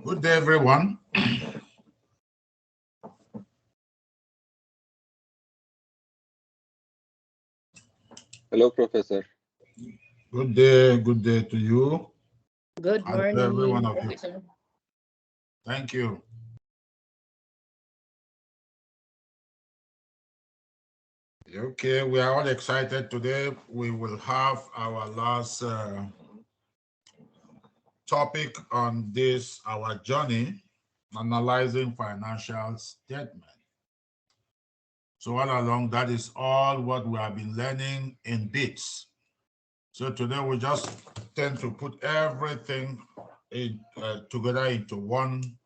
Good day, everyone. Hello, Professor. Good day to you Good and to every one morning, of you. Professor. Thank you. Okay, we are all excited today. We will have our last topic on this, our journey, analyzing financial statement. So all along, that is all what we have been learning in bits. So today we just tend to put everything together into one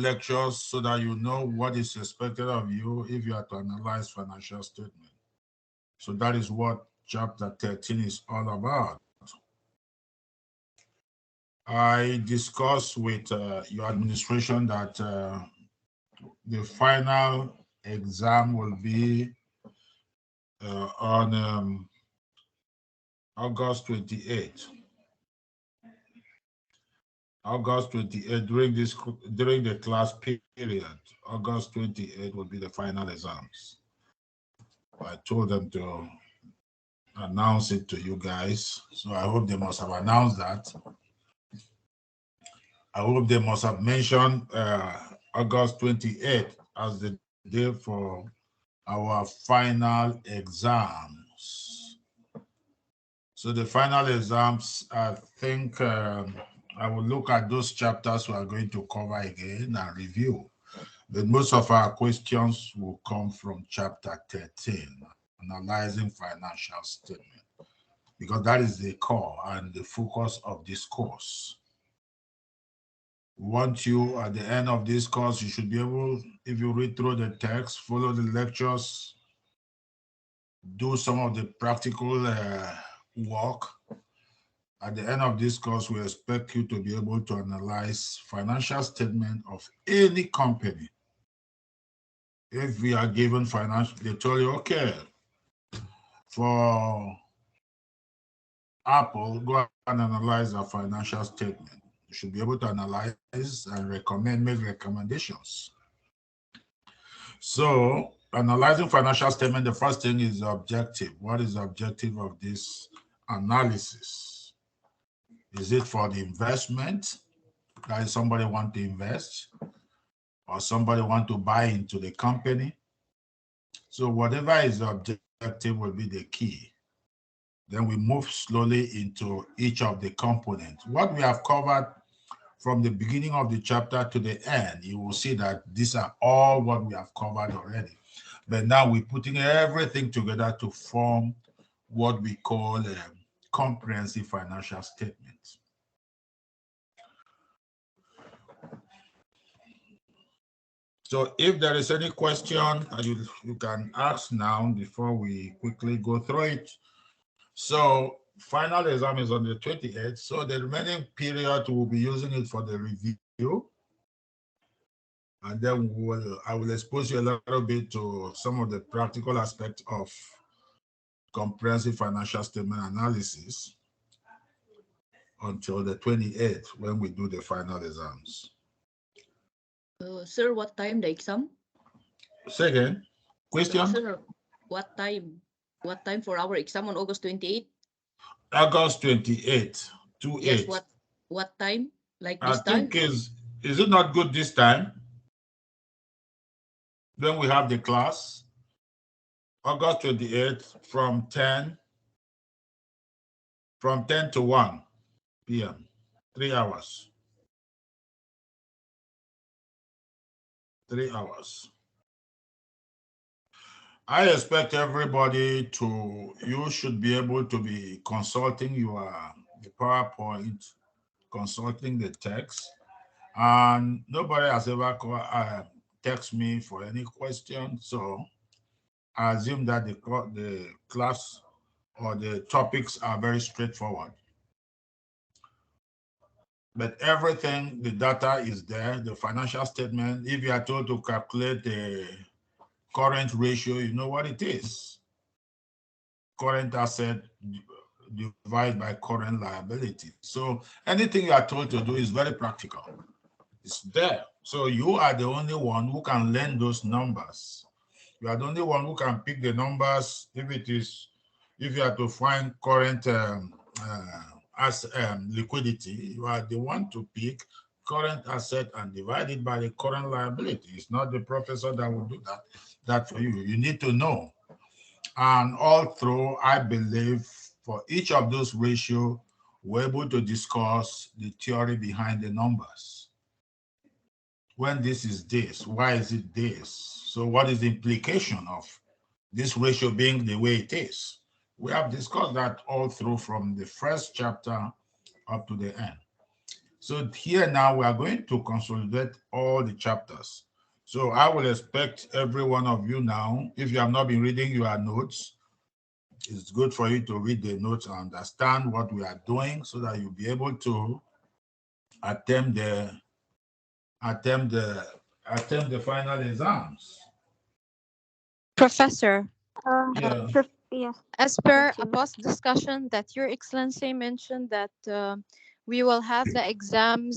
lecture so that you know what is expected of you if you are to analyze financial statement. So that is what chapter 13 is all about. I discussed with your administration that the final exam will be on August 28th. August 28th, during the class period, August 28th will be the final exams. I told them to announce it to you guys, so I hope they must have announced that. I hope they must have mentioned August 28th as the day for our final exams. So the final exams, I think I will look at those chapters we are going to cover again and review. But most of our questions will come from chapter 13, analyzing financial statement, because that is the core and the focus of this course. We want you, at the end of this course, you should be able, if you read through the text, follow the lectures, do some of the practical work. At the end of this course, we expect you to be able to analyze financial statement of any company. If we are given financial, they tell you, okay, for Apple, go and analyze our financial statement. You should be able to analyze and make recommendations. So, analyzing financial statement, the first thing is the objective. What is the objective of this analysis? Is it for the investment? That is, somebody want to invest, or somebody want to buy into the company? So whatever is the objective will be the key. Then we move slowly into each of the components. What we have covered from the beginning of the chapter to the end, you will see that these are all what we have covered already. But now we're putting everything together to form what we call a comprehensive financial statement. So if there is any question, you can ask now before we quickly go through it. So final exam is on the 28th. So the remaining period, we'll be using it for the review. And then I will expose you a little bit to some of the practical aspects of comprehensive financial statement analysis until the 28th when we do the final exams. Sir, what time the exam? Say again. Question? Sir, what time? What time for our exam on August 28th? August 28th, 28th. Yes, what time? Like this time? I think is it not good this time? Then we have the class, August 28th from 10 to 1 p.m., 3 hours. 3 hours. I expect everybody you should be able to be consulting the PowerPoint, consulting the text, and nobody has ever text me for any question, so I assume that the class or the topics are very straightforward. But everything, the data is there, the financial statement. If you are told to calculate the current ratio, you know what it is. Current asset divide by current liability. So anything you are told to do is very practical. It's there. So you are the only one who can learn those numbers. You are the only one who can pick the numbers. If you are to find current liquidity, you are the one to pick current asset and divide it by the current liability. It's not the professor that will do that for you. You need to know. And all through, I believe for each of those ratios, we're able to discuss the theory behind the numbers. When this is this, why is it this? So what is the implication of this ratio being the way it is? We have discussed that all through from the first chapter up to the end. So here now we are going to consolidate all the chapters. So I will expect every one of you now, if you have not been reading your notes, it's good for you to read the notes and understand what we are doing so that you'll be able to attempt the final exams. Professor, Yeah. Yes. as per a Continue. past discussion that Your Excellency mentioned that we will have the exam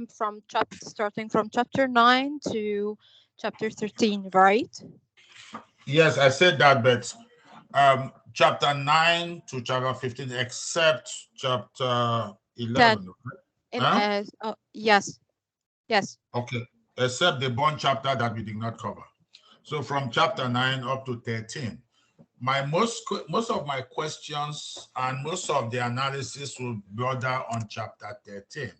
from starting from chapter 9 to chapter 13, right? Yes, I said that, but chapter 9 to chapter 15, except chapter 11. Huh? Yes. Okay, except the bond chapter that we did not cover. So from chapter 9 up to 13, most of my questions and most of the analysis will border on chapter 13,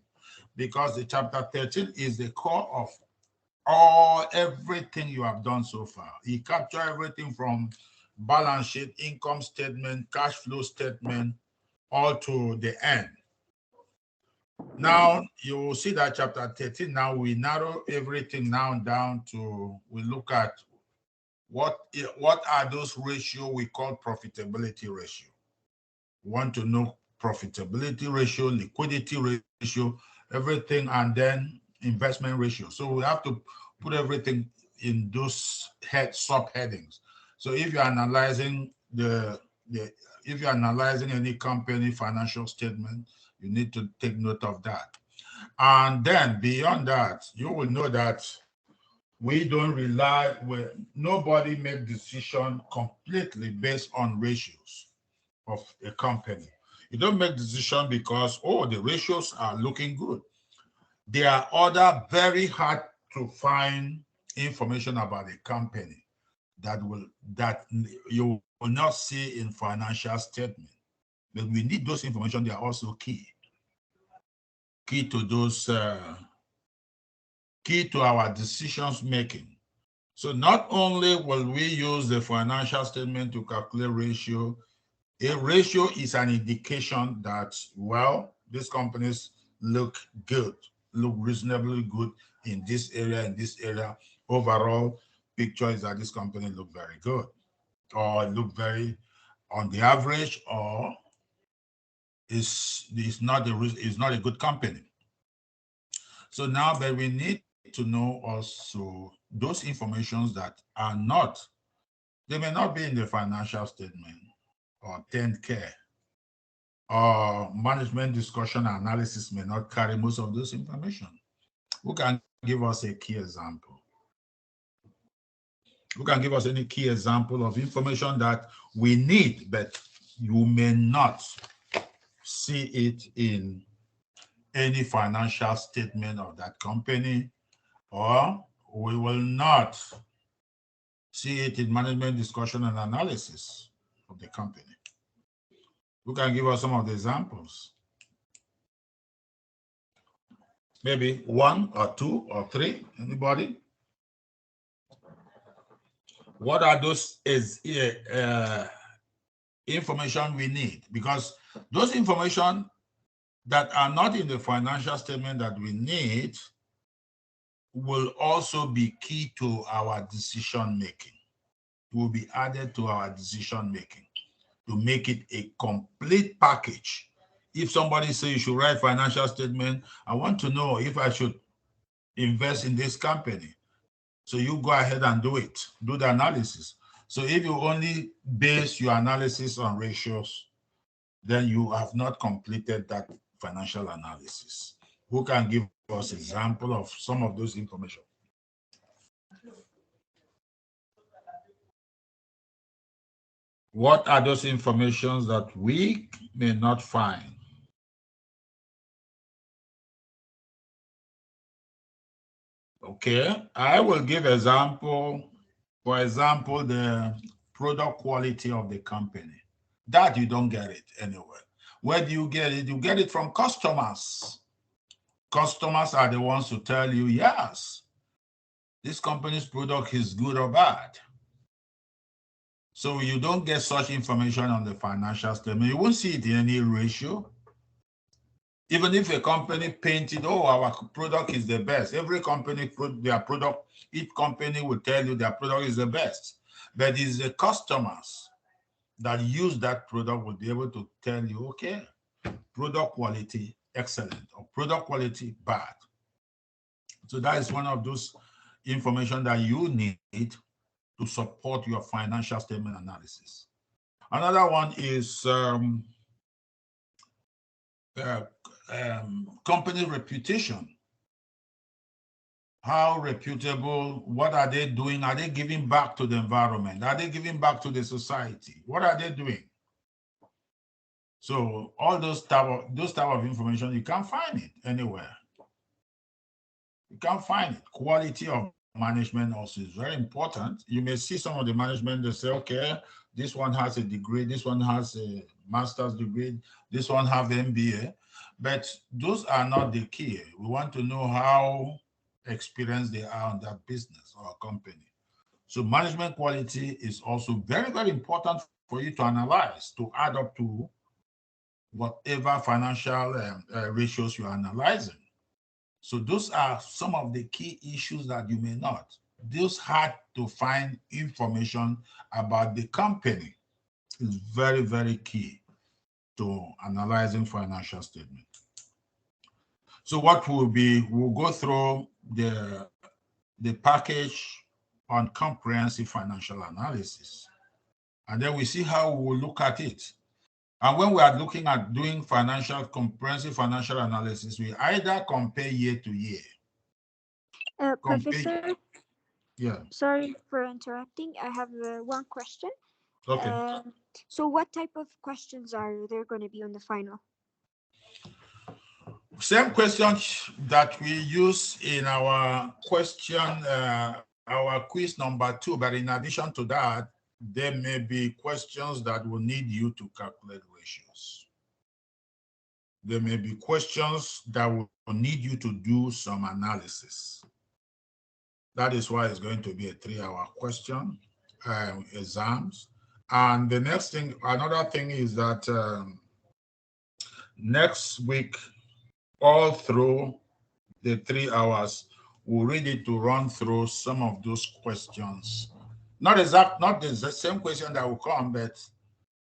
because the chapter 13 is the core of everything you have done so far. It captures everything from balance sheet, income statement, cash flow statement, all to the end. Now you will see that chapter 13, now we narrow everything now down to, we look at what are those ratios we call profitability ratio. We want to know profitability ratio, liquidity ratio, everything, and then investment ratio. So we have to put everything in those subheadings. So if you're analyzing if you're analyzing any company financial statement, you need to take note of that. And then beyond that, you will know that we don't rely, nobody makes decision completely based on ratios of a company. You don't make decision because, oh, the ratios are looking good. There are other very hard to find information about a company that you will not see in financial statement. But we need those information. They are also key to those key to our decisions making. So not only will we use the financial statement to calculate ratio, a ratio is an indication that, well, these companies look good, look reasonably good in this area. Overall picture is that this company look very good, or look very on the average, or is not a good company. So now that we need to know also those informations that are not, they may not be in the financial statement or 10K, or management discussion and analysis may not carry most of this information. Who can give us a key example? Who can give us any key example of information that we need, but you may not see it in any financial statement of that company, or we will not see it in management discussion and analysis of the company? Who can give us some of the examples? Maybe one or two or three, anybody? What are those information we need? Because those information that are not in the financial statement that we need will also be key to our decision making. It will be added to our decision making to make it a complete package. If somebody says you should write financial statement, I want to know if I should invest in this company. So you go ahead and do it, do the analysis. So if you only base your analysis on ratios, then you have not completed that financial analysis. Who can give us example of some of those information? What are those informations that we may not find? Okay, I will give example. For example, the product quality of the company. That you don't get it anywhere. Where do you get it? You get it from customers. Customers are the ones who tell you, yes, this company's product is good or bad. So you don't get such information on the financial statement. You won't see it in any ratio. Even if a company painted, oh, our product is the best. Every company put their product, each company will tell you their product is the best. But it's the customers that use that product will be able to tell you, okay, product quality, excellent, or product quality, bad. So that is one of those information that you need to support your financial statement analysis. Another one is company reputation. How reputable, what are they doing? Are they giving back to the environment? Are they giving back to the society? What are they doing? So all those type of information, you can't find it anywhere. You can't find it. Quality of management also is very important. You may see some of the management, they say, okay, this one has a degree, this one has a master's degree, this one have MBA, but those are not the key. We want to know how experienced they are on that business or company. So management quality is also very, very important for you to analyze, to add up to whatever financial ratios you're analyzing. So those are some of the key issues that you may not. Those hard to find information about the company is very, very key to analyzing financial statement. So what we'll go through the package on comprehensive financial analysis. And then we see how we will look at it. And when we are looking at doing comprehensive financial analysis, we either compare year to year. Professor, yeah. Sorry for interrupting. I have one question. Okay. So what type of questions are there going to be on the final? Same questions that we use in our our quiz number 2, but in addition to that, there may be questions that will need you to calculate ratios. There may be questions that will need you to do some analysis. That is why it's going to be a 3-hour question exams. And the next thing, another thing is that next week, all through the 3 hours, we'll ready to run through some of those questions. Not the same question that will come, but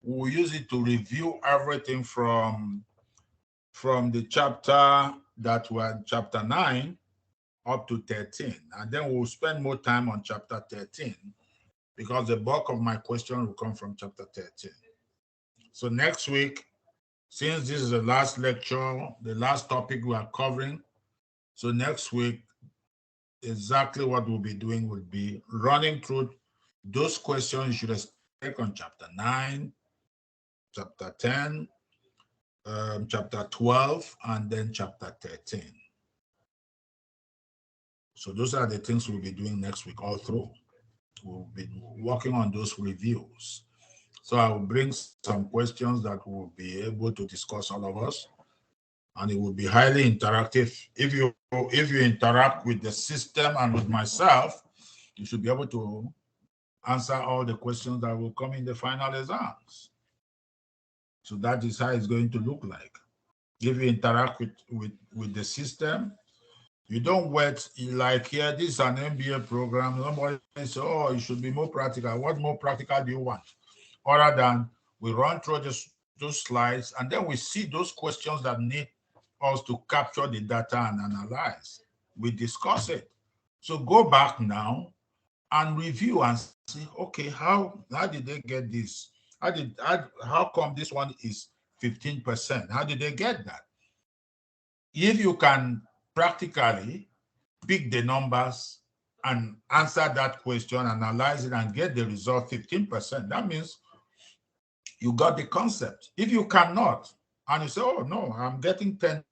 we'll use it to review everything from the chapter that were chapter 9 up to 13. And then we'll spend more time on chapter 13 because the bulk of my question will come from chapter 13. So next week, since this is the last lecture, the last topic we are covering, so next week, exactly what we'll be doing will be running through those questions you should expect on chapter 9, chapter 10, chapter 12, and then chapter 13. So those are the things we'll be doing next week all through. We'll be working on those reviews. So I will bring some questions that we'll be able to discuss, all of us, and it will be highly interactive. If you interact with the system and with myself, you should be able to answer all the questions that will come in the final exams. So that is how it's going to look like. If you interact with the system, you don't wait like here, this is an MBA program. Somebody says, oh, it should be more practical. What more practical do you want? Other than we run through those slides and then we see those questions that need us to capture the data and analyze. We discuss it. So go back now and review and see, okay, how did they get this? How come this one is 15%. How did they get that? If you can practically pick the numbers and answer that question, analyze it, and get the result 15%, that means you got the concept. If you cannot, and you say, oh no, I'm getting 10%,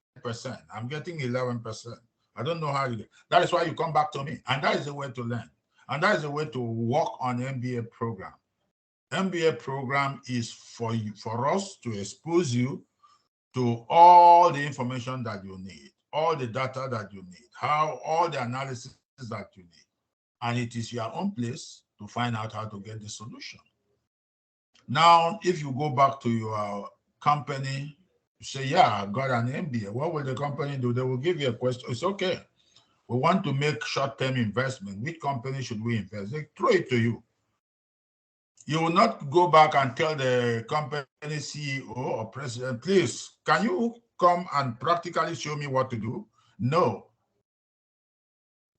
I'm getting 11%, I don't know how you do. That is why you come back to me. And that is the way to learn. And that is the way to work on the MBA program. MBA program is for you, for us to expose you to all the information that you need, all the data that you need, all the analysis that you need. And it is your own place to find out how to get the solution. Now, if you go back to your company, you say, yeah, I got an MBA. What will the company do? They will give you a question. It's okay. We want to make short-term investment. Which company should we invest? They throw it to you. You will not go back and tell the company CEO or president, please, can you come and practically show me what to do? No.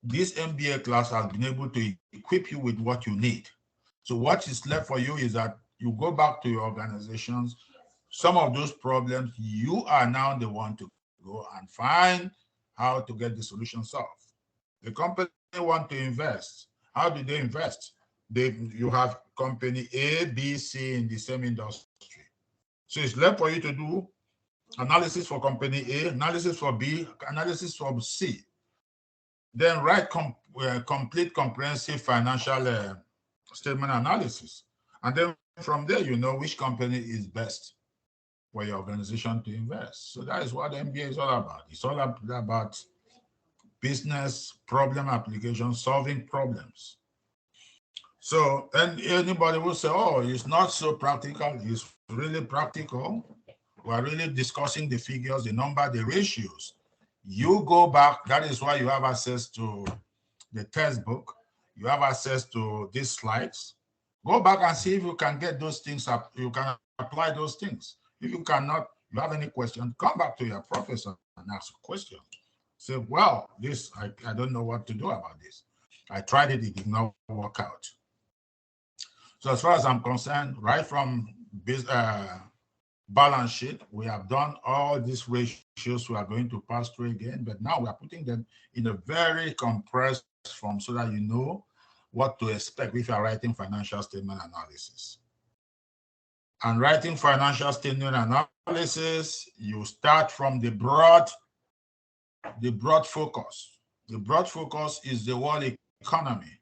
This MBA class has been able to equip you with what you need. So what is left for you is that you go back to your organizations. Some of those problems, you are now the one to go and find how to get the solution solved. The company want to invest. How do they invest? You have company A, B, C in the same industry. So it's left for you to do analysis for company A, analysis for B, analysis for C. Then write complete comprehensive financial statement analysis. And then from there, you know which company is best for your organization to invest. So that is what MBA is all about. It's all about business problem application, solving problems. So, and anybody will say, oh, it's not so practical. It's really practical. We're really discussing the figures, the number, the ratios. You go back, that is why you have access to the textbook. You have access to these slides. Go back and see if you can get those things up. You can apply those things. If you cannot, you have any question, come back to your professor and ask a question. Say, well, this, I don't know what to do about this. I tried it did not work out. So as far as I'm concerned, right from balance sheet, we have done all these ratios we are going to pass through again, but now we are putting them in a very compressed form so that you know what to expect if you are writing financial statement analysis. And writing financial statement analysis, you start from the broad focus. The broad focus is the world economy.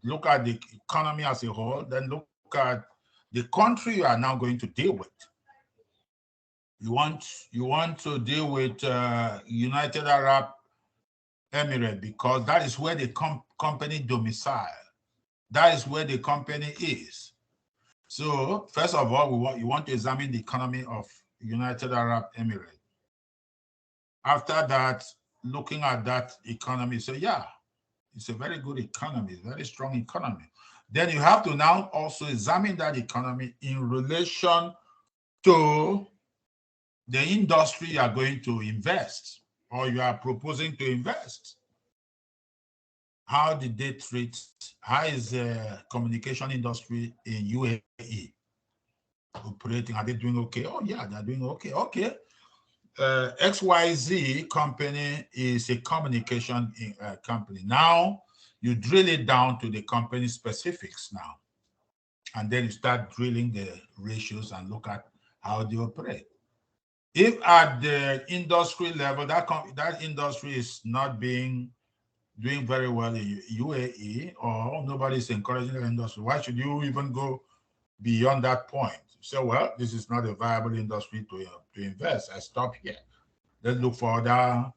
Look at the economy as a whole, then look at the country you are now going to deal with. You want to deal with United Arab Emirates because that is where the company domicile. That is where the company is. So first of all, you want to examine the economy of United Arab Emirates. After that, looking at that economy, so yeah, it's a very good economy, very strong economy. Then you have to now also examine that economy in relation to the industry you are going to invest or you are proposing to invest. How did they treat, how is the communication industry in UAE operating? Are they doing okay? Oh yeah, they're doing okay. Okay. XYZ company is a communication company. Now you drill it down to the company specifics now. And then you start drilling the ratios and look at how they operate. If at the industry level, that industry is not doing very well in UAE or nobody is encouraging the industry, why should you even go beyond that point? So, well, this is not a viable industry to invest. I stop here. Let's look for other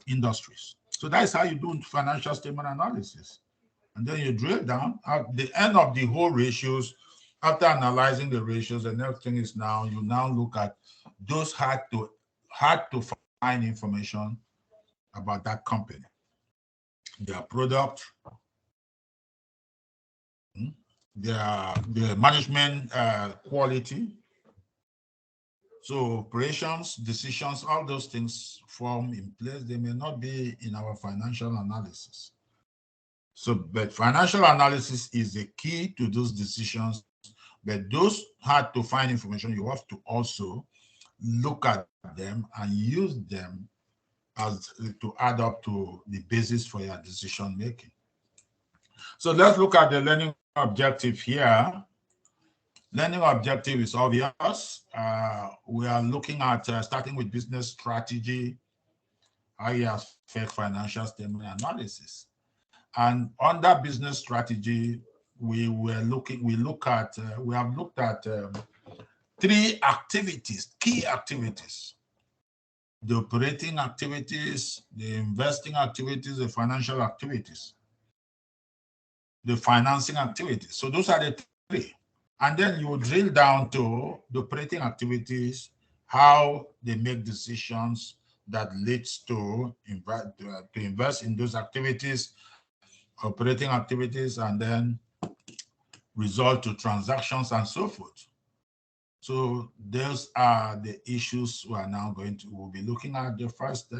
industries. So that's how you do financial statement analysis. And then you drill down at the end of the whole ratios. After analyzing the ratios, the next thing is now you look at those hard to find information about that company, their product, their management quality. So operations, decisions, all those things form in place. They may not be in our financial analysis. So, but financial analysis is the key to those decisions But those hard to find information, you have to also look at them and use them as to add up to the basis for your decision making. So let's look at the learning objective here. Learning objective is obvious. We are looking at starting with business strategy, how you affect financial statement analysis. And under business strategy, we have looked at three activities, key activities: the operating activities, the investing activities, the financial activities, the financing activities. So those are the three. And then you drill down to the operating activities, how they make decisions that leads to invest in those activities, operating activities, and then result to transactions and so forth. So those are the issues we are now we'll be looking at. The first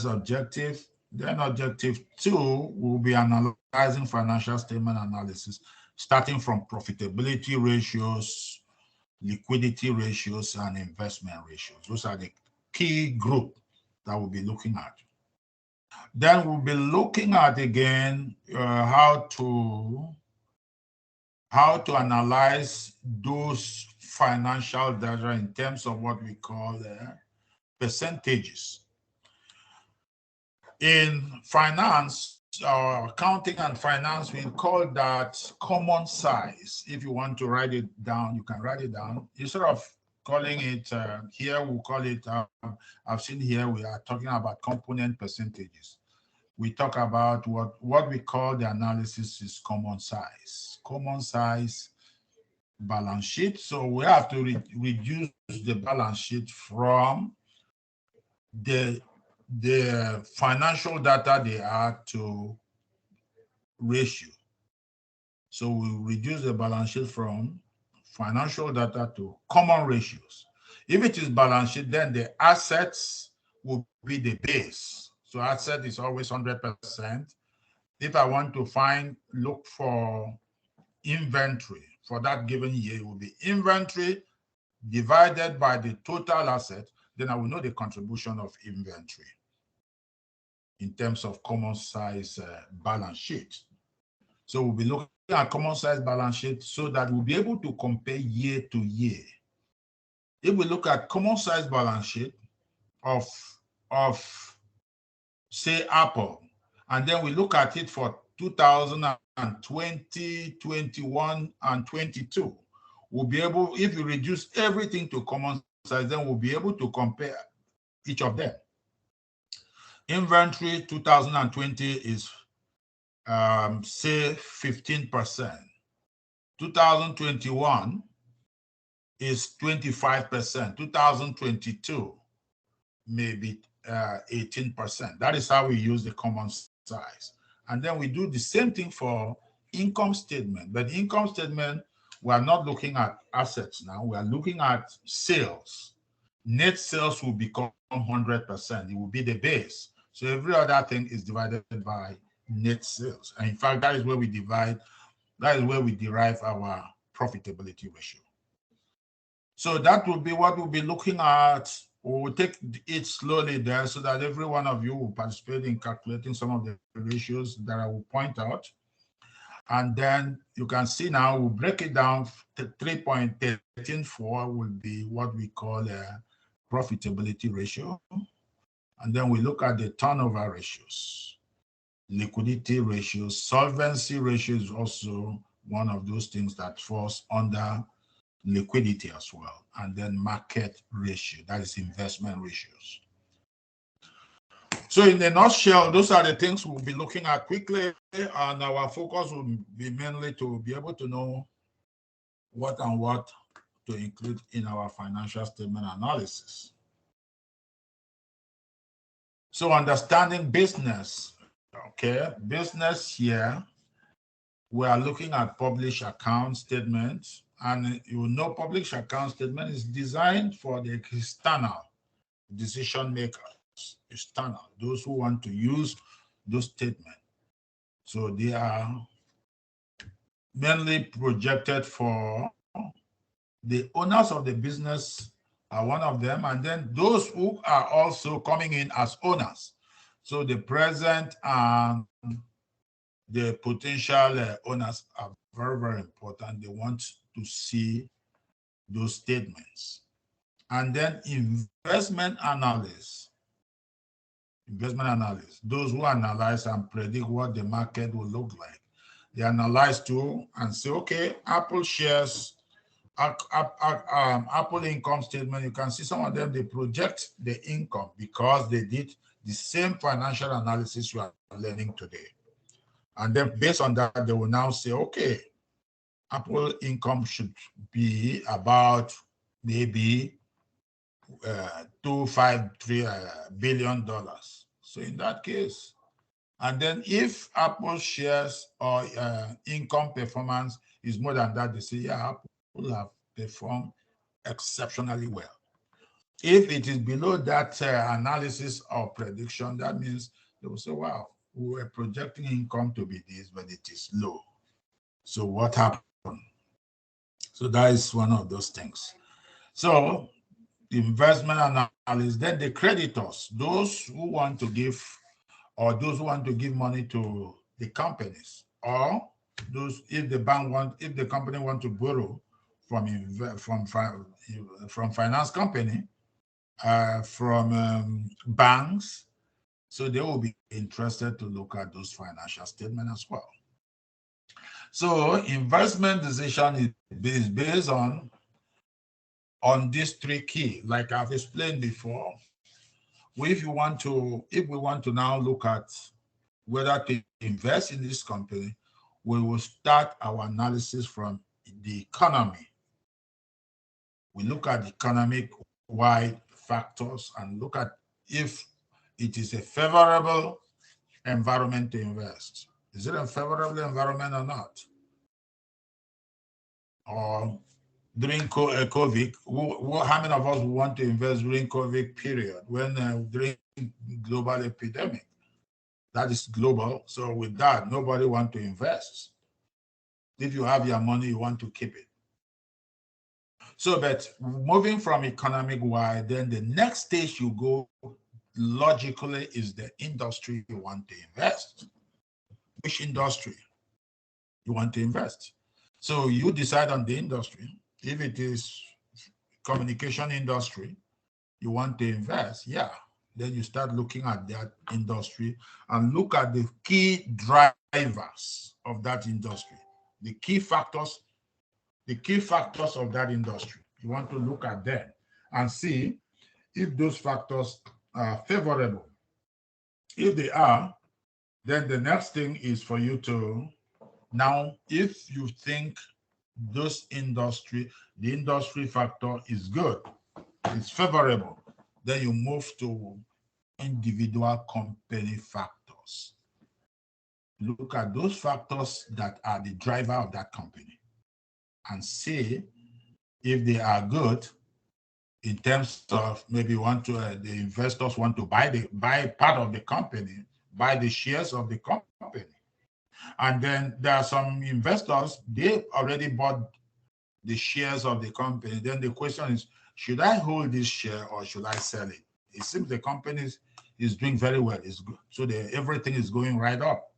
objective. Then objective 2 will be analyzing financial statement analysis, starting from profitability ratios, liquidity ratios, and investment ratios. Those are the key group that we'll be looking at. Then we'll be looking at again how to analyze those financial data in terms of what we call percentages. In finance, accounting and finance, we call that common size. If you want to write it down, you can write it down. Instead of calling it, here we'll call it, I've seen here we are talking about component percentages. We talk about what we call the analysis is common size. Common size balance sheet. So we have to reduce the balance sheet from the financial data they add to ratio. So we reduce the balance sheet from financial data to common ratios. If it is balance sheet, then the assets will be the base. So asset is always 100%. If I want to look for inventory for that given year, it will be inventory divided by the total asset. Then I will know the contribution of inventory in terms of common size balance sheet. So we'll be looking at common size balance sheet so that we'll be able to compare year to year. If we look at common size balance sheet of say Apple, and then we look at it for 2020, 21, and 22, we'll be able, if we reduce everything to common size, then we'll be able to compare each of them. Inventory 2020 is say 15%. 2021 is 25%. 2022 maybe 18%. That is how we use the common size. And then we do the same thing for income statement. But income statement, we are not looking at assets now. We are looking at sales. Net sales will become 100%. It will be the base. So every other thing is divided by net sales. And in fact, that is where we derive our profitability ratio. So that will be what we'll be looking at. We'll take it slowly there so that every one of you will participate in calculating some of the ratios that I will point out. And then you can see now we'll break it down. 3.134 will be what we call a profitability ratio. And then we look at the turnover ratios, liquidity ratios, solvency ratio is also one of those things that falls under liquidity as well, and then market ratio, that is investment ratios. So in a nutshell, those are the things we'll be looking at quickly, and our focus will be mainly to be able to know what to include in our financial statement analysis. So understanding business, okay, business here, we are looking at published account statements. And you know, published account statement is designed for the external decision makers, external, those who want to use those statements. So they are mainly projected for the owners of the business are one of them, and then those who are also coming in as owners. So the present and the potential owners are very, very important. They want to see those statements. And then investment analysts, those who analyze and predict what the market will look like. They analyze too and say, okay, Apple shares, Apple income statement, you can see some of them, they project the income because they did the same financial analysis you are learning today. And then based on that, they will now say, okay, Apple income should be about maybe $253 billion. So in that case, and then if Apple shares or income performance is more than that, they say, yeah, Apple have performed exceptionally well. If it is below that analysis or prediction, that means they will say, wow, we were projecting income to be this, but it is low. So what happened? So that is one of those things. So the investment analysis, then the creditors, those who want to give, or those who want to give money to the companies, or those, if the company want to borrow from finance company, from banks, so they will be interested to look at those financial statements as well. So investment decision is based on these three key, like I've explained before. If we want to now look at whether to invest in this company, we will start our analysis from the economy. We look at economic-wide factors and look at if it is a favorable environment to invest. Is it a favorable environment or not? Or during COVID, how many of us want to invest during COVID period when during global epidemic? That is global. So with that, nobody want to invest. If you have your money, you want to keep it. So, but moving from economic wide, then the next stage you go logically is the industry you want to invest. Which industry you want to invest? So you decide on the industry. If it is communication industry, you want to invest, yeah. Then you start looking at that industry and look at the key drivers of that industry, the key factors of that industry. You want to look at them and see if those factors are favorable. If they are, then the next thing is for you to now, if you think the industry factor is good, it's favorable, then you move to individual company factors. Look at those factors that are the driver of that company and see if they are good in terms of maybe the investors want to buy part of the company, buy the shares of the company. And then there are some investors, they already bought the shares of the company. Then the question is, should I hold this share or should I sell it? It seems the company is doing very well. It's good. So everything is going right up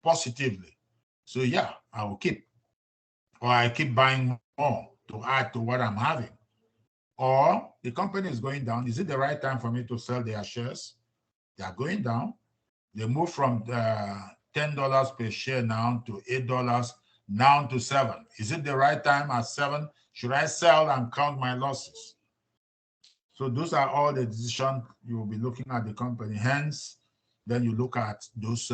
positively. So yeah, I will keep. Or I keep buying more to add to what I'm having. Or the company is going down. Is it the right time for me to sell their shares? They are going down. They move from $10 per share now to $8, now to $7. Is it the right time at $7? Should I sell and count my losses? So those are all the decisions you will be looking at the company. Hence, then you look at those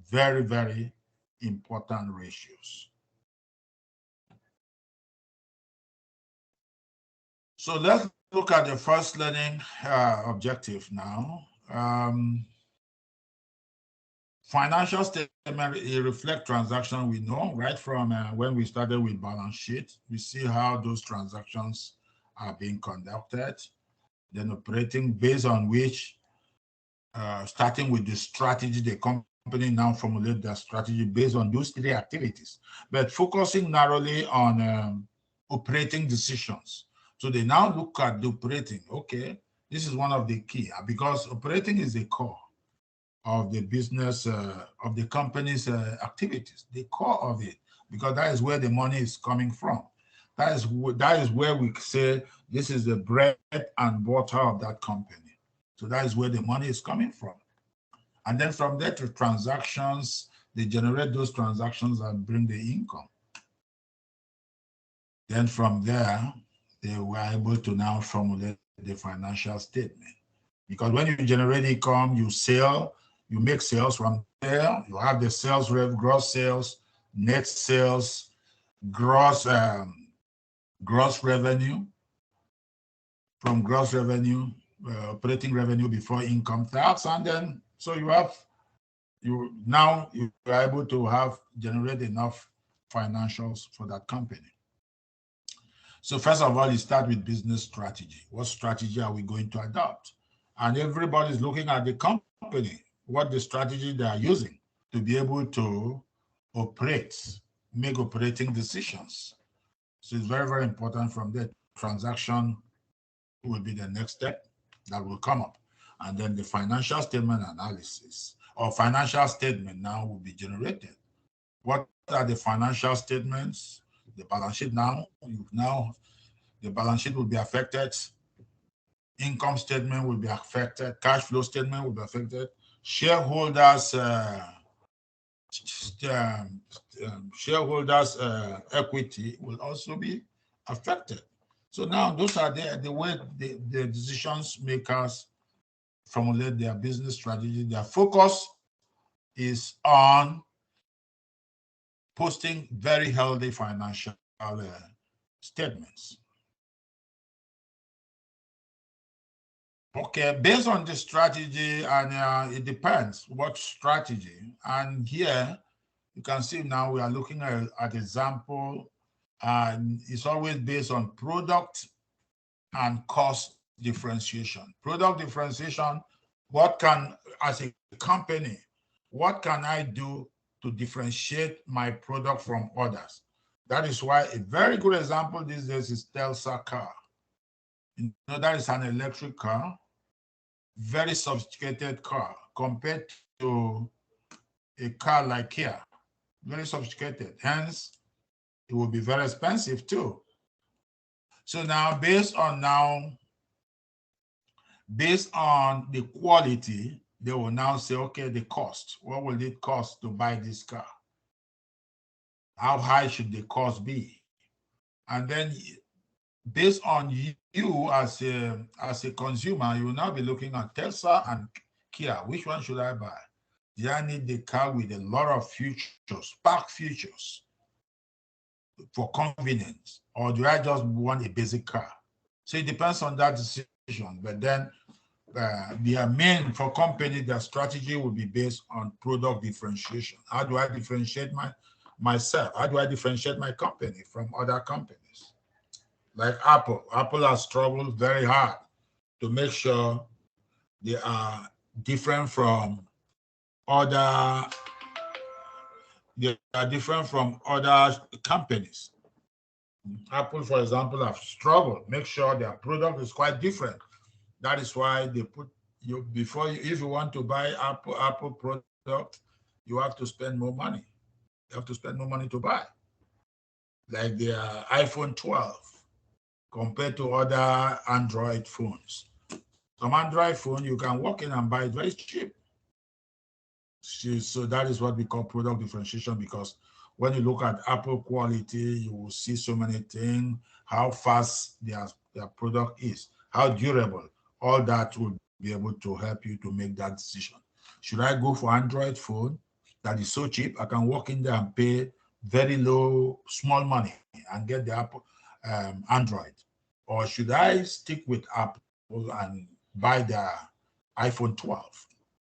very, very important ratios. So let's look at the first learning objective now. Financial statement, it reflects transactions we know right from when we started with balance sheet. We see how those transactions are being conducted, then operating based on which, starting with the strategy the company company now formulate their strategy based on those three activities, but focusing narrowly on operating decisions. So they now look at the operating. Okay, this is one of the key, because operating is the core of the business, of the company's activities, the core of it, because that is where the money is coming from. That is where we say this is the bread and butter of that company. So that is where the money is coming from. And then from there to transactions, they generate those transactions and bring the income. Then from there, they were able to now formulate the financial statement. Because when you generate income, you sell, you make sales. From there, you have the sales rev, gross sales, net sales, gross revenue. From gross revenue, operating revenue before income tax, and then so you are able to generate enough financials for that company. So first of all, you start with business strategy. What strategy are we going to adopt? And everybody's looking at the company, what the strategy they are using to be able to operate, make operating decisions. So it's very, very important. From there, transaction will be the next step that will come up. And then the financial statement analysis or financial statement now will be generated. What are the financial statements? The balance sheet the balance sheet will be affected. Income statement will be affected. Cash flow statement will be affected. Shareholders' equity will also be affected. So now those are the way the decisions makers formulate their business strategy. Their focus is on posting very healthy financial statements. Okay, based on the strategy, and it depends what strategy. And here you can see now we are looking at example, and it's always based on product and cost differentiation. Product differentiation, as a company, what can I do to differentiate my product from others? That is why a very good example these days is Tesla car. You know, that is an electric car, very sophisticated car compared to a car like Kia, very sophisticated. Hence, it will be very expensive too. So now, based on the quality, they will now say, okay, the cost. What will it cost to buy this car? How high should the cost be? And then based on you as a consumer, you will now be looking at Tesla and Kia. Which one should I buy? Do I need the car with a lot of features, park features for convenience? Or do I just want a basic car? So it depends on that decision. But then their main, for company, their strategy will be based on product differentiation. How do I differentiate myself? How do I differentiate my company from other companies? Like Apple. Apple has struggled very hard to make sure they are different from other companies. Apple, for example, have struggled. Make sure their product is quite different. That is why they put you if you want to buy Apple product, you have to spend more money. You have to spend more money to buy. Like the iPhone 12 compared to other Android phones. Some Android phone you can walk in and buy it very cheap. So that is what we call product differentiation, because when you look at Apple quality, you will see so many things, how fast their product is, how durable. All that will be able to help you to make that decision. Should I go for Android phone that is so cheap, I can walk in there and pay very low, small money and get the Apple Android? Or should I stick with Apple and buy the iPhone 12?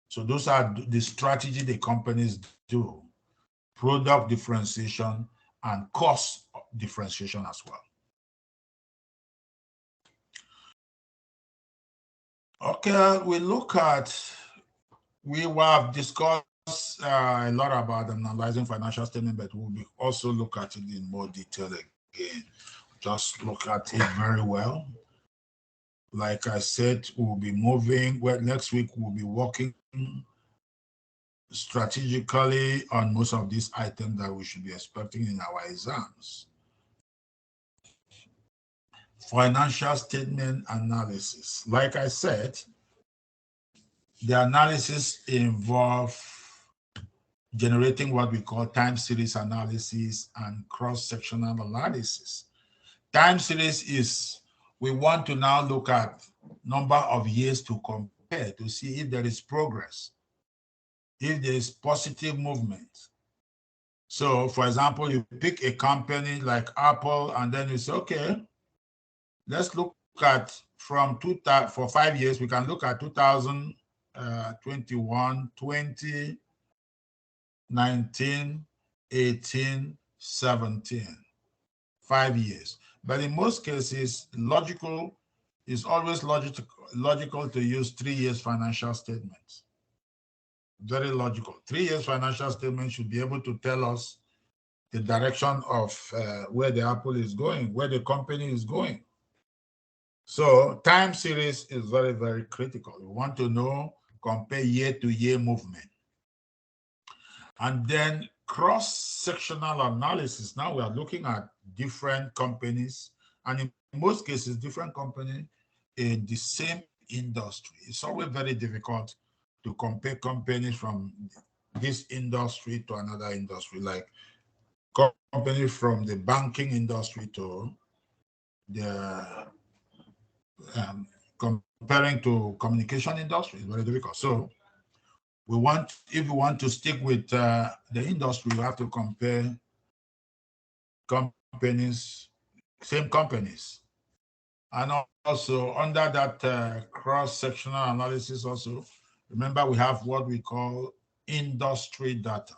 So those are the strategy the companies do: product differentiation and cost differentiation as well. Okay, we have discussed a lot about analyzing financial statement, but we'll also look at it in more detail again. Just look at it very well. Like I said, we'll be moving. Well, next week we'll be working strategically on most of these items that we should be expecting in our exams. Financial statement analysis. Like I said, the analysis involves generating what we call time series analysis and cross-sectional analysis. Time series is, we want to now look at number of years to compare to see if there is progress, if there is positive movement. So, for example, you pick a company like Apple, and then you say, okay, let's look at from for 5 years, we can look at 2021, 20, 19, 18, 17, 5 years. But in most cases, it's always logical to use 3 years financial statements. Very logical. 3 years financial statement should be able to tell us the direction of where the Apple is going, where the company is going. So time series is very, very critical. We want to know, compare year-to-year movement. And then cross-sectional analysis. Now we are looking at different companies, and in most cases, different companies in the same industry. It's always very difficult to compare companies from this industry to another industry, like companies from the banking industry to the comparing to communication industry is very difficult. So if we want to stick with the industry, we have to compare companies, same companies. And also under that cross-sectional analysis also, remember we have what we call industry data.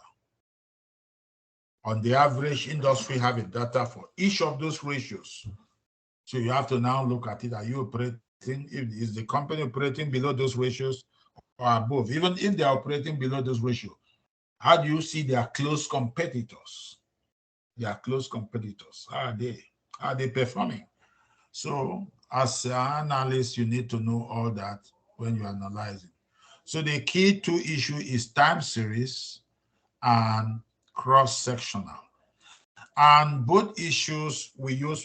On the average, industry have a data for each of those ratios. So you have to now look at it. Are you operating? Is the company operating below those ratios or above? Even if they're operating below those ratios, how do you see their close competitors? Their close competitors. How are they performing? So as an analyst, you need to know all that when you're analyzing. So the key two issue is time series and cross-sectional. And both issues we are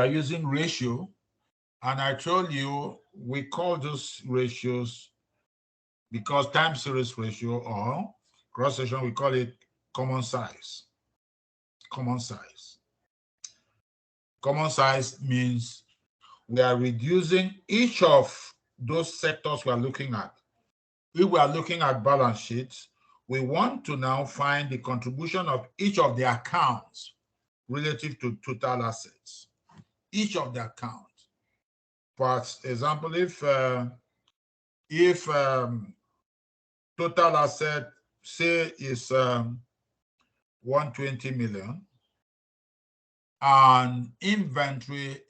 using ratio, and I told you we call those ratios because time series ratio or cross-section, we call it common size. Common size. Common size means we are reducing each of those sectors we are looking at. If we are looking at balance sheets, we want to now find the contribution of each of the accounts relative to total assets. Each of the accounts. For example, if total asset say is 120 million, and inventory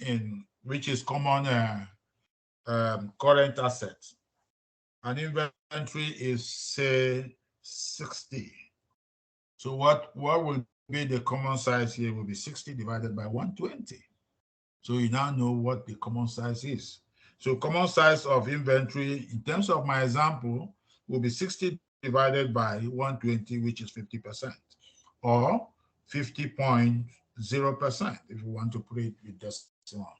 which is common current assets, and inventory is say 60. So what will be the common size here? Will be 60 divided by 120. So you now know what the common size is. So common size of inventory, in terms of my example, will be 60 divided by 120, which is 50%, or 50.0% if you want to put it with decimal.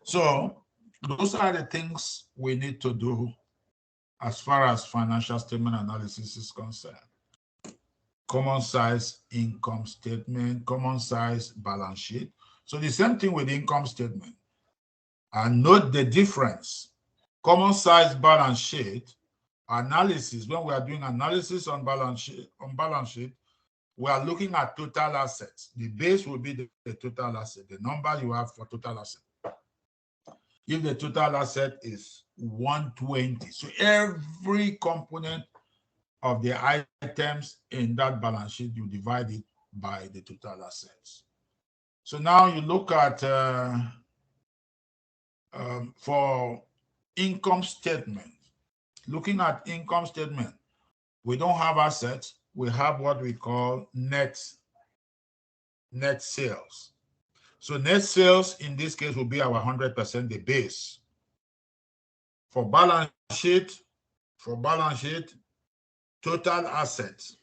So those are the things we need to do as far as financial statement analysis is concerned. Common size income statement, common size balance sheet. So the same thing with income statement. And note the difference. Common size balance sheet analysis, when we are doing analysis on balance sheet, we are looking at total assets. The base will be the total asset, the number you have for total asset. If the total asset is 120, so every component of the items in that balance sheet, you divide it by the total assets. So now you look at for income statement. looking at income statement, we don't have assets. We have what we call net sales. So net sales in this case will be our 100%, the base. For balance sheet, total assets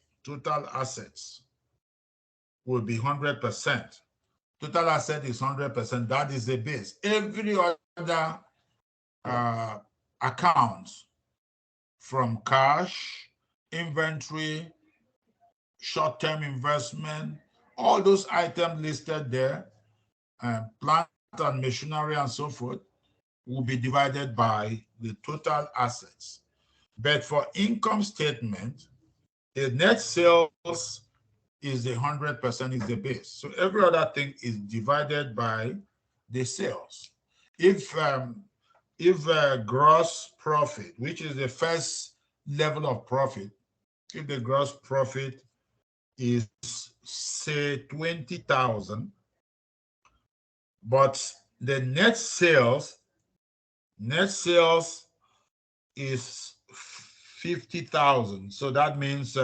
will be 100%. Total asset is 100%. That is the base. Every other accounts, from cash, inventory, short-term investment, all those items listed there, plant and machinery and so forth, will be divided by the total assets. But for income statement, the net sales is the 100%, is the base. So every other thing is divided by the sales. If gross profit, which is the first level of profit, if the gross profit is, say, 20,000, but the net sales is 50,000. So that means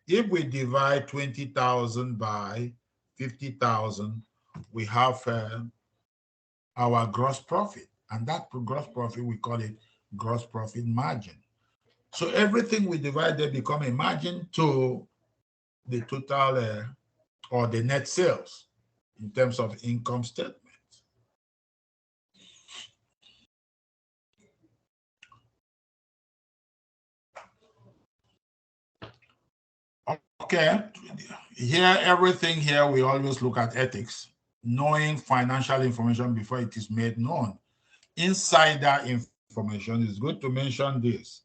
if we divide 20,000 by 50,000, we have our gross profit. And that gross profit, we call it gross profit margin. So everything we divide there become a margin to the total or the net sales in terms of income statement. Okay, here, everything here, we always look at ethics, knowing financial information before it is made known. Insider information is good to mention this.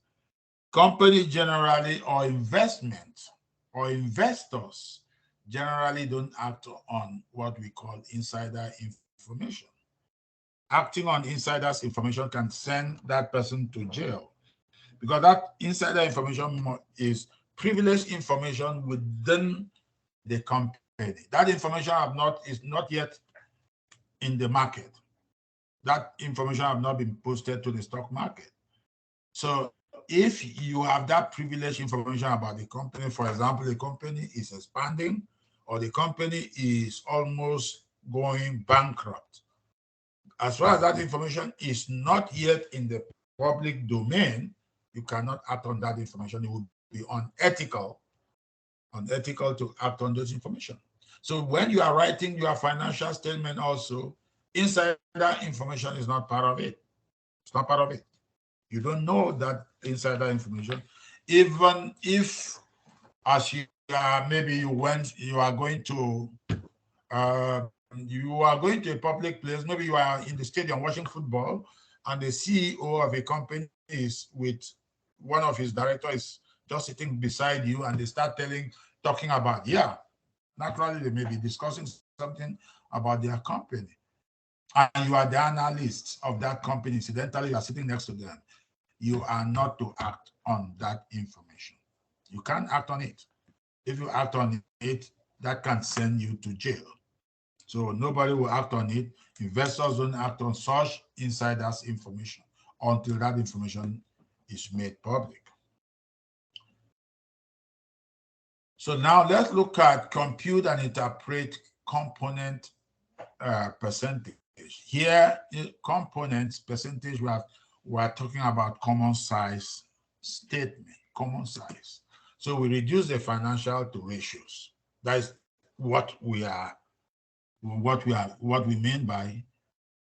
Companies generally, or investment, or investors generally don't act on what we call insider information. Acting on insider's information can send that person to jail, because that insider information is privileged information within the company. That information is not yet in the market. That information have not been posted to the stock market. So if you have that privileged information about the company, for example, the company is expanding or the company is almost going bankrupt, as far as that information is not yet in the public domain, you cannot act on that information. It would be unethical to act on those information. So when you are writing your financial statement also, insider information is not part of it. It's not part of it. You don't know that insider information, even if, as you maybe you are going to a public place, maybe you are in the stadium watching football, and the CEO of a company is with one of his directors just sitting beside you, and they start talking about, naturally they may be discussing something about their company, and you are the analyst of that company. Incidentally, you are sitting next to them. You are not to act on that information. You can't act on it. If you act on it, that can send you to jail. So nobody will act on it. Investors don't act on such insiders information until that information is made public. So now let's look at compute and interpret component percentage. Here, components percentage, we are talking about common size statement, common size. So we reduce the financial to ratios. That is what we mean by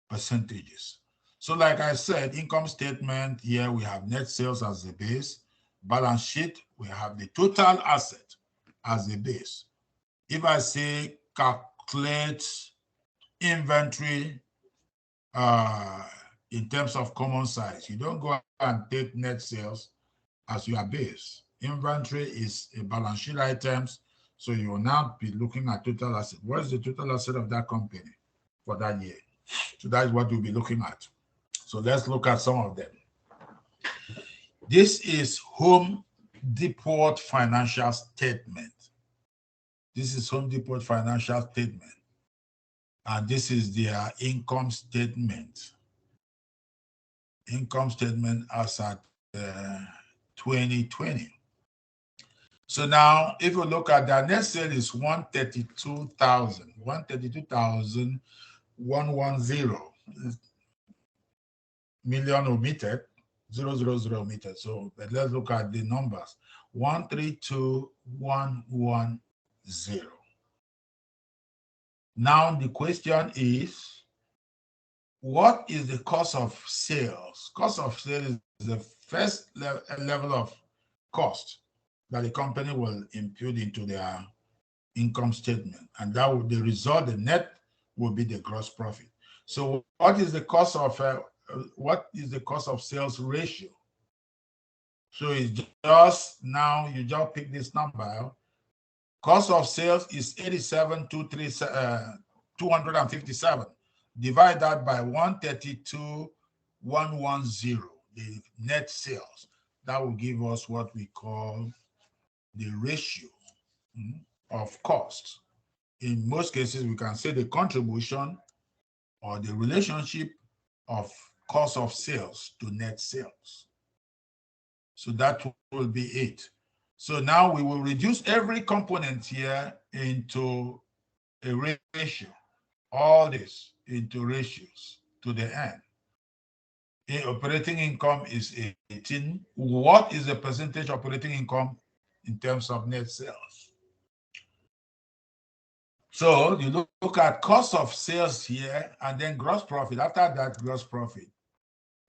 percentages. So like I said, income statement, here we have net sales as the base. Balance sheet, we have the total asset as the base. If I say calculate inventory in terms of common size, you don't go and take net sales as your base. Inventory is a balance sheet items, so you will now be looking at total asset. What is the total asset of that company for that year? So that is what we'll be looking at. So let's look at some of them. This is Home Depot financial statement. This is Home Depot financial statement. And this is their income statement. Income statement as at 2020. So now, if you look at that, net sale is 132,000, 110 million omitted, 000 omitted. So let's look at the numbers. 132,110. Now the question is, what is the cost of sales? Cost of sales is the first level of cost that the company will impute into their income statement, and that will the result, the net will be the gross profit. So what is the cost of sales ratio? So it's just now you just pick this number. Cost of sales is 87,257. Divide that by 132,110, the net sales. That will give us what we call the ratio of cost. In most cases, we can say the contribution or the relationship of cost of sales to net sales. So that will be it. So now we will reduce every component here into a ratio, all this into ratios to the end. Operating income is 18. What is the percentage operating income in terms of net sales? So you look at cost of sales here and then gross profit. After that, gross profit.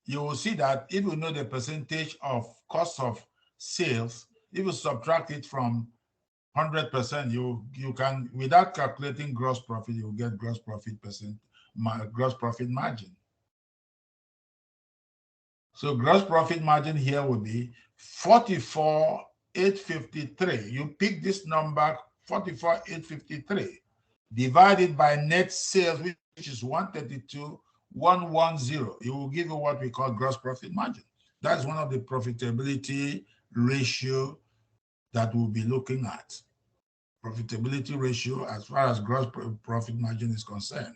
You will see that if you know the percentage of cost of sales, if you subtract it from 100%, you can, without calculating gross profit, you will get gross profit margin. So gross profit margin here will be 44,853. You pick this number, 44,853, divided by net sales, which is 132,110. It will give you what we call gross profit margin. That's one of the profitability ratio that we'll be looking at. Profitability ratio, as far as gross profit margin is concerned,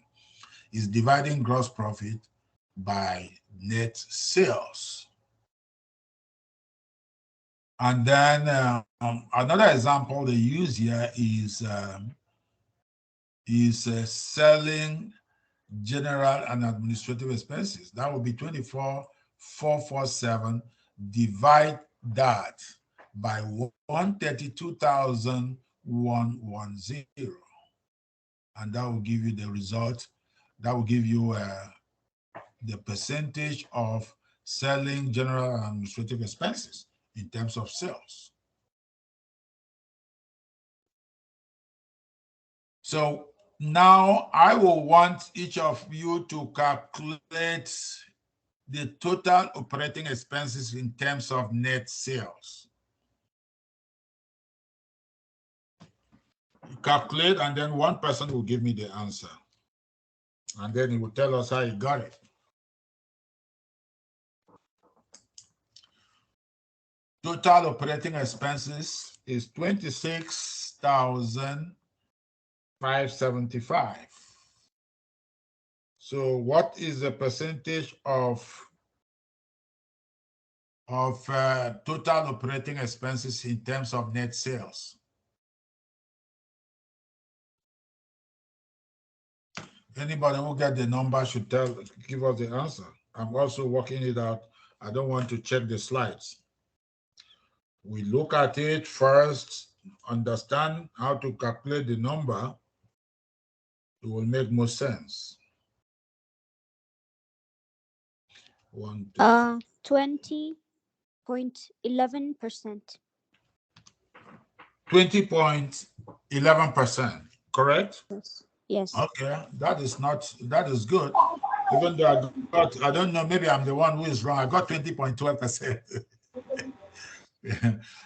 is dividing gross profit by net sales. And then another example they use here is selling general and administrative expenses. That would be 24,447. Divide that by 132,110, and that will give you the result. That will give you the percentage of selling general and administrative expenses in terms of sales. So now I will want each of you to calculate the total operating expenses in terms of net sales. Calculate, and then one person will give me the answer. And then he will tell us how he got it. Total operating expenses is 26,575. So what is the percentage of total operating expenses in terms of net sales? Anybody who get the number should give us the answer. I'm also working it out. I don't want to check the slides. We look at it first, understand how to calculate the number. It will make more sense. 20.11%. 20.11%, correct? Yes. Okay, that is good. Even though I don't know, maybe I'm the one who is wrong. I got 20.12%.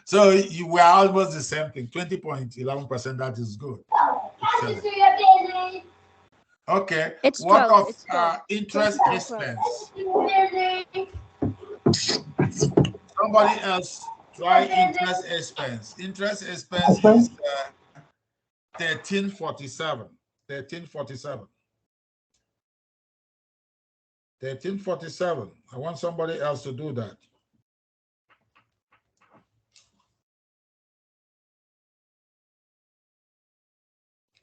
So you were almost the same thing, 20.11%, that is good. Okay, It's what 12, of it's 12. interest expense? Somebody else try interest expense. Interest expense is 1347. 1347. 1347. I want somebody else to do that.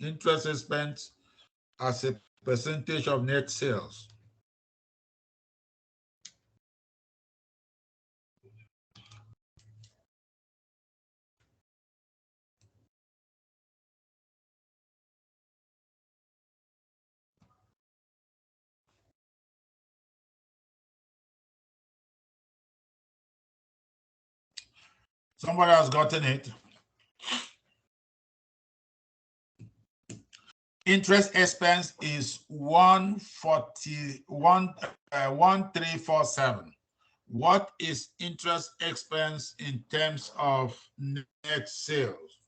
interest expense as a percentage of net sales. Somebody has gotten it. Interest expense is 1347. What is interest expense in terms of net sales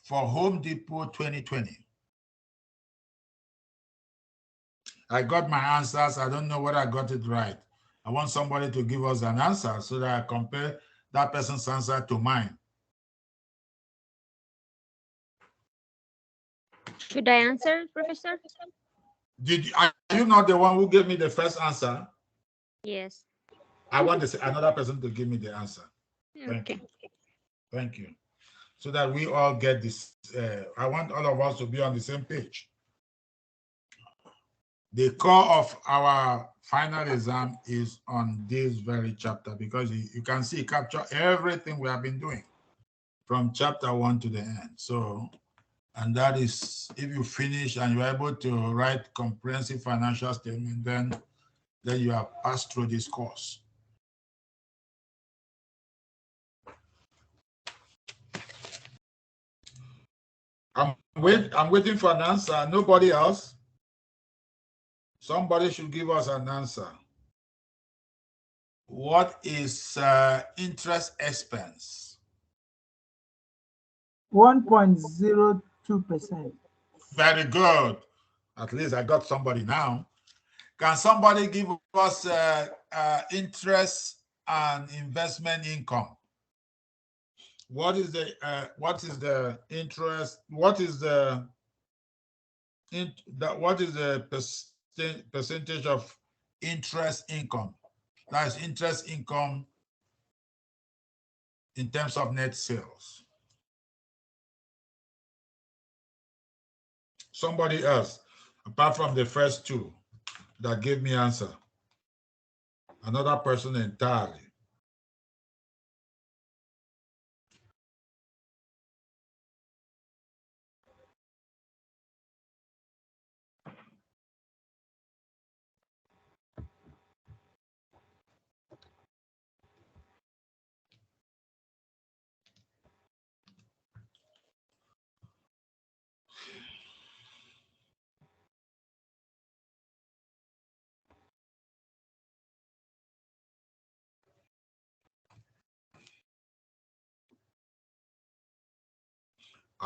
for Home Depot 2020? I got my answers. I don't know whether I got it right. I want somebody to give us an answer so that I compare that person's answer to mine. Should I answer, Professor? Are you not the one who gave me the first answer? Yes. I want another person to give me the answer. Thank Okay. you. Thank you. So that we all get this. I want all of us to be on the same page. The core of our final exam is on this very chapter because you can see capture everything we have been doing from chapter 1 to the end. So, and that is if you finish and you're able to write comprehensive financial statement, then you have passed through this course. I'm waiting for an answer. Nobody else? Somebody should give us an answer. What is interest expense? 1.02%. Very good. At least I got somebody now. Can somebody give us interest and investment income? What is the interest? What is the percentage of interest income? That's interest income in terms of net sales. Somebody else, apart from the first two that gave me answer. Another person entirely.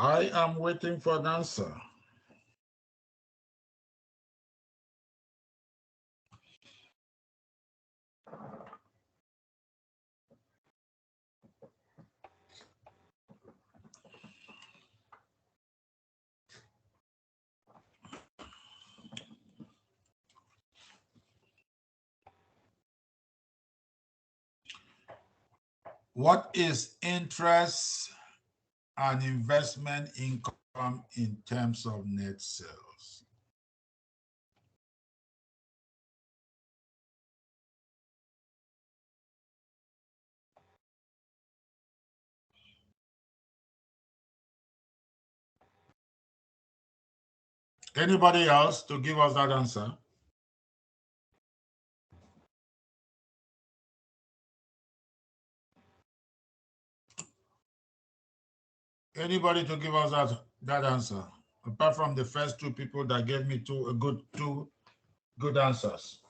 I am waiting for an answer. What is interest and investment income in terms of net sales? Anybody else to give us that answer? Anybody to give us that answer? Apart from the first two people that gave me two good answers.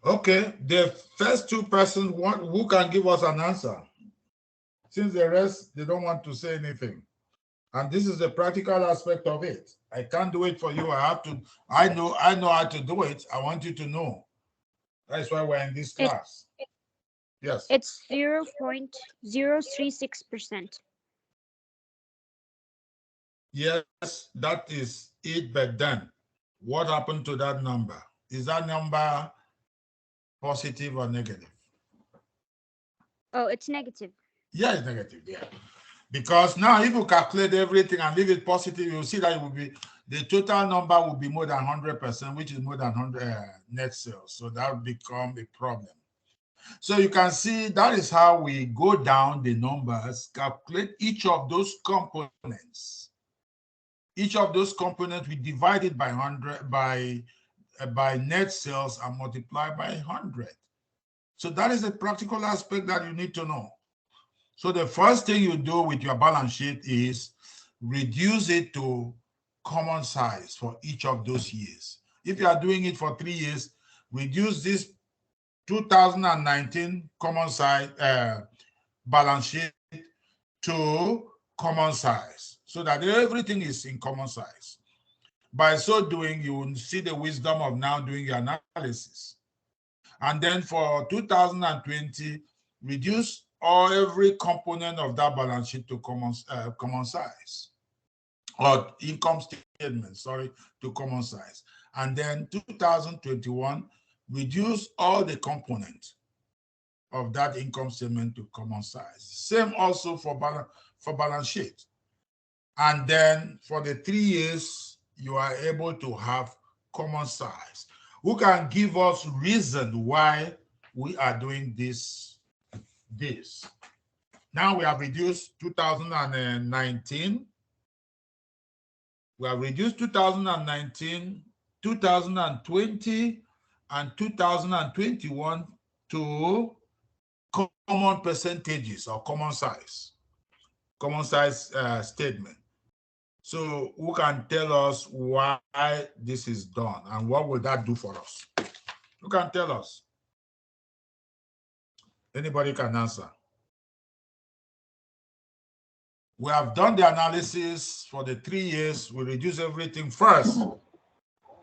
Okay, the first two persons who can give us an answer. Since the rest, they don't want to say anything. And this is the practical aspect of it. I can't do it for you. I know how to do it. I want you to know. That's why we're in this class. Yes. It's 0.036%. Yes, that is it, but then what happened to that number? Is that number positive or negative? Oh, it's negative. Yeah, it's negative, yeah. Because now if you calculate everything and leave it positive, you'll see that it will be, the total number will be more than 100%, which is more than 100 net sales. So that will become a problem. So you can see that is how we go down the numbers, calculate each of those components. Each of those components, we divide it by 100 by net sales and multiply by 100. So that is the practical aspect that you need to know. So the first thing you do with your balance sheet is reduce it to common size for each of those years. If you are doing it for 3 years, reduce this 2019 common size balance sheet to common size so that everything is in common size. By so doing, you will see the wisdom of now doing your analysis. And then for 2020, reduce every component of that balance sheet to common size, or income statement, sorry, to common size. And then 2021, reduce all the components of that income statement to common size. Same also for balance sheet. And then for the 3 years, you are able to have common size. Who can give us reason why we are doing this? Now we have reduced 2019. We have reduced 2019, 2020, and 2021 to common percentages or common size statement. So who can tell us why this is done and what will that do for us? Who can tell us? Anybody can answer. We have done the analysis for the 3 years. We reduce everything first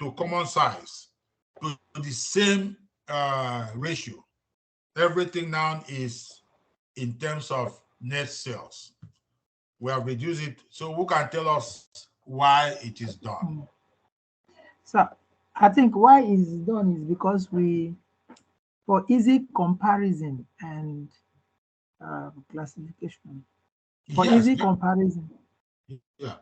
to common size, to the same ratio. Everything now is in terms of net sales. We have reduced it. So who can tell us why it is done? So I think why it's done is because for easy comparison and classification. For Yes, easy comparison. yeah.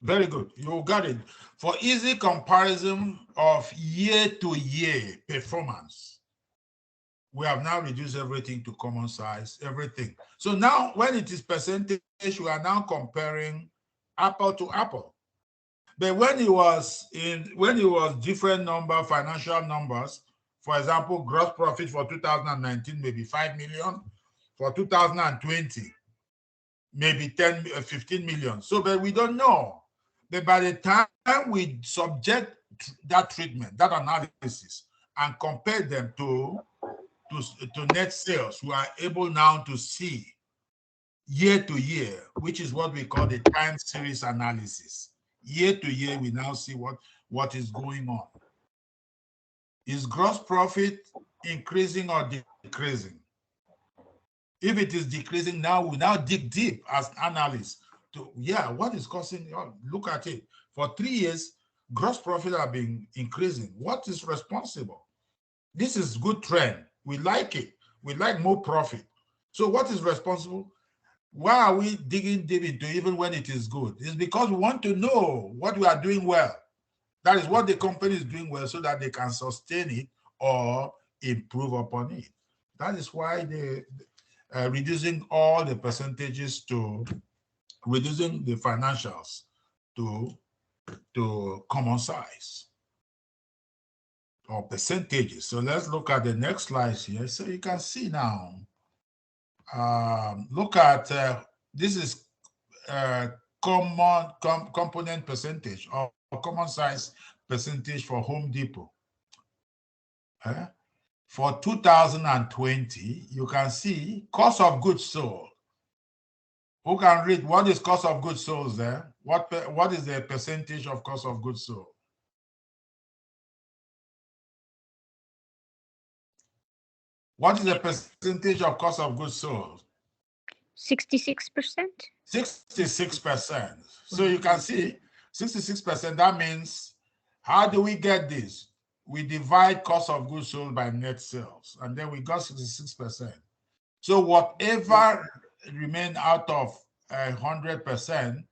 Very good. You got it. For easy comparison of year-to-year performance, we have now reduced everything to common size, everything. So now when it is percentage, we are now comparing apple to apple. But when it was different financial numbers, for example, gross profit for 2019 maybe 5 million, for 2020 maybe 15 million. So but we don't know. But by the time we subject that treatment, that analysis, and compare them to net sales, we are able now to see year to year, which is what we call the time series analysis. Year to year, we now see what is going on. Is gross profit increasing or decreasing? If it is decreasing, now we now dig deep as analysts to, what is causing, look at it. For 3 years, gross profit have been increasing. What is responsible? This is good trend. We like it. We like more profit. So what is responsible? Why are we digging deep into even when it is good? It's because we want to know what we are doing well. That is what the company is doing well so that they can sustain it or improve upon it. That is why they reducing all the percentages to reducing the financials to common size or percentages. So let's look at the next slide here. So you can see now, look at, this is component percentage or common size percentage for Home Depot. For 2020, you can see cost of goods sold. Who can read what is cost of goods sold there? What is the percentage of cost of goods sold? What is the percentage of cost of goods sold? 66%. 66%. So you can see 66%, that means, how do we get this? We divide cost of goods sold by net sales, and then we got 66%. So whatever remain out of 100%,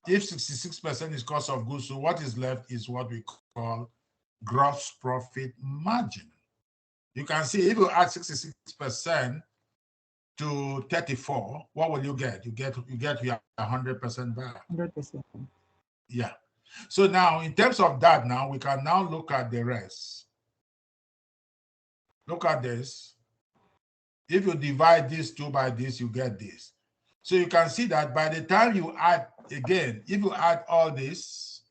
if 66% is cost of goods, so what is left is what we call gross profit margin. You can see if you add 66% to 34, what will you get? You get your 100% back. 100%. Yeah. So now, in terms of that, now we can now look at the rest. Look at this. If you divide this 2 by this, you get this. So you can see that by the time you add, again, if you add all this,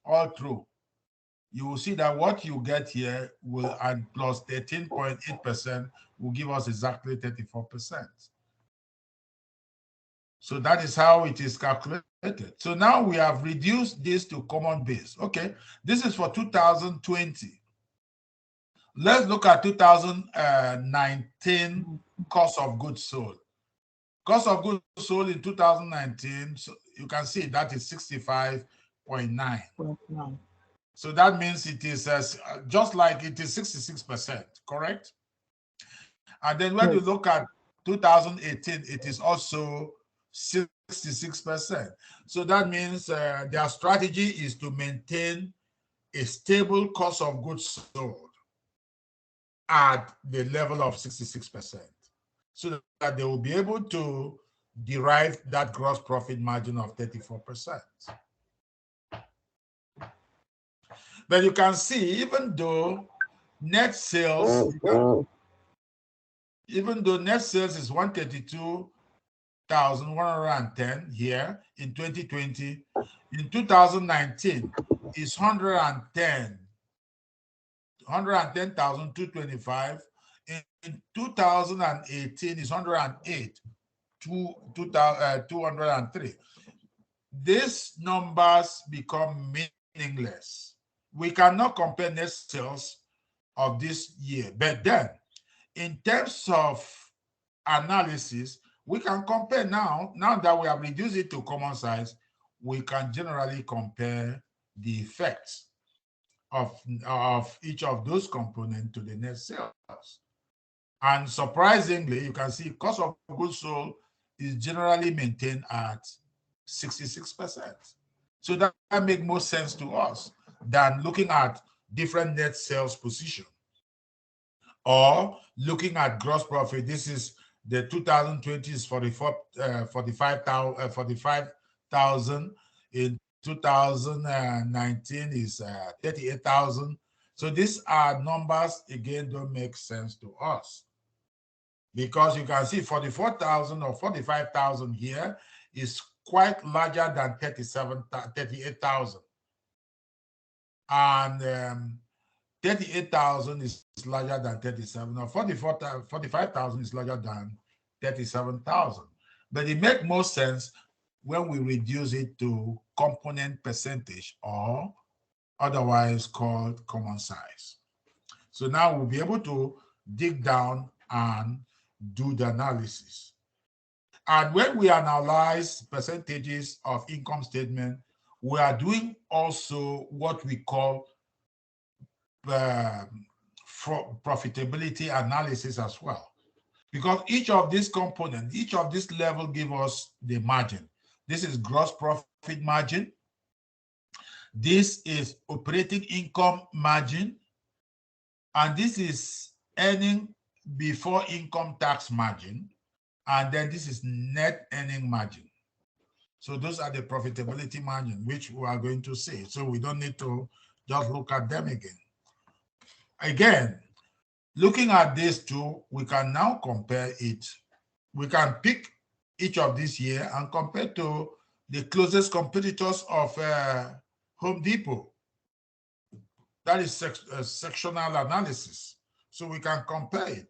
all through, you will see that what you get here will add plus 13.8% will give us exactly 34%. So that is how it is calculated. So now we have reduced this to common base. Okay, this is for 2020. Let's look at 2019 cost of goods sold. Cost of goods sold in 2019, so you can see that is 65.9. So that means it is just like it is 66%, correct? And then when you look at 2018, it is also 66%. So that means their strategy is to maintain a stable cost of goods sold at the level of 66%, so that they will be able to derive that gross profit margin of 34%. But you can see, even though net sales is 132,110 here in 2020, in 2019 is 110,225. In 2018 is 108,203. These numbers become meaningless. We cannot compare net sales of this year, but then in terms of analysis, we can compare now that we have reduced it to common size, we can generally compare the effects of each of those components to the net sales. And surprisingly, you can see cost of goods sold is generally maintained at 66%. So that makes more sense to us than looking at different net sales position or looking at gross profit. This is the 2020 is 45,000. In 2019 is 38,000. So these are numbers, again, don't make sense to us, because you can see 44,000 or 45,000 here is quite larger than 38,000. And 38,000 is larger than 37, or 45,000 is larger than 37,000. But it makes more sense when we reduce it to component percentage, or otherwise called common size. So now we'll be able to dig down and do the analysis. And when we analyze percentages of income statement, we are doing also what we call profitability analysis as well, because each of these components, each of this level give us the margin. This is gross profit margin. This is operating income margin. And this is earning before income tax margin. And then this is net earning margin. So those are the profitability margin, which we are going to see. So we don't need to just look at them again. Again, looking at these two, we can now compare it. We can pick each of these here and compare to the closest competitors of Home Depot. That is sectional analysis. So we can compare it.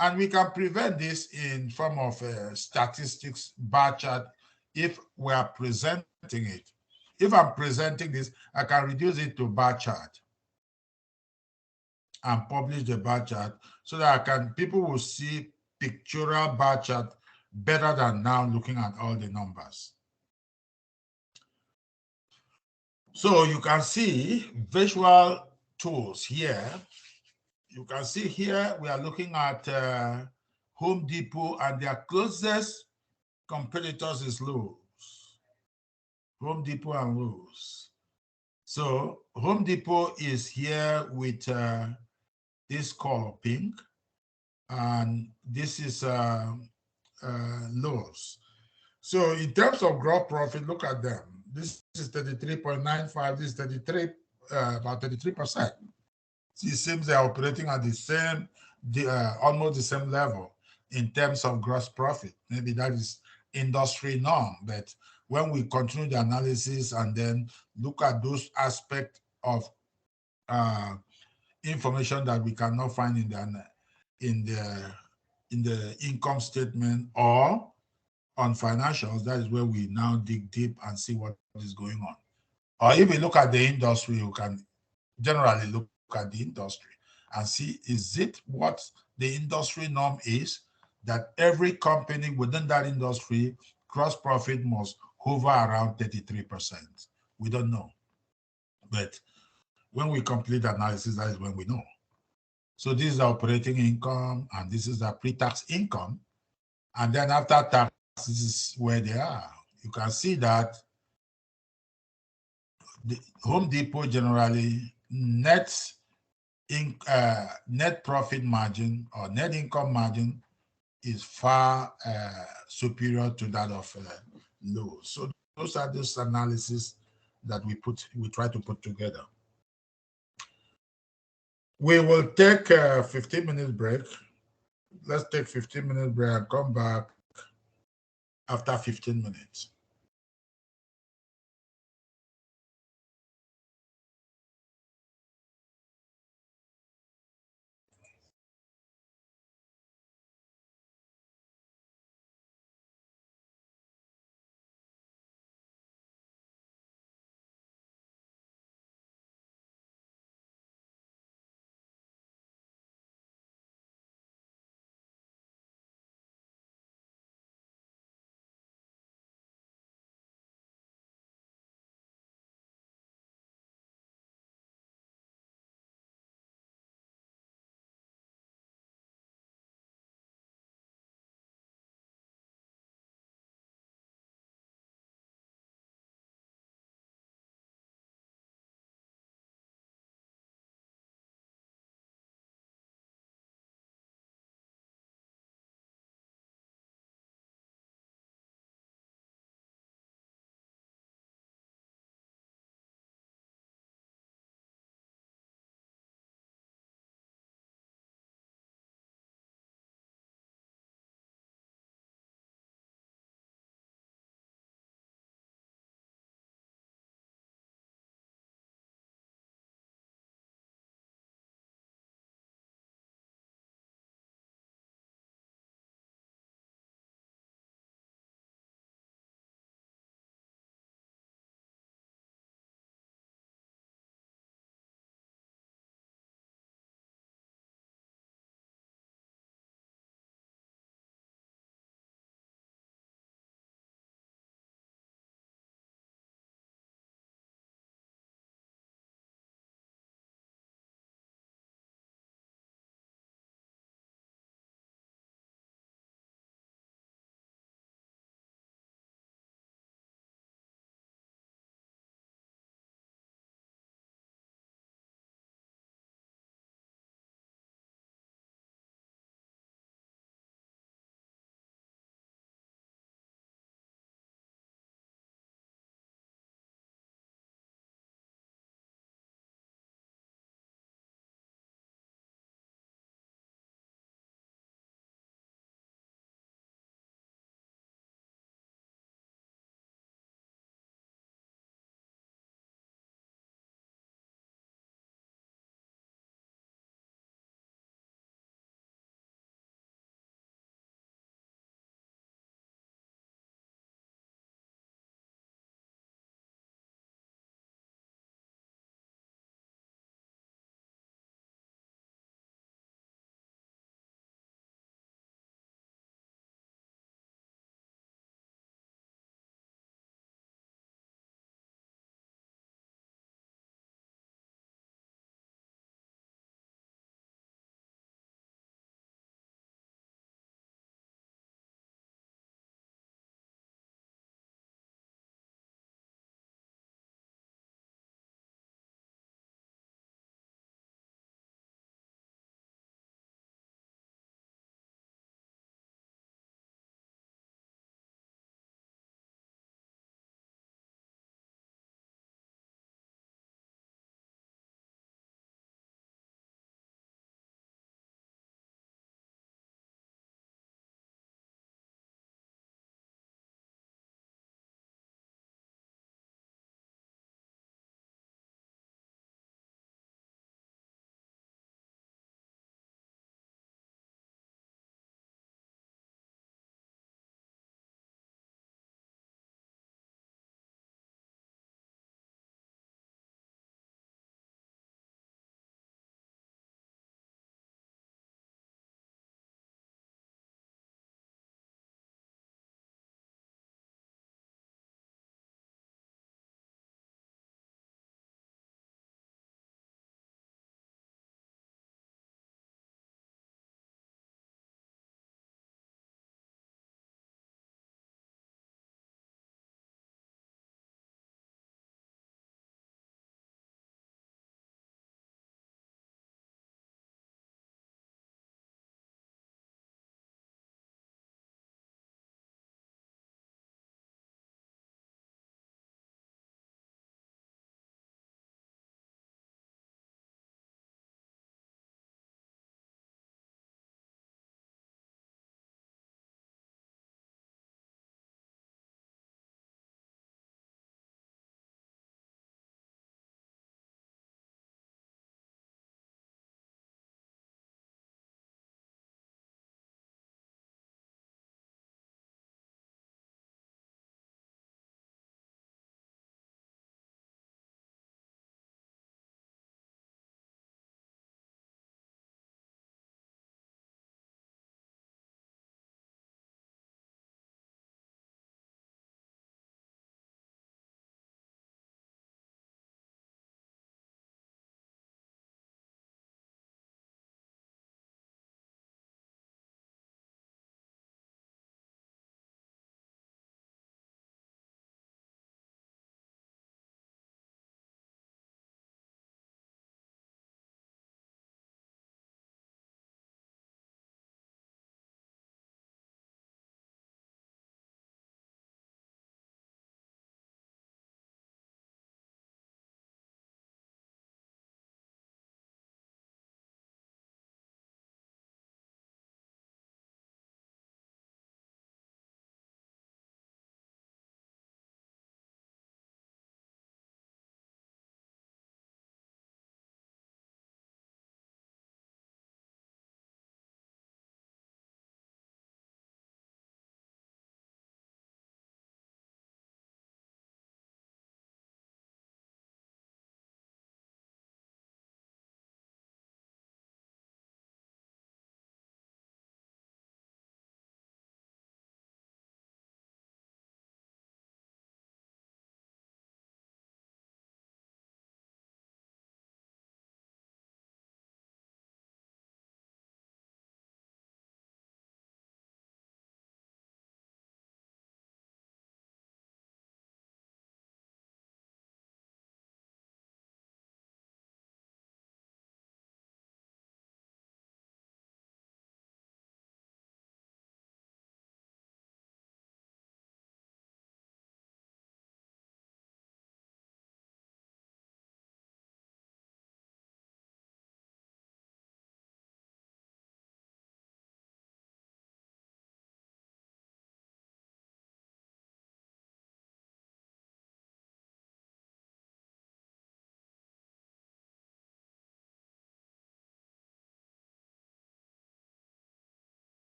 And we can prevent this in form of statistics bar chart if we are presenting it. If I'm presenting this, I can reduce it to bar chart and publish the bar chart so that people will see pictorial bar chart better than now looking at all the numbers. So you can see visual tools here. You can see here we are looking at Home Depot, and their closest competitors is Lowe's. Home Depot and Lowe's. So Home Depot is here with this color pink, and this is Lowe's. So in terms of gross profit, look at them. This is 33.95. This is 33, about 33%. It seems they're operating at the same, almost the same level in terms of gross profit. Maybe that is industry norm, but when we continue the analysis and then look at those aspects of information that we cannot find in the income statement or on financials, that is where we now dig deep and see what is going on. Or if we look at the industry, you can generally look at the industry and see, is it what the industry norm is, that every company within that industry gross profit must hover around 33%. We don't know. But when we complete the analysis, that is when we know. So this is the operating income, and this is the pre-tax income. And then after tax, this is where they are. You can see that the Home Depot generally net profit margin or net income margin is far superior to that of Lowe's. So those are those analysis that we try to put together. We will take a 15-minute break. Let's take 15-minute break and come back after 15 minutes.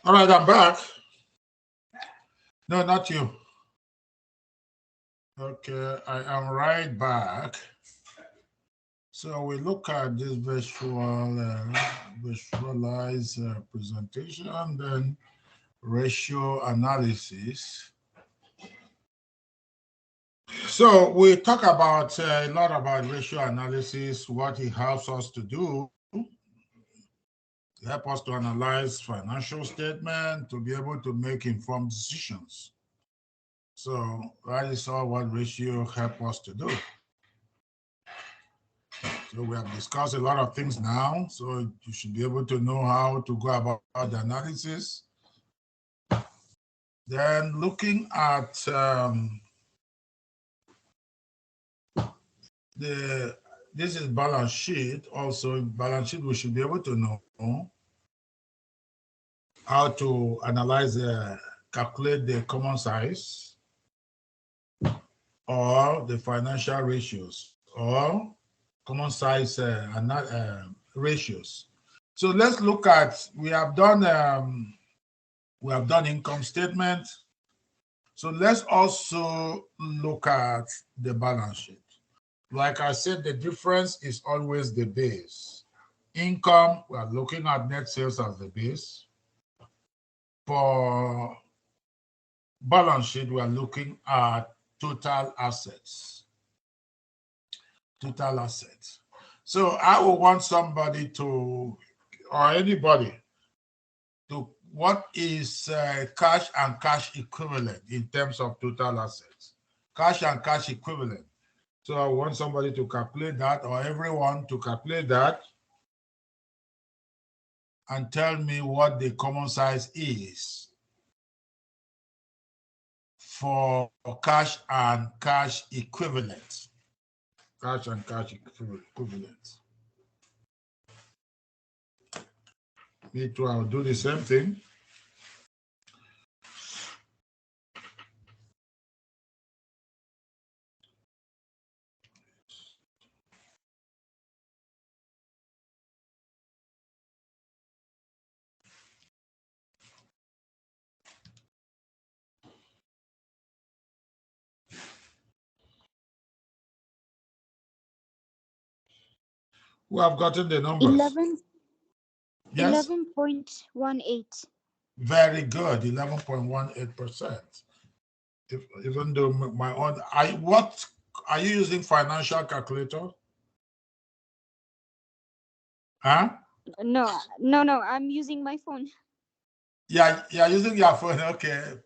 All right, I'm back. No, not you. Okay, I am right back. So we look at this visualized presentation, then ratio analysis. So we talk about a lot about ratio analysis, what it helps us to do. Help us to analyze financial statement, to be able to make informed decisions. So that is all what ratio help us to do. So we have discussed a lot of things now, so you should be able to know how to go about the analysis. Then looking at this is balance sheet. Also, balance sheet, we should be able to know how to analyze, calculate the common size or the financial ratios or common size ratios. So let's look at, we have done income statement. So let's also look at the balance sheet. Like I said, the difference is always the base. Income, we are looking at net sales as the base. For balance sheet, we are looking at total assets. Total assets. So I will want somebody to, or anybody, to what is cash and cash equivalent in terms of total assets? Cash and cash equivalent. So I want somebody to calculate that, or everyone to calculate that, and tell me what the common size is for cash and cash equivalent. Cash and cash equivalent. Me too, I'll do the same thing. Who have gotten the numbers? 11.18. Very good, 11.18%. Even though my own, what are you using financial calculator? Huh? No, I'm using my phone. Yeah, you're using your phone. Okay.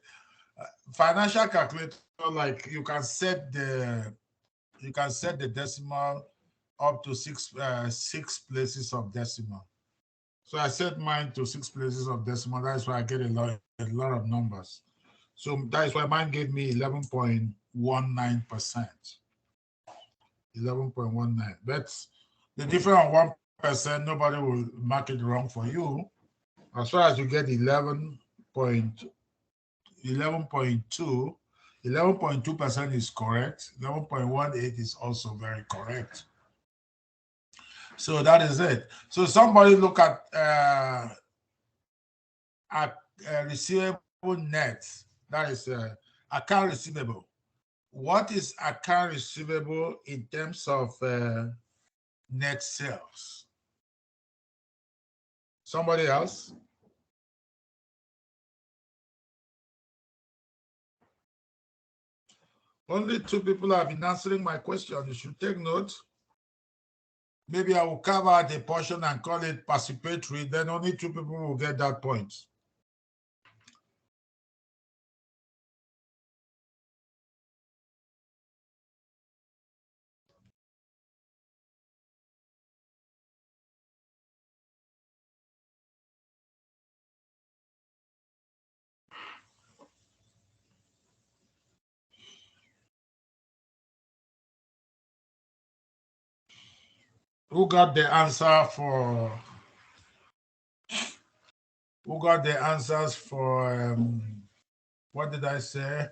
Financial calculator, like you can set the decimal up to six places of decimal. So I set mine to 6 places of decimal. That's why I get a lot of numbers. So that is why mine gave me 11.19%. 11.19. But the difference of 1%, nobody will mark it wrong for you. As far as you get 11.2, 11.2% is correct. 11.18 is also very correct. So that is it. So somebody look at receivable net. That is account receivable. What is account receivable in terms of net sales? Somebody else? Only 2 people have been answering my question. You should take note. Maybe I will carve out a portion and call it participatory. Then only 2 people will get that point. Who got the answer for? Who got the answers for? What did I say?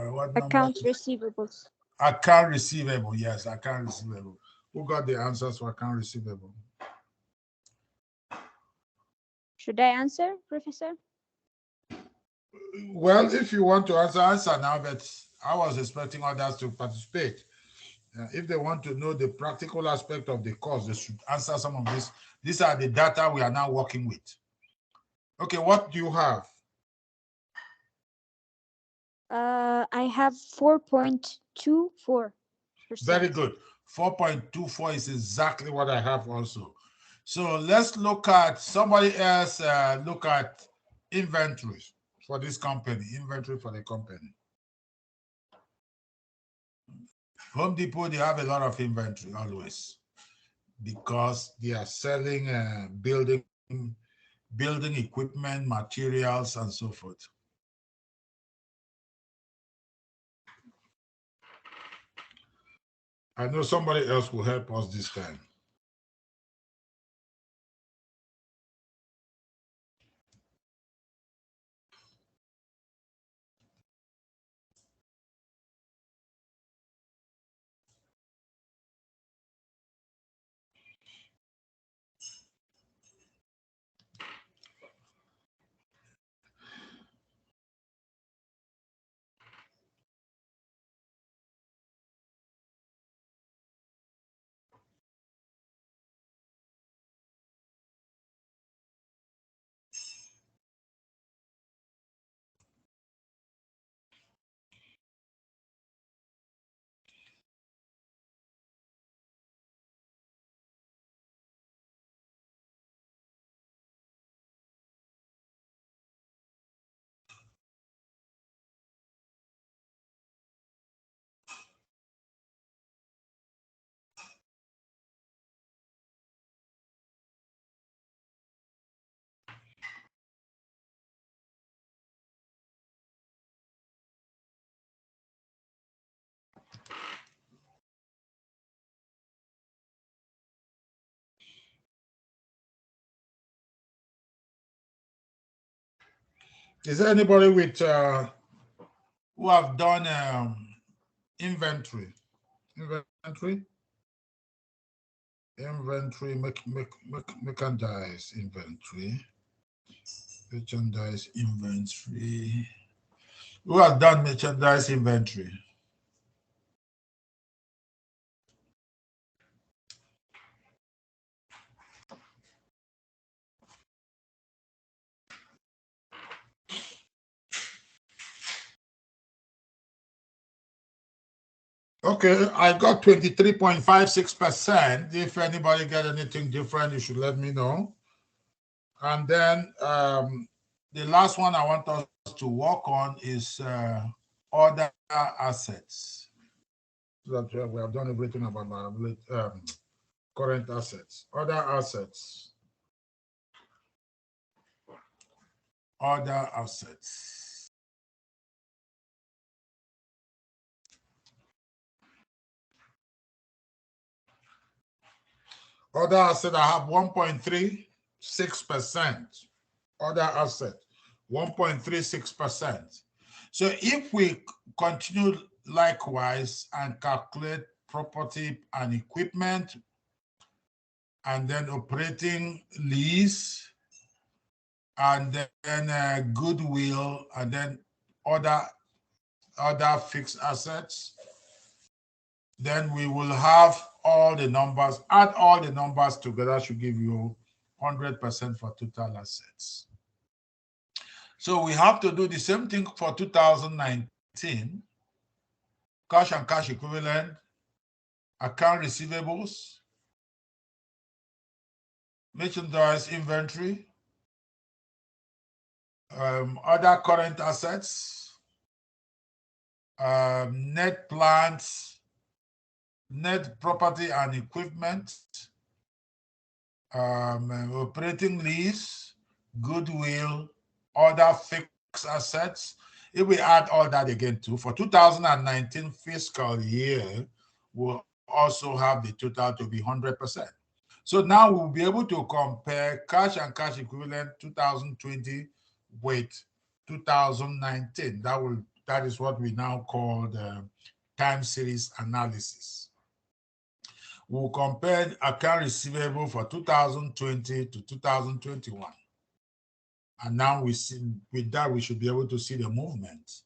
What Account number? receivables. Account receivable. Yes, account receivable. Who got the answers for account receivable? Should I answer, Professor? Well, if you want to answer now, but I was expecting others to participate. If they want to know the practical aspect of the course, they should answer some of this. These are the data we are now working with. Okay, what do you have? I have 4.24%. Very good. 4.24 is exactly what I have also. So let's look at somebody else, look at inventory for this company, inventory for the company. Home Depot, they have a lot of inventory always because they are selling building equipment, materials, and so forth. I know somebody else will help us this time. Is there anybody with who have done inventory? Merchandise inventory. Merchandise inventory. Who has done merchandise inventory? Okay, I got 23.56%. If anybody get anything different, you should let me know. And then the last one I want us to work on is other assets. So that we have done everything about current assets. Other assets. Other assets. Other asset, I have 1.36%. Other asset, 1.36%. So if we continue likewise and calculate property and equipment, and then operating lease, and then goodwill, and then other fixed assets, then we will have all the numbers, add all the numbers together should give you 100% for total assets. So we have to do the same thing for 2019, cash and cash equivalent, account receivables, merchandise inventory, other current assets, net plants, net property and equipment, operating lease, goodwill, other fixed assets. If we add all that again too, for 2019 fiscal year, we'll also have the total to be 100%. So now we'll be able to compare cash and cash equivalent 2020 with 2019. That is what we now call the time series analysis. We'll compare account receivable for 2020 to 2021. And now we see, with that, we should be able to see the movement,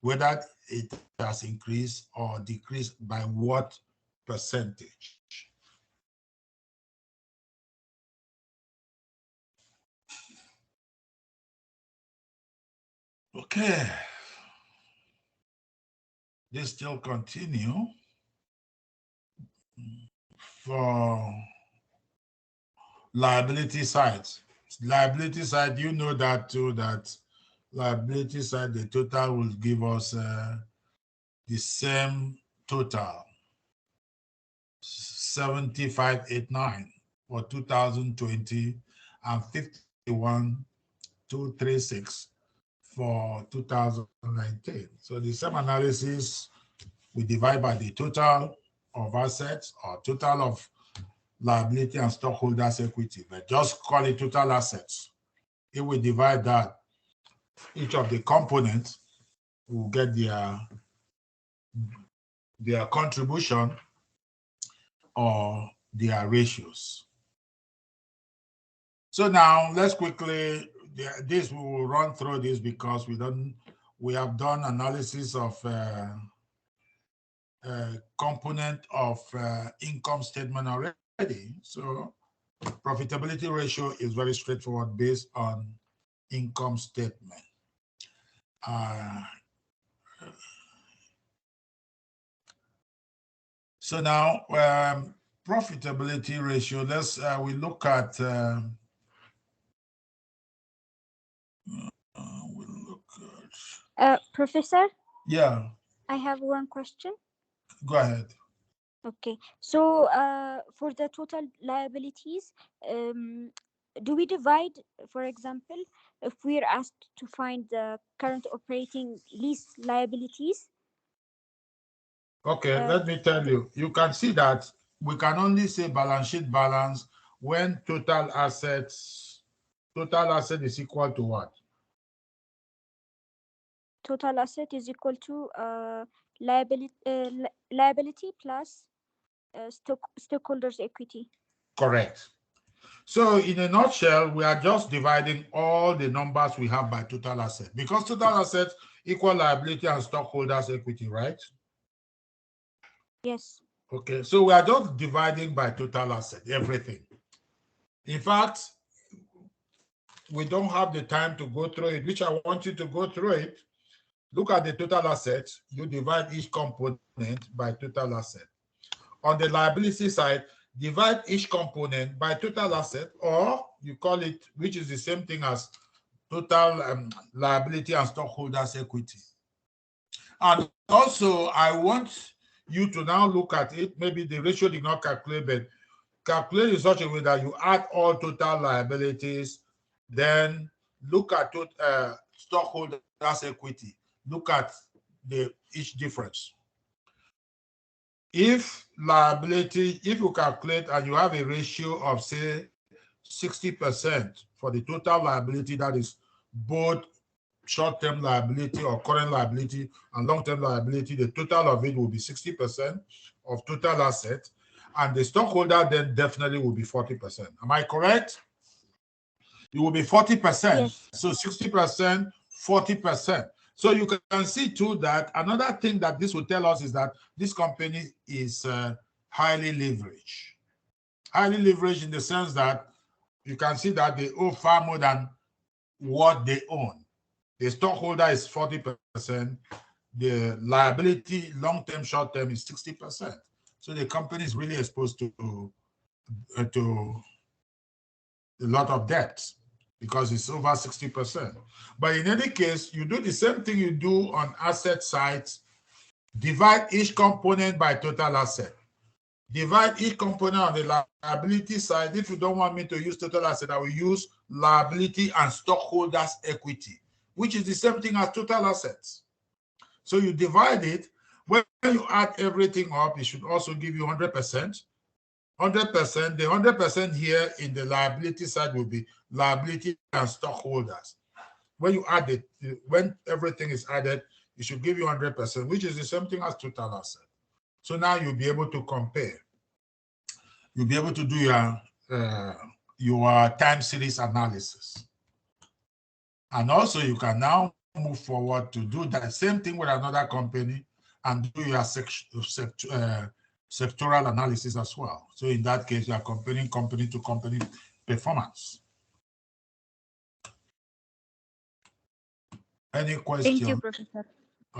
whether it has increased or decreased by what percentage. Okay. This still continue for liability side. Liability side, you know that too, that liability side, the total will give us the same total, 7589 for 2020 and 51236 for 2019. So the same analysis, we divide by the total of assets or total of liability and stockholders' equity, but just call it total assets. If we divide that, each of the components will get their contribution or their ratios. So now let's quickly, this we will run through this because we have done analysis of component of income statement already. So profitability ratio is very straightforward based on income statement. So now profitability ratio, let's we look at Professor, yeah, I have one question. go ahead. Okay, so for the total liabilities, do we divide, for example, if we're asked to find the current operating lease liabilities? Okay, let me tell you. You can see that we can only say balance sheet balance when total asset is equal to what? Total asset is equal to liability plus stockholders' equity. Correct. So in a nutshell, we are just dividing all the numbers we have by total asset because total assets equal liability and stockholders' equity, right? Yes. Okay, so we are just dividing by total asset, everything. In fact, we don't have the time to go through it, which I want you to go through it. Look at the total assets. You divide each component by total asset. On the liability side, divide each component by total asset, or you call it, which is the same thing as total liability and stockholders' equity. And also, I want you to now look at it. Maybe the ratio did not calculate, but calculate in such a way that you add all total liabilities, then look at stockholders' equity. Look at each difference. If you calculate and you have a ratio of say 60% for the total liability, that is both short-term liability or current liability and long-term liability, the total of it will be 60% of total assets, and the stockholder then definitely will be 40%. Am I correct? It will be 40%. Yes. So 60%, 40%. So you can see too that another thing that this will tell us is that this company is highly leveraged. Highly leveraged in the sense that you can see that they owe far more than what they own. The stockholder is 40%. The liability, long-term, short-term, is 60%. So the company is really exposed to a lot of debt because it's over 60%. But in any case, you do the same thing you do on asset sides. Divide each component by total asset. Divide each component on the liability side. If you don't want me to use total asset, I will use liability and stockholders' equity, which is the same thing as total assets. So you divide it. When you add everything up, it should also give you 100%. 100%, the 100% here in the liability side will be liability and stockholders. When you add it, when everything is added, it should give you 100%, which is the same thing as total asset. So now you'll be able to compare. You'll be able to do your time series analysis. And also you can now move forward to do that same thing with another company and do your sectoral analysis as well. So in that case, you are comparing company to company performance. Any question? Thank you, Professor.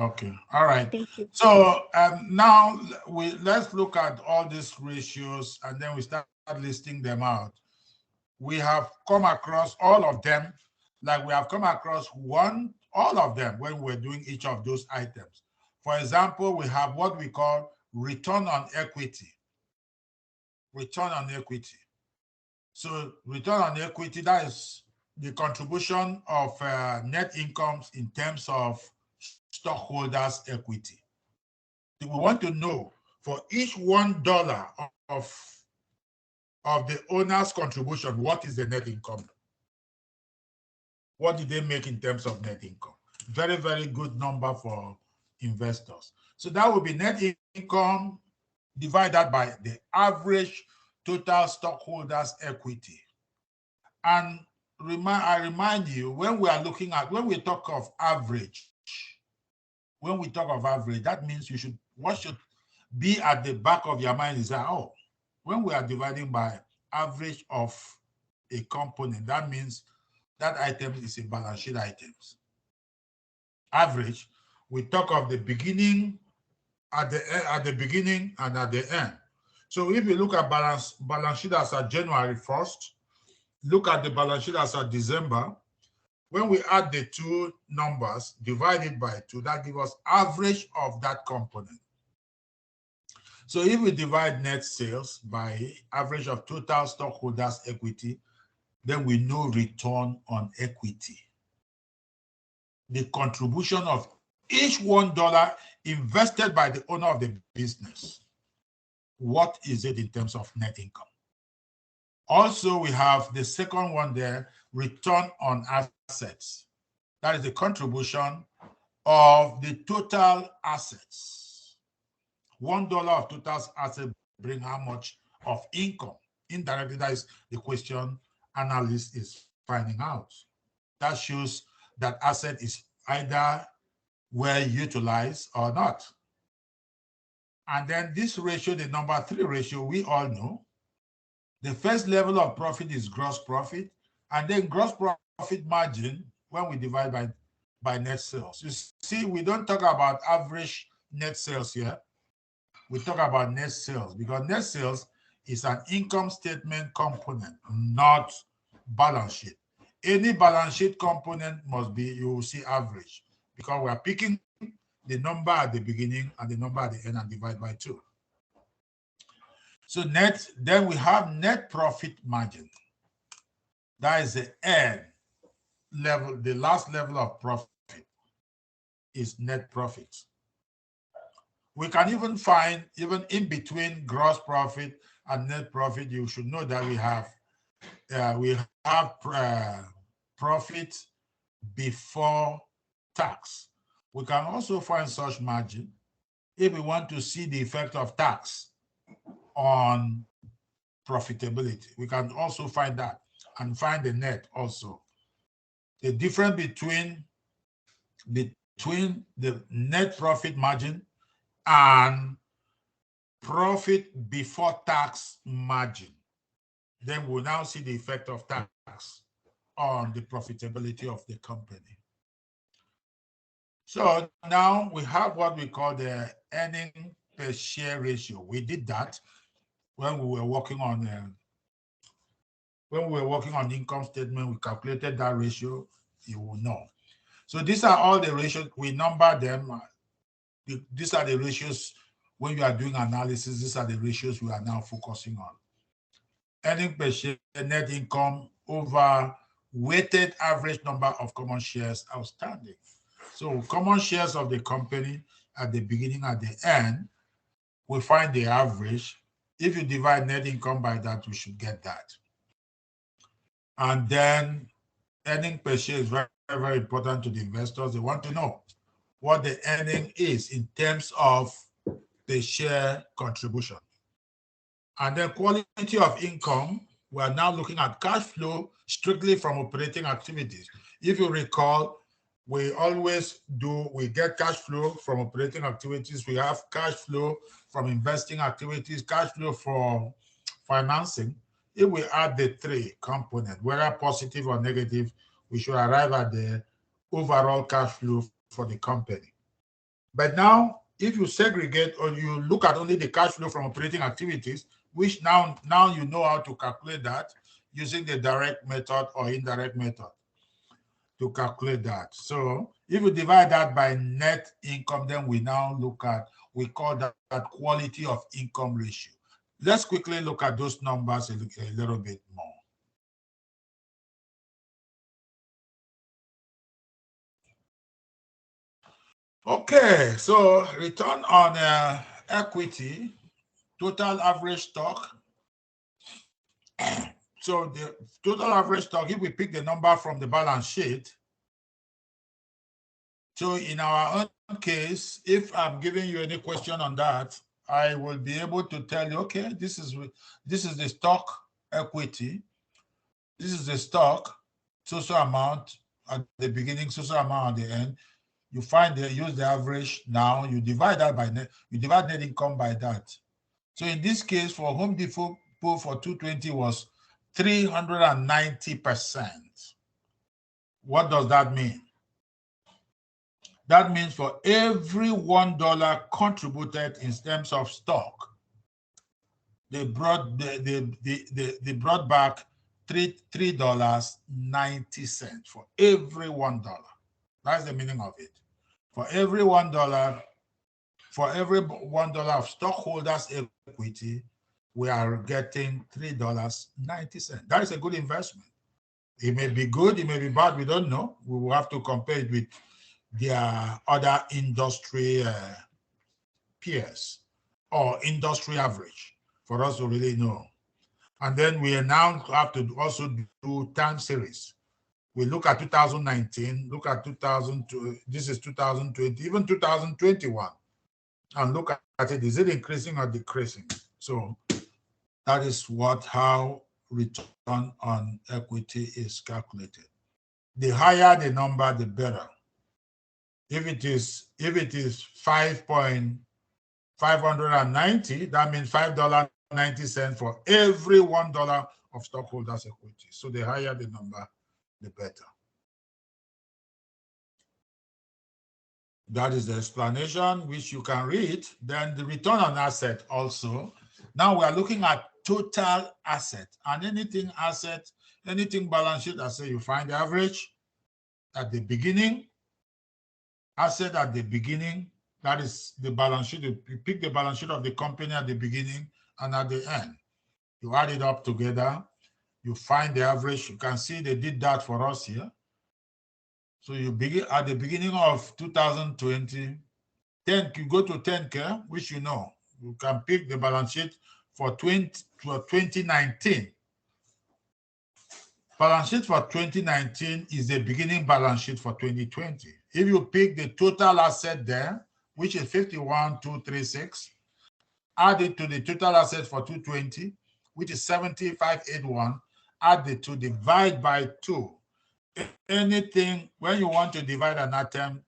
Okay, all right. Thank you. So now let's look at all these ratios and then we start listing them out. We have come across all of them, like we have come across all of them when we're doing each of those items. For example, we have what we call return on equity. Return on equity. So return on equity, that is the contribution of net incomes in terms of stockholders' equity. We want to know for each $1 of the owner's contribution, what is the net income? What did they make in terms of net income? Very, very good number for investors. So that will be net income divided by the average total stockholders' equity. And I remind you, when we talk of average, that means what should be at the back of your mind is that, oh, when we are dividing by average of a component, that means that item is a balance sheet items. Average, we talk of the beginning, at the beginning and at the end. So if you look at balance sheet as at January 1st, look at the balance sheet as at December, when we add the two numbers, divide it by 2, that gives us average of that component. So if we divide net sales by average of total stockholders' equity, then we know return on equity. The contribution of each $1 invested by the owner of the business. What is it in terms of net income? Also, we have the second one there, return on assets. That is the contribution of the total assets. $1 of total assets bring how much of income? Indirectly, that is the question analyst is finding out. That shows that asset is either well utilized or not. And then this ratio, the number 3 ratio, we all know. The first level of profit is gross profit, and then gross profit margin when we divide by net sales. You see, we don't talk about average net sales here. We talk about net sales because net sales is an income statement component, not balance sheet. Any balance sheet component must be, you will see average because we are picking the number at the beginning and the number at the end and divide by 2. So then we have net profit margin. That is the end level, the last level of profit is net profit. We can even find, even in between gross profit and net profit, you should know that we have profit before tax. We can also find such margin if we want to see the effect of tax on profitability. We can also find that and find the net also. The difference between the net profit margin and profit before tax margin. Then we'll now see the effect of tax on the profitability of the company. So now we have what we call the earning per share ratio. We did that when we were working on income statement. We calculated that ratio. You will know. So these are all the ratios. We number them. These are the ratios when you are doing analysis. These are the ratios we are now focusing on. Earning per share, net income over weighted average number of common shares outstanding. So common shares of the company at the beginning, at the end, we find the average. If you divide net income by that, we should get that. And then earning per share is very, very important to the investors. They want to know what the earning is in terms of the share contribution. And then quality of income We are now looking at cash flow strictly from operating activities. If you recall, we always we get cash flow from operating activities. We have cash flow from investing activities, cash flow for financing. If we add the three components, whether positive or negative, we should arrive at the overall cash flow for the company. But now, if you segregate or you look at only the cash flow from operating activities, which now you know how to calculate that using the direct method or indirect method to calculate that. So if you divide that by net income, then we now look at, we call that quality of income ratio. Let's quickly look at those numbers a little bit more. Okay, so return on equity, total average stock. So the total average stock, if we pick the number from the balance sheet, so in our own case, if I'm giving you any question on that, I will be able to tell you, okay, this is the stock equity, this is the stock, so amount at the beginning, so amount at the end. You use the average now, you divide that by net, you divide net income by that. So in this case, for Home Depot for 220 was 390%. What does that mean? That means for every $1 contributed in terms of stock, they brought back $3.90 for every $1. That's the meaning of it. For every $1, of stockholders' equity, we are getting $3.90. That is a good investment. It may be good, it may be bad, we don't know. We will have to compare it with their other industry peers or industry average for us to really know. And then we now have to also do time series. We look at 2019, look at 2002, this is 2020, even 2021, and look at it, is it increasing or decreasing? So that is how return on equity is calculated. The higher the number, the better. If it is 5.590, that means $5.90 for every $1 of stockholders' equity. So the higher the number, the better. That is the explanation, which you can read. Then the return on asset also. Now we are looking at total asset, and anything asset, anything balance sheet asset, you find the average at the beginning, asset at the beginning, that is the balance sheet. You pick the balance sheet of the company at the beginning and at the end. You add it up together, you find the average. You can see they did that for us here. So you begin at the beginning of 2020, you go to 10K, which you know. You can pick the balance sheet for 2019. Balance sheet for 2019 is the beginning balance sheet for 2020. If you pick the total asset there, which is 51,236, add it to the total asset for 220, which is 70,581, add the two, divide by 2. Anything, when you want to divide an item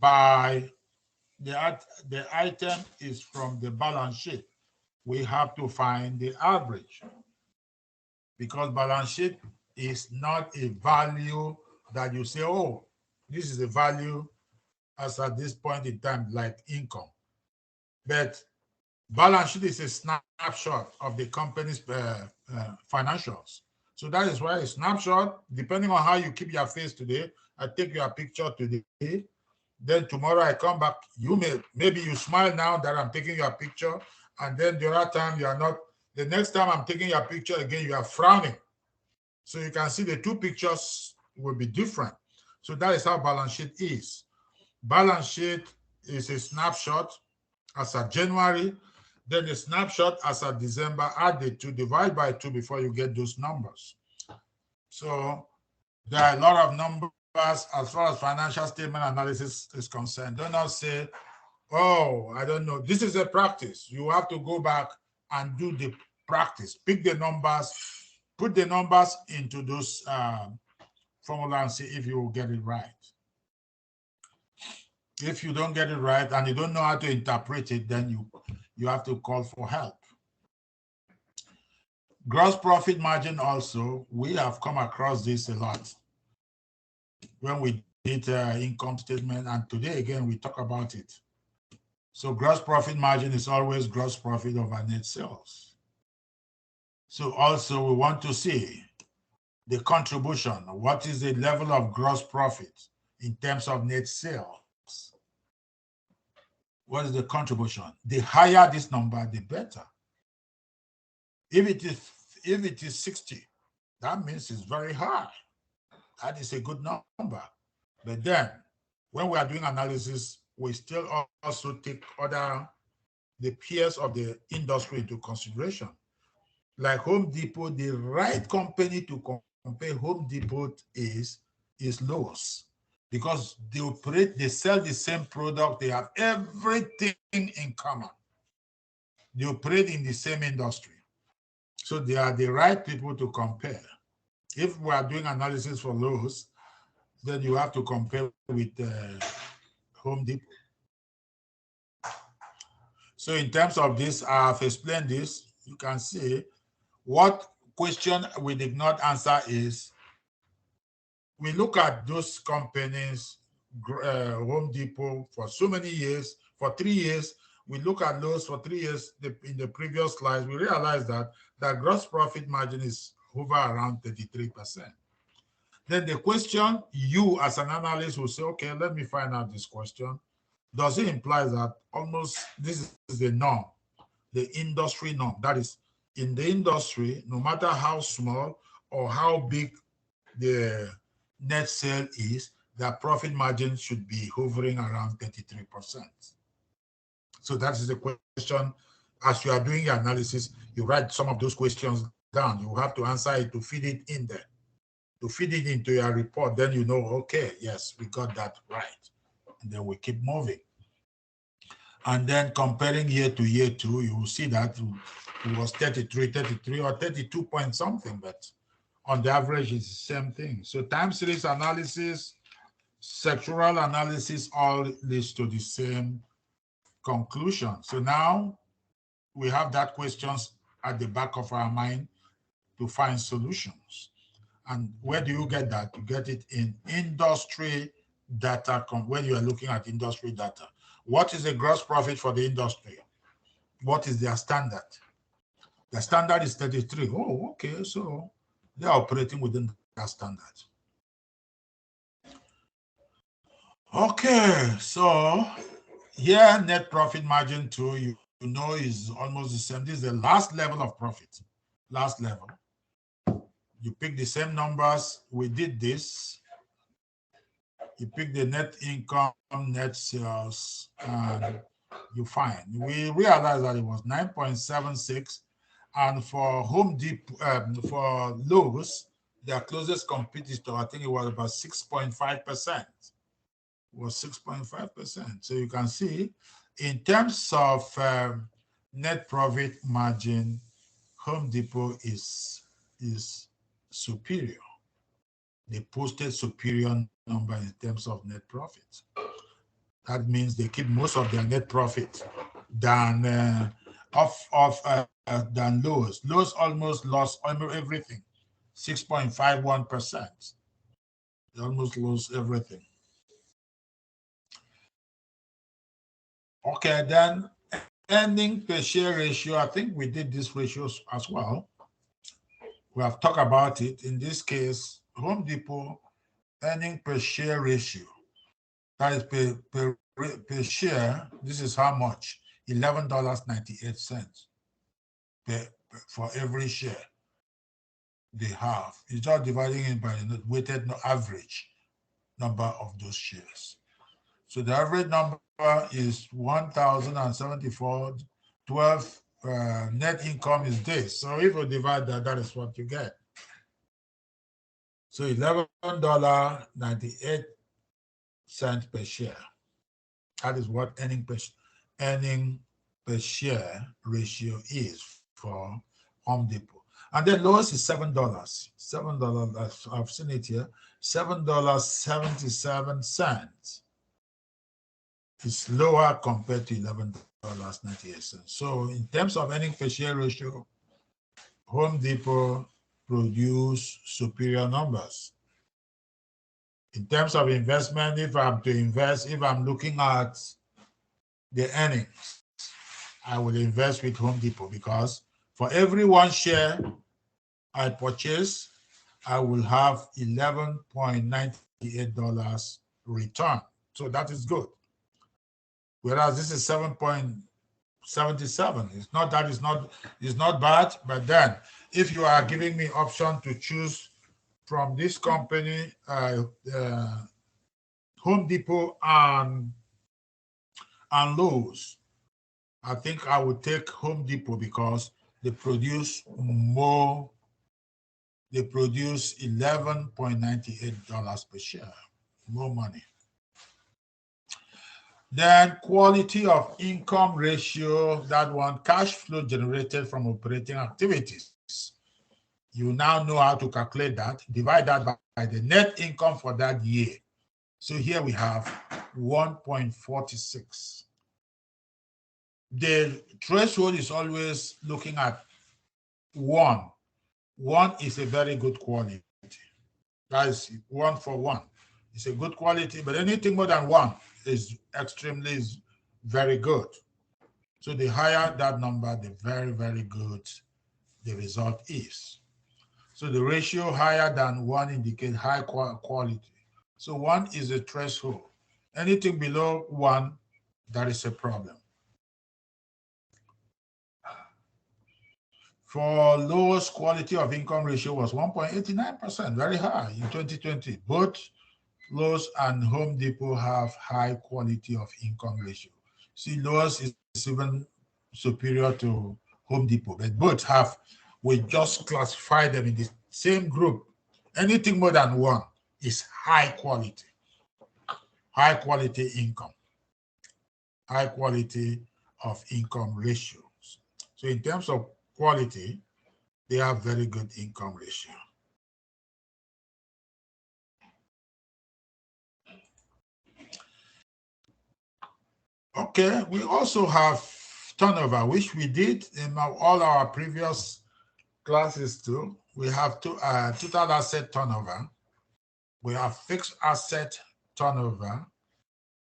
by the item is from the balance sheet, we have to find the average, because balance sheet is not a value that you say, oh, this is a value as at this point in time, like income. But balance sheet is a snapshot of the company's financials. So that is why a snapshot, depending on how you keep your face today, I take your picture today, then tomorrow I come back, maybe you smile now that I'm taking your picture, and then the other time you are not, the next time I'm taking your picture again, you are frowning. So you can see the two pictures will be different. So that is how balance sheet is. Balance sheet is a snapshot as of January, then a snapshot as of December, add the two, divide by 2 before you get those numbers. So there are a lot of numbers as far as financial statement analysis is concerned. Do not say, oh, I don't know. This is a practice. You have to go back and do the practice. Pick the numbers put the numbers into those formula and see if you will get it right. If you don't get it right and you don't know how to interpret it, then you have to call for help. Gross profit margin also, we have come across this a lot when we did income statement, and today again we talk about it. So gross profit margin is always gross profit over net sales. So also we want to see the contribution. What is the level of gross profit in terms of net sales? What is the contribution? The higher this number, the better. If it is 60, that means it's very high. That is a good number. But then when we are doing analysis, we still also take the peers of the industry into consideration. Like Home Depot, the right company to compare Home Depot is Lowe's, because they sell the same product, they have everything in common. They operate in the same industry. So they are the right people to compare. If we are doing analysis for Lowe's, then you have to compare with Home Depot. So in terms of this, I've explained this. You can see what question we did not answer is, we look at those companies, Home Depot for so many years, for 3 years, we look at those for 3 years. In the previous slides, we realized that gross profit margin is over around 33%. Then the question, you as an analyst will say, okay, let me find out this question. Does it imply that almost this is the norm, the industry norm? That is, in the industry, no matter how small or how big the net sale is, the profit margin should be hovering around 33%. So that is the question. As you are doing your analysis, you write some of those questions down. You have to answer it to feed it in there, to feed it into your report. Then you know, okay, yes, we got that right. And then we keep moving. And then comparing year to year too, you will see that it was 33 or 32 point something, but on the average, it's the same thing. So time series analysis, sectoral analysis, all leads to the same conclusion. So now we have that questions at the back of our mind to find solutions. And where do you get that? You get it in industry data when you are looking at industry data. What is the gross profit for the industry? What is their standard? The standard is 33. Oh, okay, so they are operating within that standard. Okay, so here net profit margin too, you know, is almost the same. This is the last level of profit. Last level. You pick the same numbers. We did this. You pick the net income, net sales, and you find. We realized that it was 9.76. And for Home Depot, for Lowe's, their closest competitor, I think it was about 6.5%. Was 6.5%. So you can see, in terms of net profit margin, Home Depot is superior. They posted superior number in terms of net profit. That means they keep most of their net profit than than Lowe's. Lowe's almost lost everything, 6.51%. They almost lost everything. Okay, then earning per share ratio. I think we did this ratio as well. We have talked about it. In this case, Home Depot earning per share ratio. That is per share. This is how much? $11.98 for every share they have. It's just dividing it by the weighted average number of those shares. So the average number is 1,074. 12 net income is this. So if you divide that, that is what you get. So $11.98 per share. That is what earning per share ratio is for Home Depot. And then lowest is $7. $7, I've seen it here, $7.77. It's lower compared to $11.98. So in terms of earning per share ratio, Home Depot produce superior numbers. In terms of investment, if I'm to invest, if I'm looking at the earnings, I will invest with Home Depot because for every one share I purchase, I will have $11.98 return. So that is good. Whereas this is 7.77. It's not that it's not bad, but then if you are giving me option to choose from this company, Home Depot and Lowe's, I think I would take Home Depot because they produce more. They produce $11.98 per share, more money. Then quality of income ratio, that one, cash flow generated from operating activities. You now know how to calculate that. Divide that by the net income for that year. So here we have 1.46. The threshold is always looking at 1. 1 is a very good quality. That is 1 for 1. It's a good quality, but anything more than 1 is very good. So the higher that number, the very, very good the result is. So the ratio higher than 1 indicates high quality. So 1 is a threshold. Anything below 1, that is a problem. For lowest quality of income ratio was 1.89%, very high in 2020. Both Lowe's and Home Depot have high quality of income ratio. See, Lowe's is even superior to Home Depot, but both have, we just classify them in the same group. Anything more than 1 is high quality income, high quality of income ratios. So in terms of quality, they have very good income ratio. Okay, we also have turnover, which we did in all our previous classes too. We have total asset turnover. We have fixed asset turnover.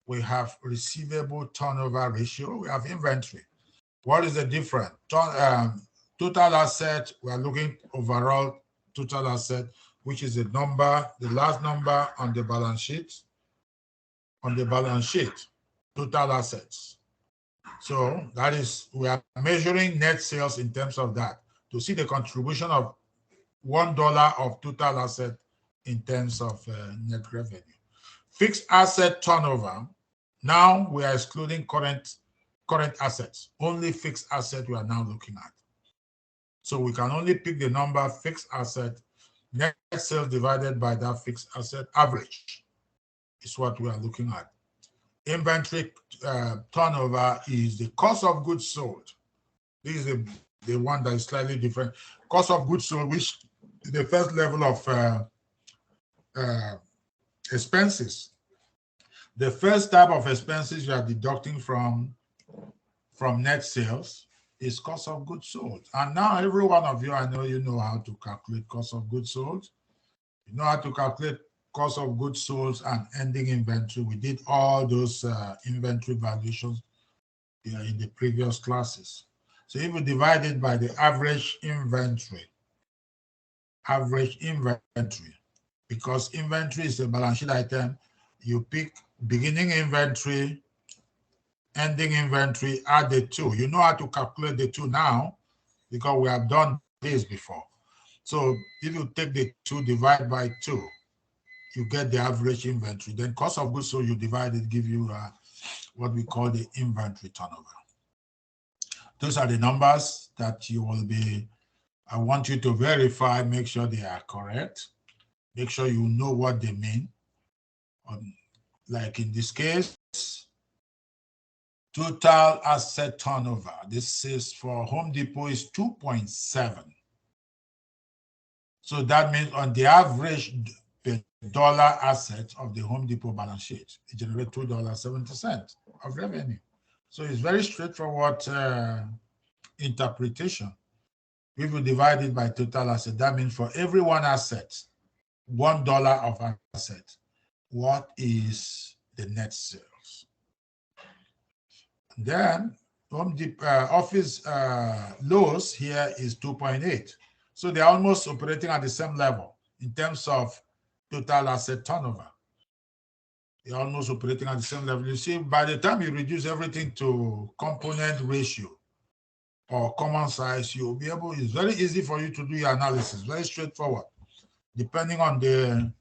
We have receivable turnover ratio. We have inventory. What is the difference? Total asset, we are looking overall total asset, which is the number, the last number on the balance sheet. On the balance sheet, total assets. So that is, we are measuring net sales in terms of that to see the contribution of $1 of total asset in terms of net revenue. Fixed asset turnover, now we are excluding current assets. Only fixed asset we are now looking at. So we can only pick the number fixed asset, net sales divided by that fixed asset average is what we are looking at. Inventory turnover is the cost of goods sold. This is the one that is slightly different. Cost of goods sold, which is the first level of expenses. The first type of expenses you are deducting from net sales is cost of goods sold. And now every one of you, I know you know how to calculate cost of goods sold. You know how to calculate cost of goods sold and ending inventory. We did all those inventory valuations in the previous classes. So if we divide it by the average inventory, because inventory is a balance sheet item, you pick beginning inventory, ending inventory, add the 2. You know how to calculate the 2 now because we have done this before. So if you take the 2, divide by 2, you get the average inventory. Then cost of goods sold, you divide it, give you what we call the inventory turnover. Those are the numbers that you will be, I want you to verify, make sure they are correct. Make sure you know what they mean. Like in this case, total asset turnover. This is for Home Depot is 2.7. So that means on the average per dollar asset of the Home Depot balance sheet, it generates $2.70 of revenue. So it's very straightforward interpretation. If we divide it by total asset, that means for every one asset, $1 of asset, what is the net sales? Then Home Depot office lows here is 2.8. So they're almost operating at the same level in terms of total asset turnover. They're almost operating at the same level. You see, by the time you reduce everything to component ratio or common size, you'll be able, it's very easy for you to do your analysis, very straightforward, depending on the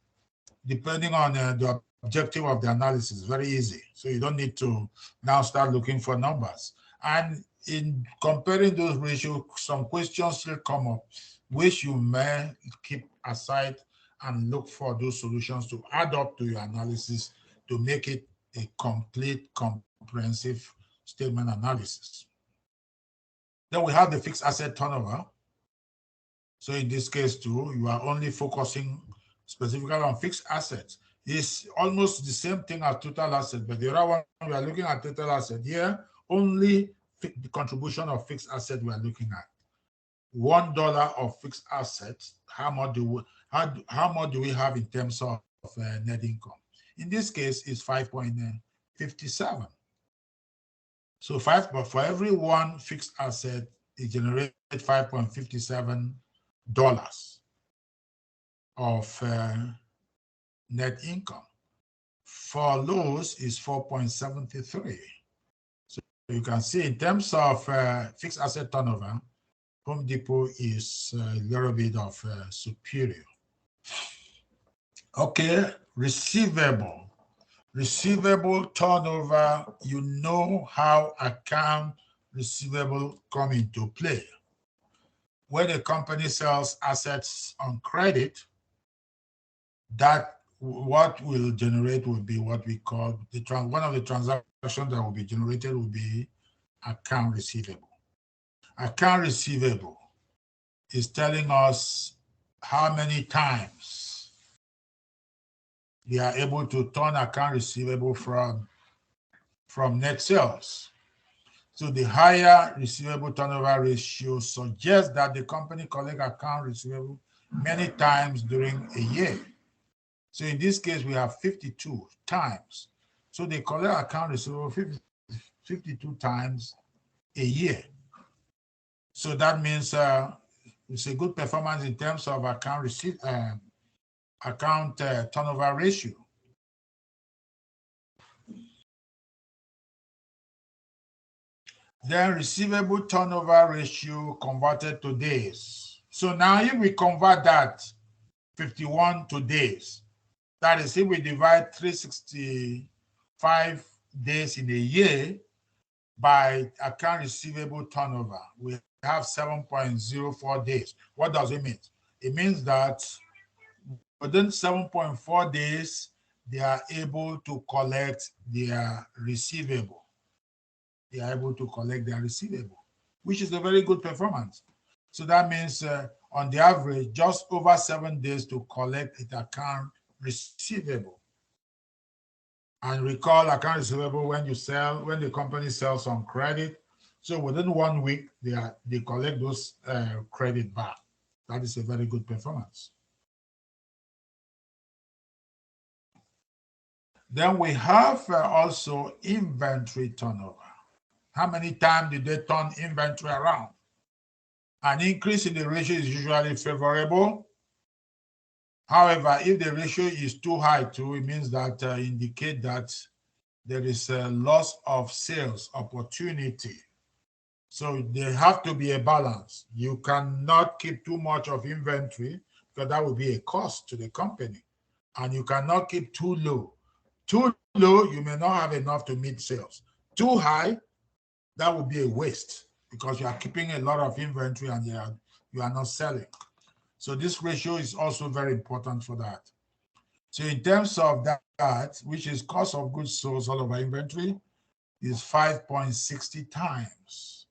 objective of the analysis, very easy. So you don't need to now start looking for numbers. And in comparing those ratios, some questions still come up, which you may keep aside and look for those solutions to add up to your analysis to make it a complete, comprehensive statement analysis. Then we have the fixed asset turnover. So in this case too, you are only focusing specifically on fixed assets. It's almost the same thing as total asset, but the other one, we are looking at total asset. Here, only the contribution of fixed asset we are looking at. $1 of fixed assets, how much do we have in terms of net income? In this case, it's 5.57. So but for every one fixed asset, it generates $5.57 of net income. For lows is 4.73. So you can see in terms of fixed asset turnover, Home Depot is a little bit of superior. Okay, receivable turnover, you know how account receivable come into play. When a company sells assets on credit, that what will generate will be what we call one of the transactions that will be generated will be account receivable. Account receivable is telling us how many times they are able to turn account receivable from net sales. So the higher receivable turnover ratio suggests that the company collects account receivable many times during a year. So in this case, we have 52 times. So they collect account receivable 52 times a year. So that means it's a good performance in terms of account turnover ratio. Then receivable turnover ratio converted to days. So now if we convert that 51 to days, that is if we divide 365 days in a year by account receivable turnover, we have 7.04 days. What does it mean? It means that within 7.4 days, they are able to collect their receivable. They are able to collect their receivable, which is a very good performance. So that means on the average, just over 7 days to collect an account receivable. And recall account receivable when the company sells on credit. So within 1 week, they collect those credit back. That is a very good performance. Then we have also inventory turnover. How many times did they turn inventory around? An increase in the ratio is usually favorable. However, if the ratio is too high too, it means that indicate that there is a loss of sales opportunity. So there have to be a balance. You cannot keep too much of inventory because that will be a cost to the company. And you cannot keep too low. Too low, you may not have enough to meet sales. Too high, that would be a waste because you are keeping a lot of inventory and you are not selling. So this ratio is also very important for that. So in terms of that, which is cost of goods sold all over inventory, is 5.60 times.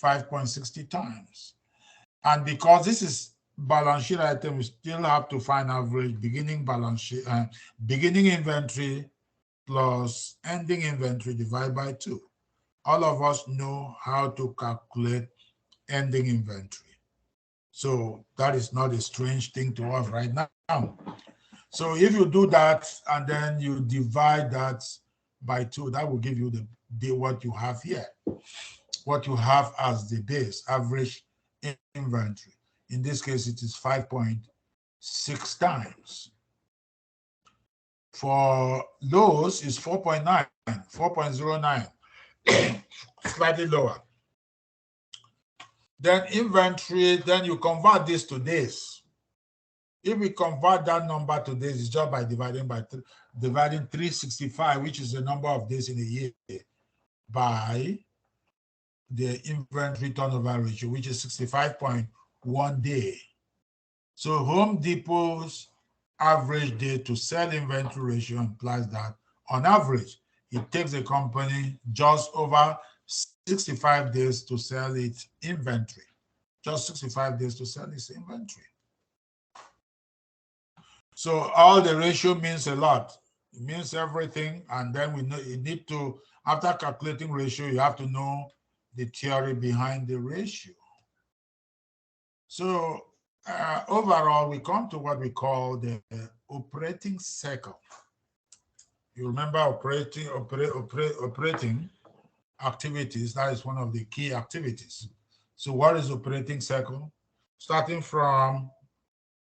5.60 times. And because this is balance sheet item, we still have to find average beginning balance sheet, beginning inventory plus ending inventory divided by 2. All of us know how to calculate ending inventory. So that is not a strange thing to us right now. So if you do that and then you divide that by 2, that will give you the what you have here, what you have as the base, average inventory. In this case, it is 5.6 times. For lows, it's 4.9, 4.09, slightly lower. Then inventory, then you convert this to days. If we convert that number to days, it's just by dividing 365, which is the number of days in a year, by the inventory turnover ratio, which is 65.1 day. So Home Depot's average day to sell inventory ratio implies that on average, it takes a company just over 65 days to sell its inventory. Just 65 days to sell its inventory. So all the ratio means a lot. It means everything. And then we know you need to, after calculating ratio, you have to know the theory behind the ratio. So overall, we come to what we call the operating cycle. You remember operating activities, that is one of the key activities. So what is operating cycle? Starting from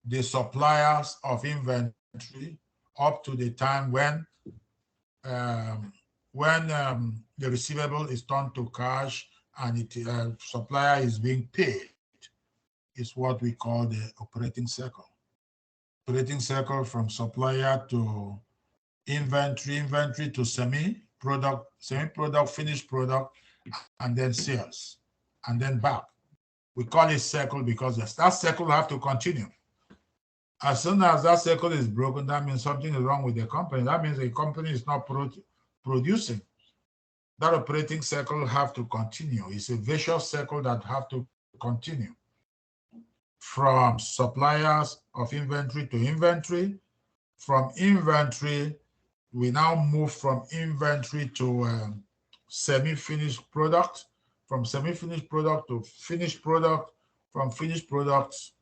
the suppliers of inventory up to the time when the receivable is turned to cash and supplier is being paid, is what we call the operating cycle. Operating cycle from supplier to inventory to semi-product, finished product, and then sales, and then back. We call it cycle because that cycle have to continue. As soon as that cycle is broken, that means something is wrong with the company. That means the company is not producing. That operating cycle have to continue. It's a vicious cycle that have to continue. From suppliers of inventory to inventory. From inventory, we now move from inventory to semi-finished product. From semi-finished product to finished product. From finished products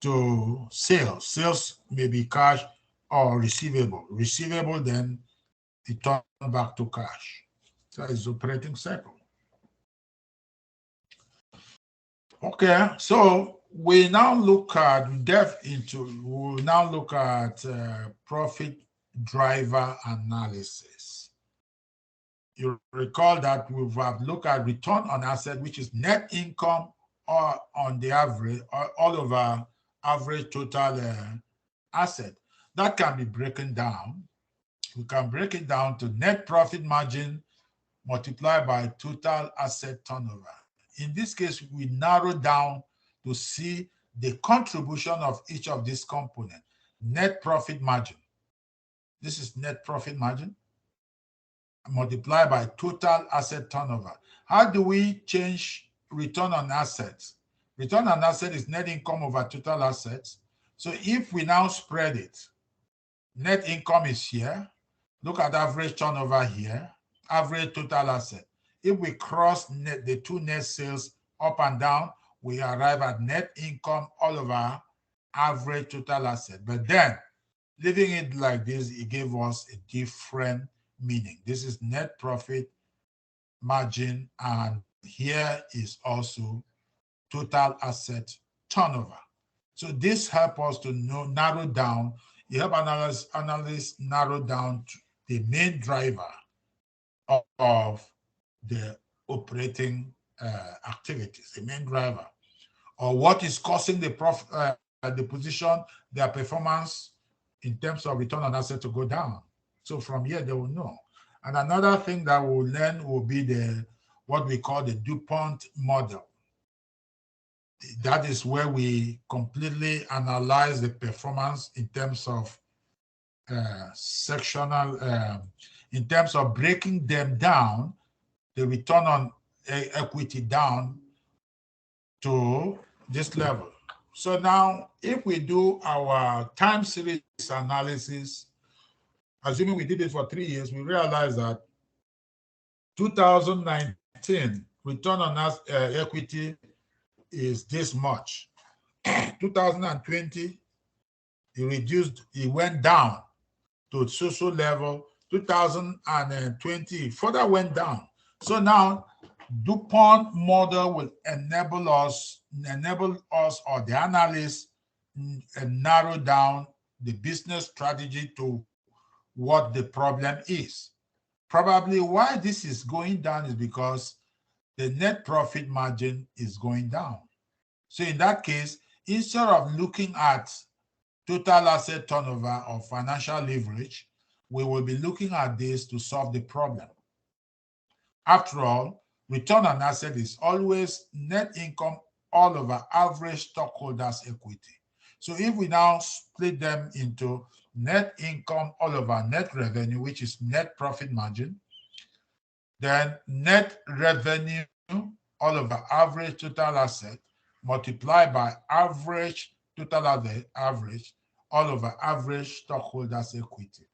to sales. Sales may be cash or receivable. Receivable, then it turns back to cash. So it's operating cycle. Okay, so we now look at profit driver analysis. You recall that we have looked at return on asset, which is net income or on the average, all over average total asset. That can be broken down. We can break it down to net profit margin multiplied by total asset turnover. In this case, we narrow down to see the contribution of each of these components. Net profit margin. This is net profit margin multiplied by total asset turnover. How do we change return on assets? Return on asset is net income over total assets. So if we now spread it, net income is here. Look at average turnover here, average total asset. If we cross the two net sales up and down, we arrive at net income all over average total asset. But then, leaving it like this, it gave us a different meaning. This is net profit margin, and here is also total asset turnover. So this helps us to narrow down, it helps analysts narrow down the main driver of the operating activities, the main driver, or what is causing the position, their performance in terms of return on asset to go down. So from here, they will know. And another thing that we'll learn will be what we call the DuPont model. That is where we completely analyze the performance in terms of sectional, in terms of breaking them down, the return on equity down to this level. So now, if we do our time series analysis, assuming we did it for 3 years, we realize that 2019 return on equity is this much. 2020, it went down to social level. 2020 further went down. So now DuPont model will enable us or the analysts narrow down the business strategy to what the problem is. Probably why this is going down is because the net profit margin is going down. So in that case, instead of looking at total asset turnover or financial leverage, we will be looking at this to solve the problem. After all, return on asset is always net income all over average stockholders' equity. So if we now split them into net income all over net revenue, which is net profit margin, then net revenue all over average total asset multiplied by average total average all over average stockholders' equity.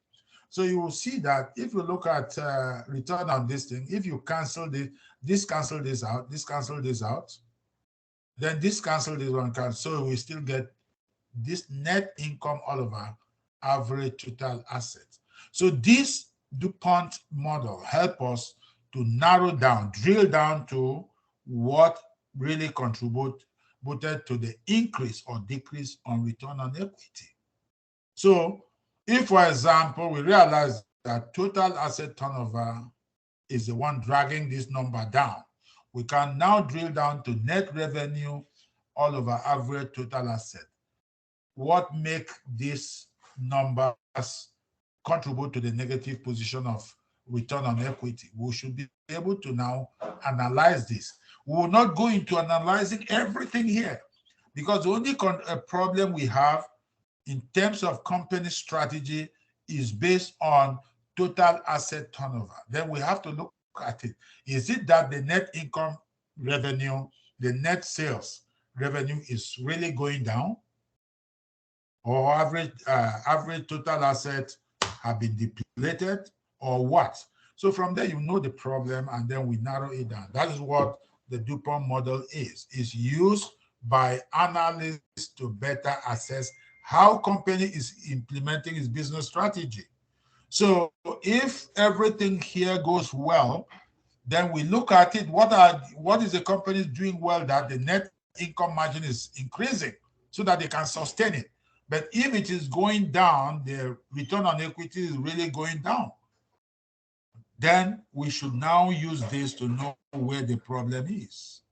So you will see that if you look at return on this thing, if you cancel this cancel this out, this cancel this out, then this cancel this one cancel. So we still get this net income all over average total assets. So this DuPont model help us to narrow down, drill down to what really contributed to the increase or decrease on return on equity. So if, for example, we realize that total asset turnover is the one dragging this number down, we can now drill down to net revenue all over average total asset. What make these numbers contribute to the negative position of return on equity? We should be able to now analyze this. We will not go into analyzing everything here because the only problem we have in terms of company strategy is based on total asset turnover. Then we have to look at it. Is it that the net income revenue, the net sales revenue is really going down? Or average total assets have been depleted or what? So from there, you know the problem and then we narrow it down. That is what the DuPont model is. It's used by analysts to better assess how company is implementing its business strategy. So if everything here goes well, then we look at it, what is the company doing well that the net income margin is increasing so that they can sustain it. But if it is going down, the return on equity is really going down. Then we should now use this to know where the problem is.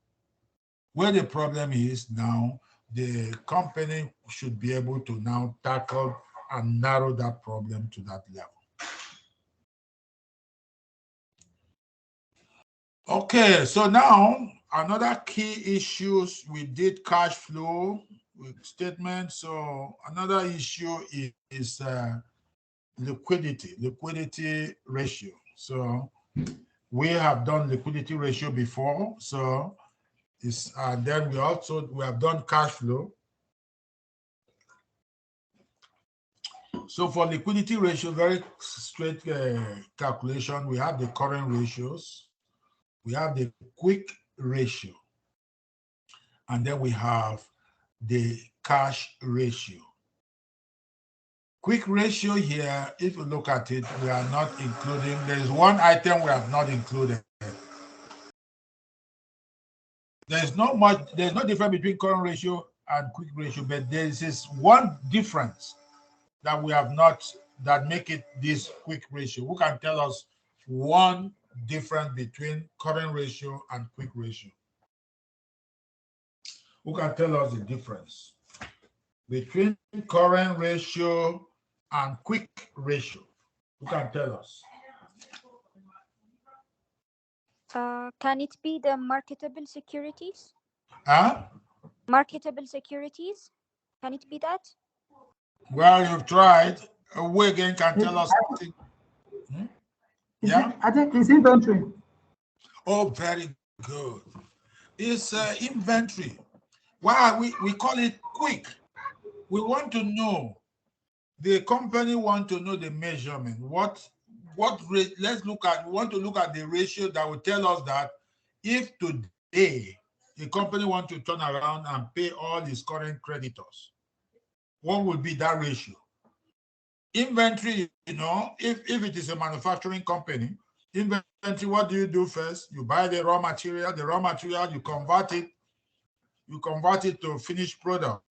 Where the problem is now, the company should be able to now tackle and narrow that problem to that level. Okay, so now another key issues, we did cash flow statement. So another issue is liquidity ratio. So we have done liquidity ratio before. So it's then we have done cash flow. So for liquidity ratio, very straight calculation. We have the current ratios, we have the quick ratio, and then we have the cash ratio. Quick ratio here, if you look at it, we are not including, there is one item we have not included. There's no difference between current ratio and quick ratio, but there is this one difference that we have not, that make it this quick ratio. Who can tell us one difference between current ratio and quick ratio? Who can tell us the difference between current ratio and quick ratio? Who can tell us? Can it be the marketable securities? Huh? Marketable securities? Can it be that? Well, you've tried. Who again can tell us something? Yeah? I think it's inventory. Oh, very good. It's inventory. Why we call it quick? We want to know, the company want to know the measurement. What rate? Let's look at, we want to look at the ratio that will tell us that if today the company want to turn around and pay all its current creditors, what would be that ratio? Inventory, you know, if it is a manufacturing company, inventory, what do you do first? You buy the raw material, you convert it to finished product.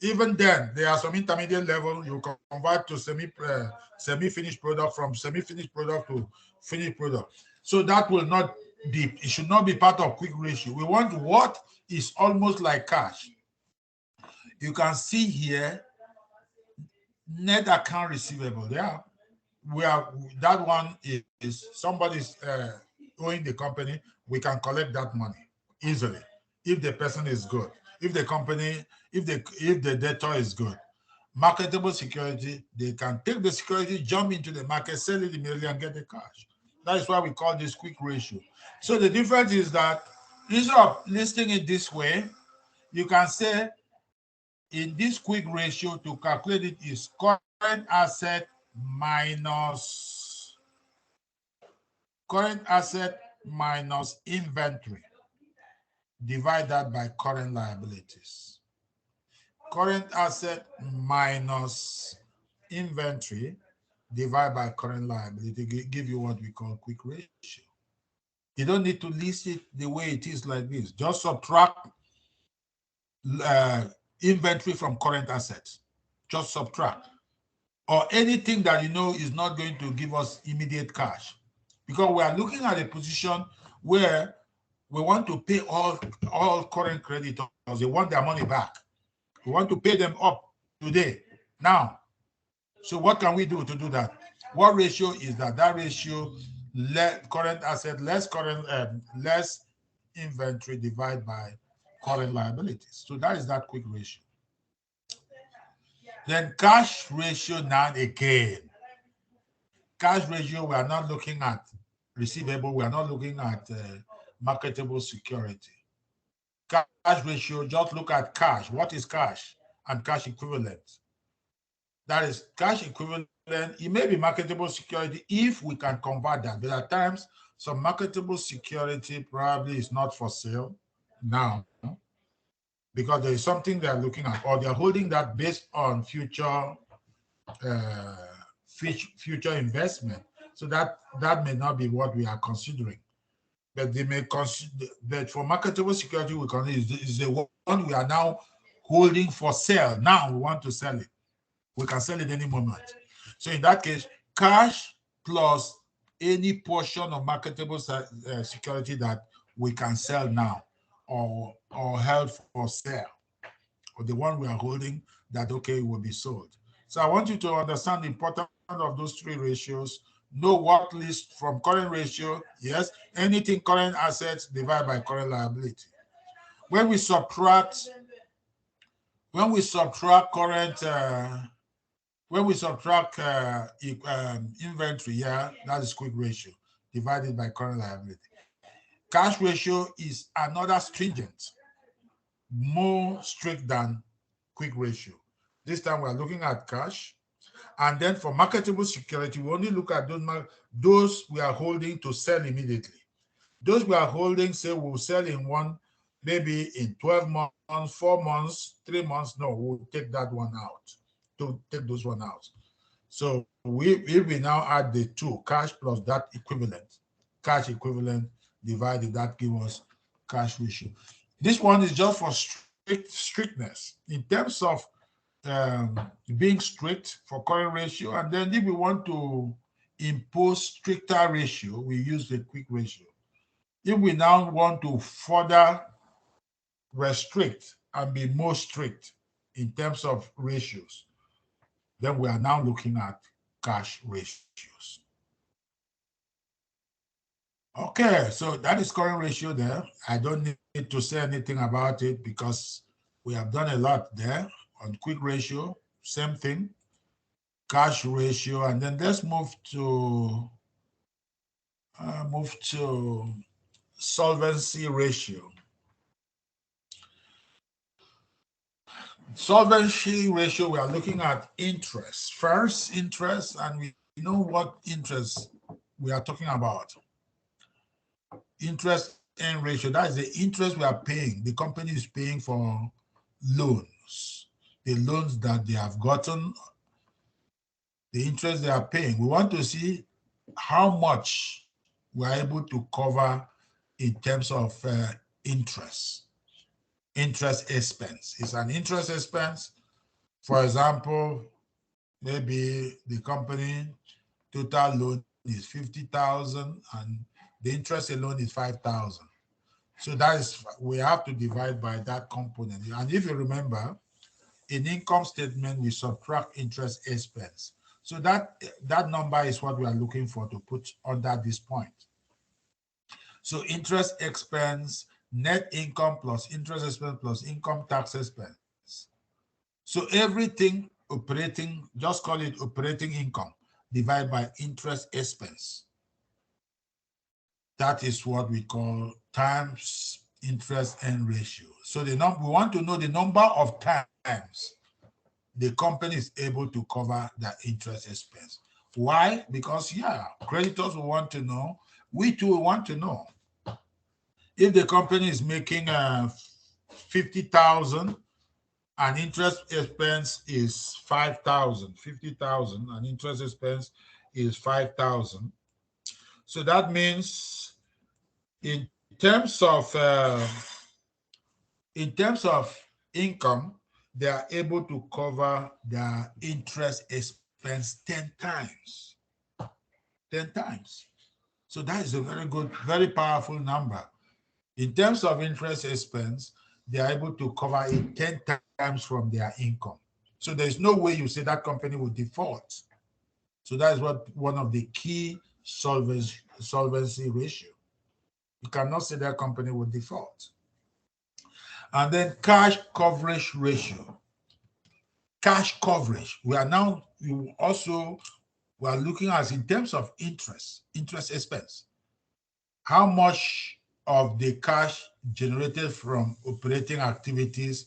Even then, there are some intermediate level, you convert to semi-finished product, from semi-finished product to finished product. So that will not be, it should not be part of quick ratio. We want what is almost like cash. You can see here, net account receivable. Yeah, that one is somebody's owing the company. We can collect that money easily if the person is good, if the company, if the debtor is good. Marketable security, they can take the security, jump into the market, sell it immediately, and get the cash. That is why we call this quick ratio. So the difference is that instead of listing it this way, you can say in this quick ratio, to calculate it, is current asset minus inventory. Divide that by current liabilities. Current asset minus inventory, divide by current liability, give you what we call quick ratio. You don't need to list it the way it is like this. Just subtract inventory from current assets. Just subtract. Or anything that you know is not going to give us immediate cash. Because we are looking at a position where we want to pay all current creditors. They want their money back. We want to pay them up today, now. So what can we do to do that? What ratio is that? That ratio, current asset less inventory divided by current liabilities. So that is that quick ratio. Then cash ratio now again. Cash ratio, we are not looking at receivable. We are not looking at marketable security. Cash ratio, just look at cash. What is cash? And cash equivalent. That is cash equivalent. It may be marketable security if we can convert that. But at times, some marketable security probably is not for sale now because there is something they're looking at, or they're holding that based on future investment. So that may not be what we are considering. But they may consider that for marketable security, we consider is the one we are now holding for sale. Now we want to sell it. We can sell it any moment. So in that case, cash plus any portion of marketable security that we can sell now or held for sale, or the one we are holding that, okay, will be sold. So I want you to understand the importance of those three ratios. Know what list from current ratio, yes, anything current assets divided by current liability. When we subtract current inventory, yeah, that is quick ratio divided by current liability. Cash ratio is another stringent, more strict than quick ratio. This time we're looking at cash. And then for marketable security, we only look at those we are holding to sell immediately. Those we are holding, say we'll sell in maybe in 12 months, 4 months, 3 months. No, we'll take that one out. To take those one out. So if we now add the two, cash plus that equivalent, cash equivalent divided, that gives us cash ratio. This one is just for strictness in terms of being strict for current ratio. And then if we want to impose stricter ratio, we use the quick ratio. If we now want to further restrict and be more strict in terms of ratios, then we are now looking at cash ratios. Okay, so that is current ratio there. I don't need to say anything about it because we have done a lot there. On quick ratio, same thing, cash ratio, and then let's move to solvency ratio. Solvency ratio, we are looking at interest. First, interest, and we know what interest we are talking about. Interest and ratio, that is the interest we are paying. The company is paying for loans. The loans that they have gotten, the interest they are paying. We want to see how much we are able to cover in terms of interest expense. It's an interest expense. For example, maybe the company total loan is 50,000 and the interest alone is 5,000. So that is, we have to divide by that component. And if you remember, in income statement, we subtract interest expense. So that number is what we are looking for to put under this point. So interest expense, net income plus interest expense plus income tax expense. So everything operating, just call it operating income, divided by interest expense. That is what we call times interest and ratio. So we want to know the number of times the company is able to cover that interest expense. Why? Because, yeah, creditors will want to know. We too want to know. If the company is making 50,000 and interest expense is 5,000, 50,000 and interest expense is 5,000. So that means in terms of income, they are able to cover their interest expense 10 times. 10 times. So that is a very good, very powerful number. In terms of interest expense, they are able to cover it 10 times from their income. So there's no way you say that company will default. So that is what one of the key solvency ratio. You cannot say that company will default. And then cash coverage ratio. Cash coverage. We are looking at in terms of interest expense. How much of the cash generated from operating activities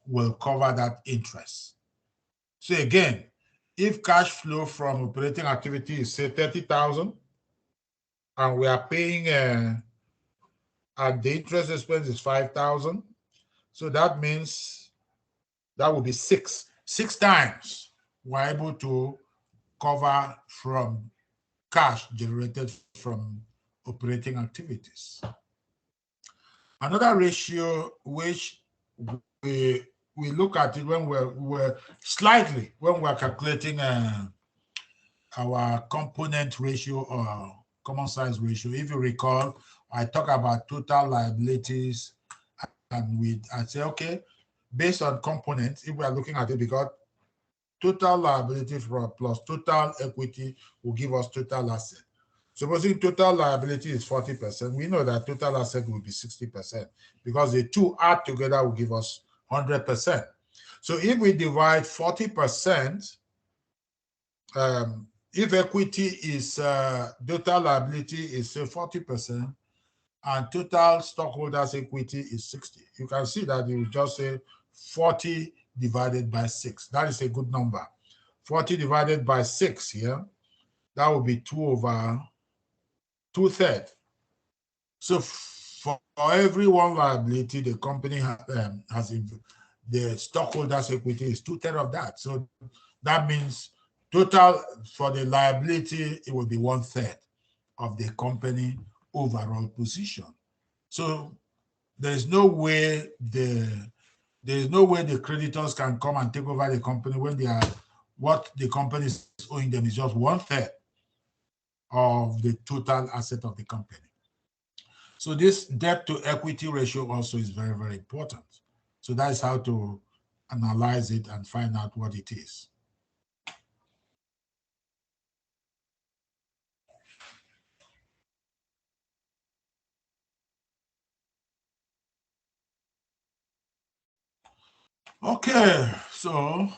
will cover that interest? So again, if cash flow from operating activity is say 30,000 and we are paying and the interest expense is 5,000, so that means that would be six times we're able to cover from cash generated from operating activities. Another ratio which we look at it when we're calculating our component ratio or common size ratio. If you recall, I talk about total liabilities, and I say, okay, based on components, if we are looking at it, because total liability plus total equity will give us total asset. Supposing total liability is 40%, we know that total asset will be 60% because the two add together will give us 100%. So if we divide 40%, if equity is total liability is say 40% and total stockholders equity is 60, you can see that you just say 40 divided by 6. That is a good number. 40 divided by 6 here, that would be 2 over 2/3. So for every one liability, the company has the stockholders equity is 2/3 of that. So that means total for the liability, it will be 1/3 of the company overall position. So there's no way the creditors can come and take over the company when what the company is owing them is just 1/3 of the total asset of the company. So this debt to equity ratio also is very, very important. So that is how to analyze it and find out what it is. Okay, so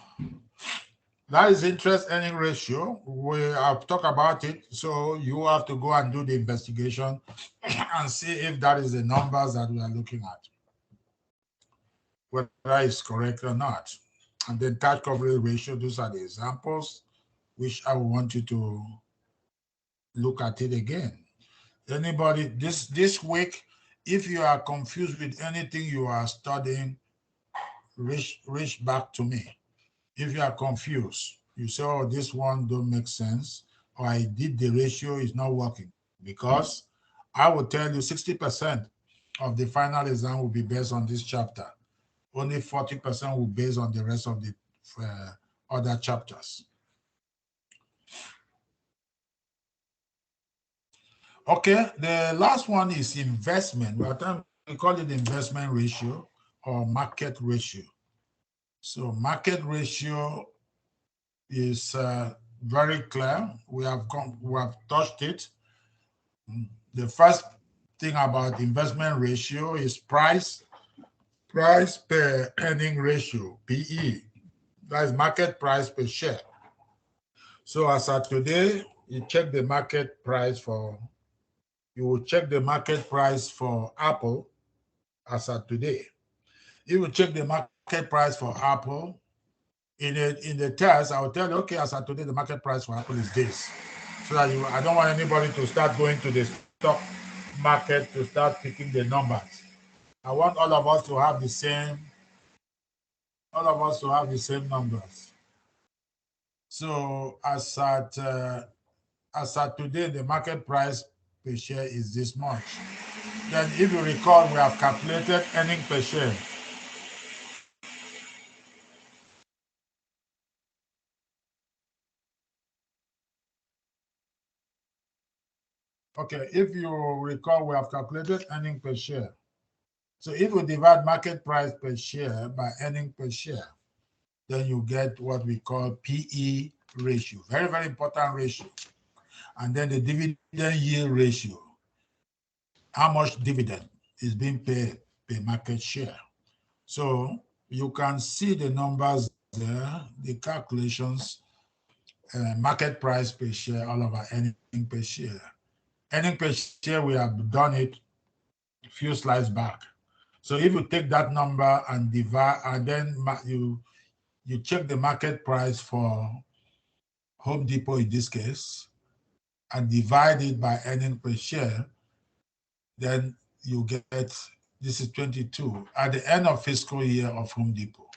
that is interest earning ratio. We have talked about it. So you have to go and do the investigation and see if that is the numbers that we are looking at, whether it's correct or not. and then cash coverage ratio. Those are the examples which I want you to look at it again. Anybody this week, if you are confused with anything you are studying, reach back to me. If you are confused, you say, oh, this one don't make sense, or I did the ratio, is not working. Because I will tell you 60% of the final exam will be based on this chapter. Only 40% will be based on the rest of the other chapters. Okay, the last one is investment. We call it investment ratio or market ratio. So market ratio is very clear. We have touched it. The first thing about investment ratio is price per earning ratio, PE. That is market price per share. So as of today, you check the market price for, you will check the market price for Apple as of today. You will check the market price for Apple. In the test, I will tell you, okay, as of today, the market price for Apple is this. So that I don't want anybody to start going to the stock market to start picking the numbers. I want all of us to have the same numbers. So as at today, the market price per share is this much. Then if you recall, we have calculated earning per share. Okay, if you recall, we have calculated earning per share. So if we divide market price per share by earning per share, then you get what we call PE ratio. Very, very important ratio. And then the dividend yield ratio. How much dividend is being paid per market share. So you can see the numbers there, the calculations, market price per share, all of our earning per share. Earning per share, we have done it a few slides back. So if you take that number and divide, and then you check the market price for Home Depot in this case, and divide it by earning per share, then you get, this is 22. At the end of fiscal year of Home Depot,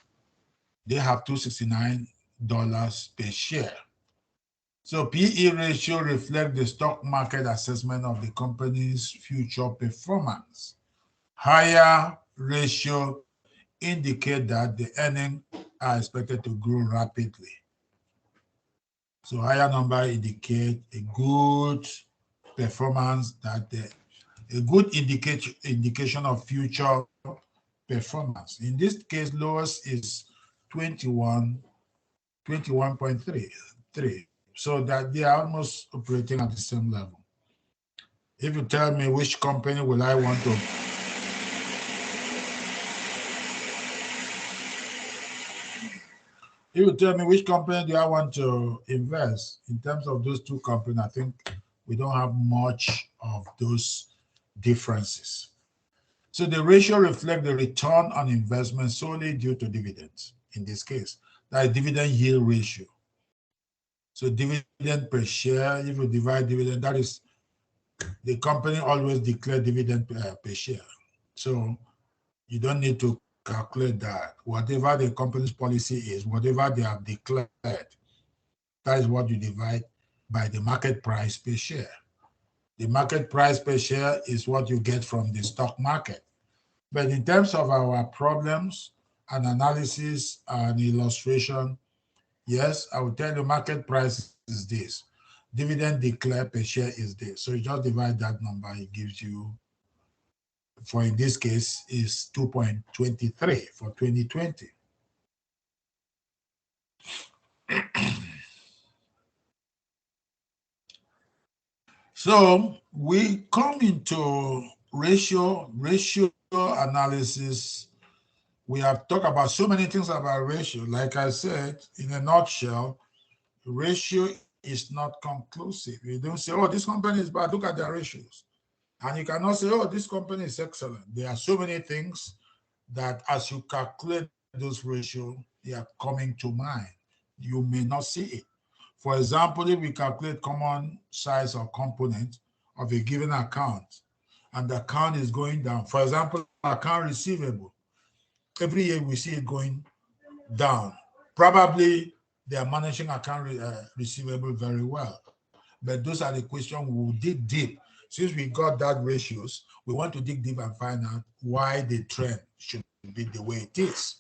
they have $269 per share. So PE ratio reflects the stock market assessment of the company's future performance. Higher ratio indicate that the earnings are expected to grow rapidly. So higher number indicate a good performance, that a good indication of future performance. In this case, lowest is 21.3. So that they are almost operating at the same level. If you tell me which company will I want to, if you tell me which company do I want to invest, in terms of those two companies, I think we don't have much of those differences. So the ratio reflects the return on investment solely due to dividends. In this case, that is dividend yield ratio. So dividend per share, if you divide dividend, that is, the company always declare dividend per share. So you don't need to calculate that. Whatever the company's policy is, whatever they have declared, that is what you divide by the market price per share. The market price per share is what you get from the stock market. But in terms of our problems and analysis and illustration, yes, I will tell you market price is this. Dividend declared per share is this. So you just divide that number, it gives you, for in this case, is 2.23 for 2020. So we come into ratio analysis. We have talked about so many things about ratio. Like I said, in a nutshell, ratio is not conclusive. You don't say, oh, this company is bad, look at their ratios. And you cannot say, oh, this company is excellent. There are so many things that as you calculate those ratios, they are coming to mind. You may not see it. For example, if we calculate common size or component of a given account, and the account is going down, for example, account receivable, every year we see it going down. Probably they are managing account receivable very well. But those are the questions we will dig deep. Since we got that ratios, we want to dig deep and find out why the trend should be the way it is.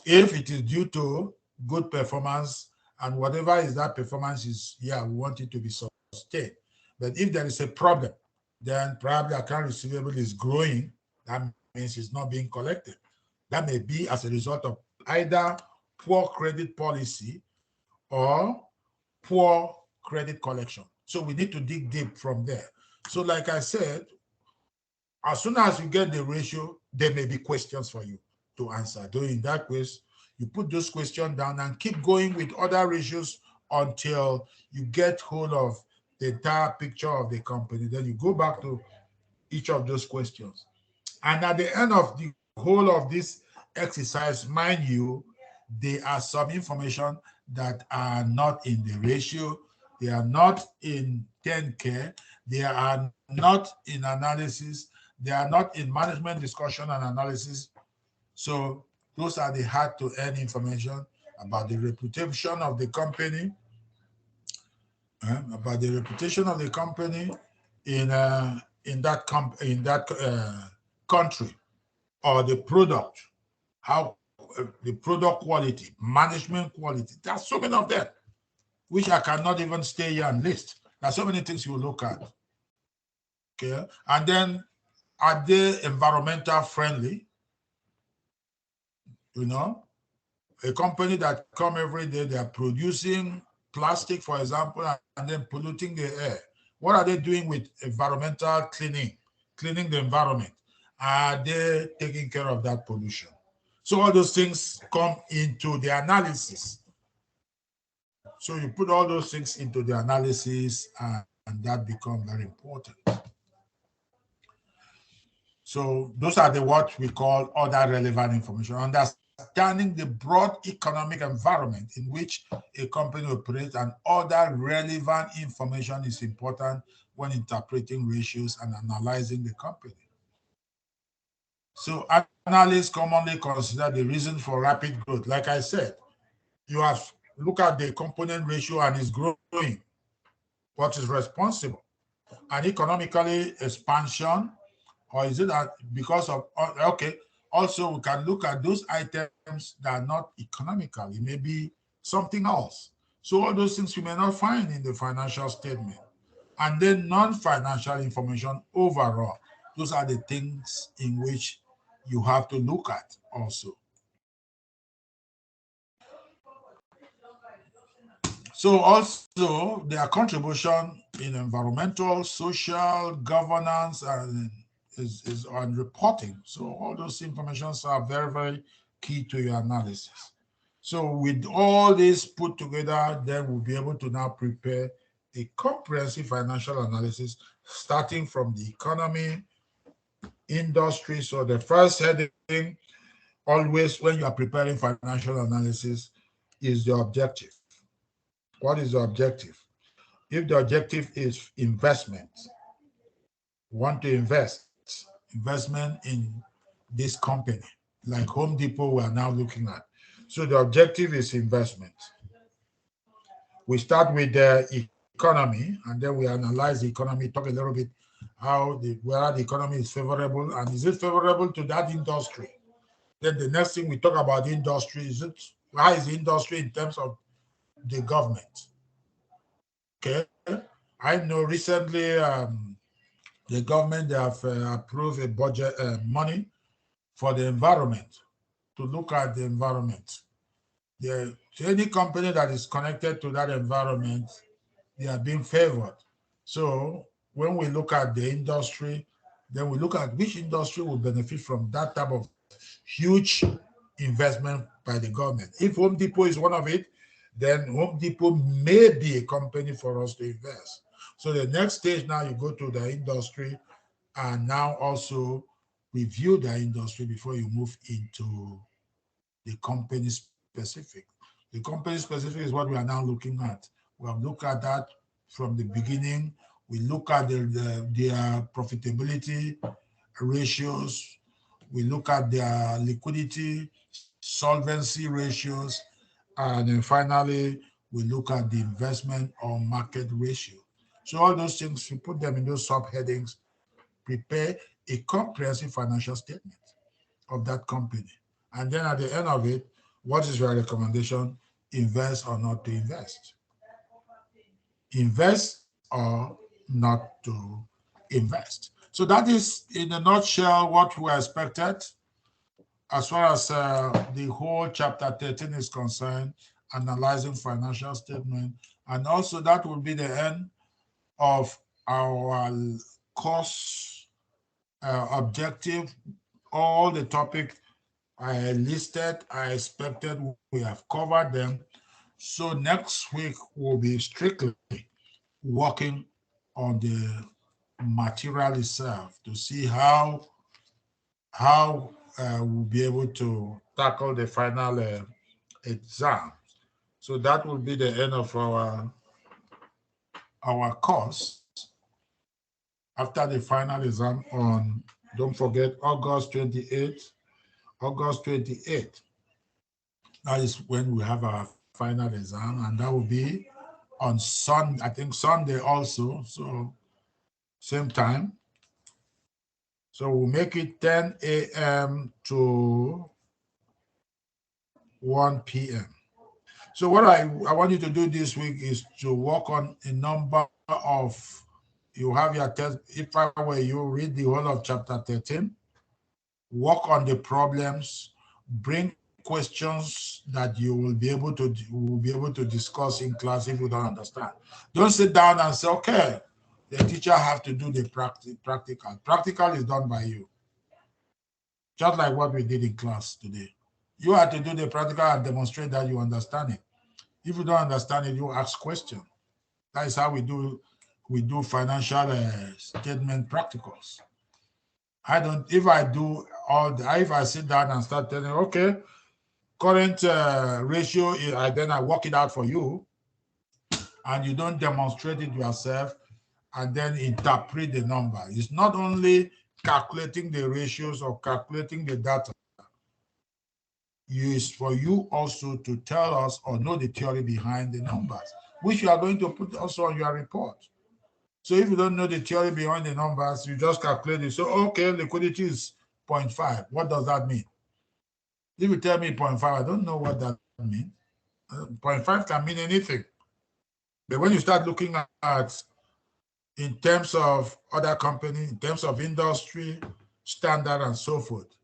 If it is due to good performance and whatever is that performance is, yeah, we want it to be sustained. But if there is a problem, then probably account receivable is growing. That means it's not being collected. That may be as a result of either poor credit policy or poor credit collection. So we need to dig deep from there. So like I said, as soon as you get the ratio, there may be questions for you to answer. During that quiz, you put those questions down and keep going with other ratios until you get hold of the entire picture of the company. Then you go back to each of those questions. And at the end of the whole of this exercise, mind you, there are some information that are not in the ratio, they are not in 10K, they are not in analysis, they are not in management discussion and analysis. So those are the hard to earn information about the reputation of the company, in that country, or the product, how the product quality, management quality. There's so many of them, which I cannot even stay here and list. There's so many things you look at. Okay, and then are they environmental friendly? You know, a company that come every day, they are producing plastic, for example, and then polluting the air. What are they doing with environmental cleaning the environment? Are they taking care of that pollution? So all those things come into the analysis. So you put all those things into the analysis, and that becomes very important. So those are the what we call other relevant information. Understanding the broad economic environment in which a company operates and other relevant information is important when interpreting ratios and analyzing the company. So analysts commonly consider the reason for rapid growth. Like I said, you have look at the component ratio and it's growing. What is responsible? And economically expansion, or is it that because of, okay, also we can look at those items that are not economical. It may be something else. So all those things you may not find in the financial statement. And then non-financial information overall. Those are the things in which you have to look at also. So also their contribution in environmental, social, governance, and is on reporting. So all those informations are very, very key to your analysis. So with all this put together, then we'll be able to now prepare a comprehensive financial analysis starting from the economy, industry. So the first heading, always when you are preparing financial analysis, is the objective. What is the objective? If the objective is investment, want to investment in this company, like Home Depot we are now looking at. So the objective is investment. We start with the economy, and then we analyze the economy, talk a little bit whether the economy is favorable, and is it favorable to that industry? Then the next thing we talk about the industry, how is the industry in terms of the government? Okay, I know recently the government, they have approved a budget money for the environment, to look at the environment. Any company that is connected to that environment, they are being favored. So when we look at the industry, then we look at which industry will benefit from that type of huge investment by the government. If Home Depot is one of it, then Home Depot may be a company for us to invest. So the next stage now, you go to the industry and now also review the industry before you move into the company specific. The company specific is what we are now looking at. We have looked at that from the beginning. We look at their profitability ratios. We look at their liquidity, solvency ratios, and then finally, we look at the investment or market ratio. So all those things, we put them in those subheadings, prepare a comprehensive financial statement of that company. And then at the end of it, what is your recommendation? Invest or not to invest? Invest or not to invest? So that is, in a nutshell, what we expected as far as the whole chapter 13 is concerned, analyzing financial statement. And also that will be the end of our course objective. All the topics I listed, I expected we have covered them. So next week will be strictly working on the material itself to see how we'll be able to tackle the final exam. So that will be the end of our course after the final exam on, don't forget, August 28th. August 28th. That is when we have our final exam, and that will be on Sunday, I think Sunday also, so same time. So we'll make it 10 a.m. to 1 p.m. So what I want you to do this week is to work on a number of, you have your test, if I were you, read the whole of chapter 13, work on the problems, bring questions that you will be able to discuss in class if you don't understand. Don't sit down and say, okay, the teacher have to do the practical. Practical is done by you. Just like what we did in class today. You have to do the practical and demonstrate that you understand it. If you don't understand it, you ask questions. That is how we do financial statement practicals. If I sit down and start telling, okay, current ratio, then I work it out for you, and you don't demonstrate it yourself and then interpret the number. It's not only calculating the ratios or calculating the data. It's for you also to tell us or know the theory behind the numbers, which you are going to put also on your report. So if you don't know the theory behind the numbers, you just calculate it. So, okay, liquidity is 0.5. What does that mean? If you tell me 0.5, I don't know what that means. 0.5 can mean anything. But when you start looking at in terms of other companies, in terms of industry, standard, and so forth,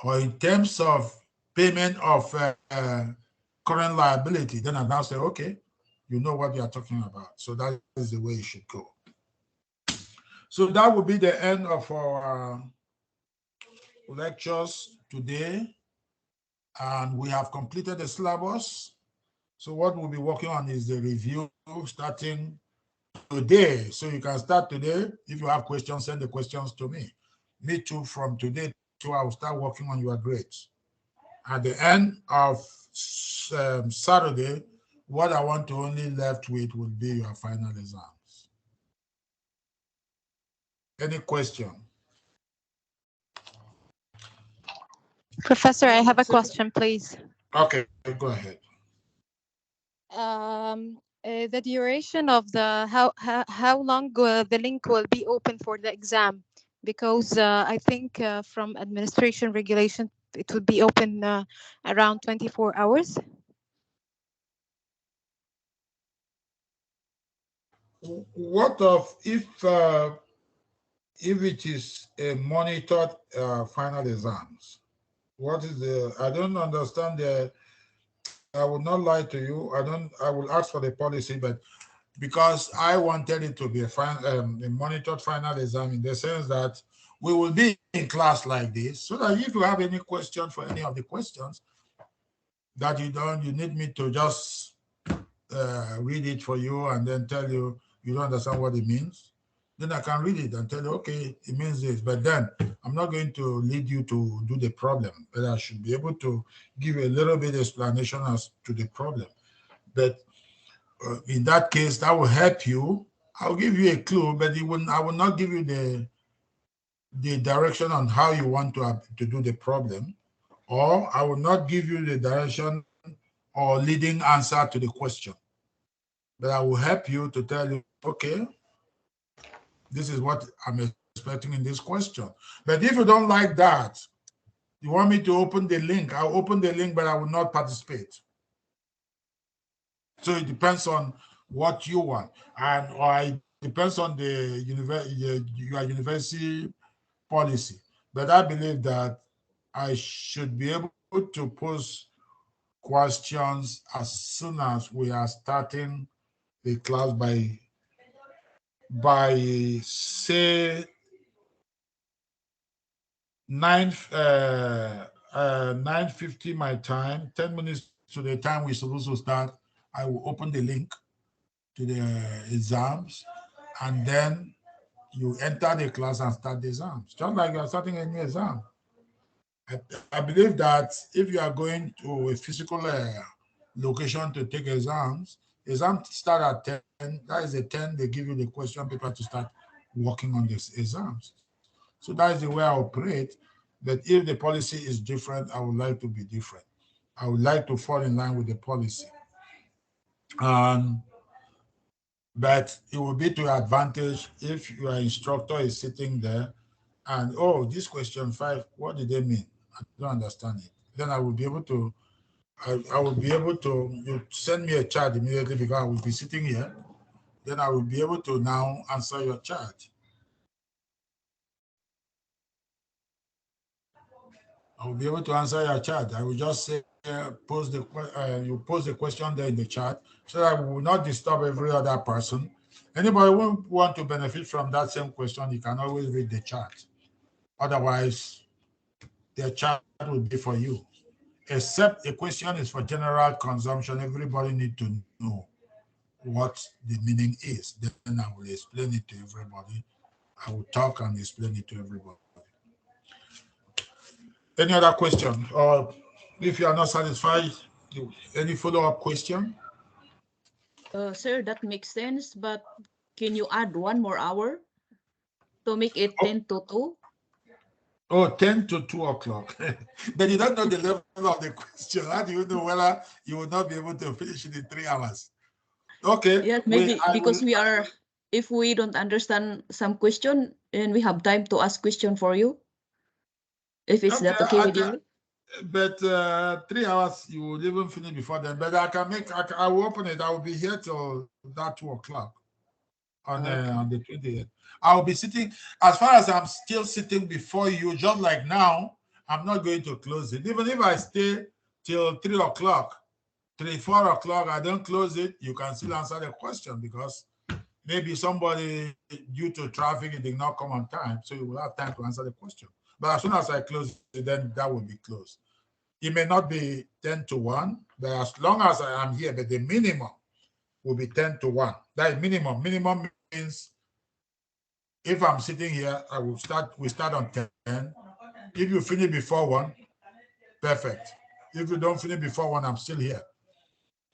or in terms of payment of current liability, then I now say, okay, you know what you are talking about. So that is the way it should go. So that will be the end of our lectures today. And we have completed the syllabus. So what we'll be working on is the review starting today. So you can start today. If you have questions, send the questions to me. Me too, from today to I will start working on your grades. At the end of Saturday, what I want to only left with will be your final exams. Any question? Professor, I have a question, please. Okay, go ahead. The duration of the how long the link will be open for the exam, because I think from administration regulation it would be open around 24 hours. What of if it is a monitored final exams? What is I don't understand I will not lie to you. I will ask for the policy, but because I wanted it to be a monitored final exam, in the sense that we will be in class like this, so that if you have any question for any of the questions that you need me to just read it for you and then tell you don't understand what it means. then I can read it and tell you, okay, it means this. But then I'm not going to lead you to do the problem, but I should be able to give you a little bit explanation as to the problem. But in that case, that will help you. I'll give you a clue, but I will not give you the direction on how you want to do the problem, or I will not give you the direction or leading answer to the question. But I will help you to tell you, okay, this is what I'm expecting in this question. But if you don't like that, you want me to open the link, I'll open the link, but I will not participate. So it depends on what you want, and or it depends on the your university policy. But I believe that I should be able to pose questions as soon as we are starting the class by say 9:50 my time, 10 minutes to the time we're supposed to start. I will open the link to the exams, and then you enter the class and start the exams, just like you are starting a new exam. I believe that if you are going to a physical location to take exams start at 10. That is the 10 they give you the question paper to start working on these exams. So that is the way I operate. But if the policy is different, I would like to be different. I would like to fall in line with the policy. But it will be to your advantage if your instructor is sitting there and, oh, this question 5, what did they mean? I don't understand it. Then I will be able to, I will be able to, you send me a chat immediately because I will be sitting here. Then I will be able to now answer your chat. I will be able to answer your chat. I will just say, you post the question there in the chat so that we will not disturb every other person. Anybody who want to benefit from that same question, you can always read the chat. Otherwise, the chat will be for you. Except a question is for general consumption. Everybody need to know what the meaning is. Then I will explain it to everybody. I will talk and explain it to everybody. Any other question? Or if you are not satisfied, any follow-up question? Sir, that makes sense, but can you add 1 more hour to make it 10 to 2? Oh, 10 to 2 o'clock. But you don't know the level of the question. How do you know whether you will not be able to finish it in 3 hours? Okay. Yes, maybe because we are, if we don't understand some question, and we have time to ask question for you. If it's that okay with you? But 3 hours, you will even finish before then. But I will open it. I will be here till that 2 o'clock on the 20th. I will be sitting, as far as I'm still sitting before you, just like now, I'm not going to close it. Even if I stay till 3 o'clock, 4 o'clock, I don't close it, you can still answer the question because maybe somebody, due to traffic, it did not come on time, so you will have time to answer the question. But as soon as I close it, then that will be closed. It may not be 10 to 1, but as long as I am here, but the minimum will be 10 to 1. That is minimum. Minimum means if I'm sitting here, we start on 10. If you finish before 1, perfect. If you don't finish before 1, I'm still here.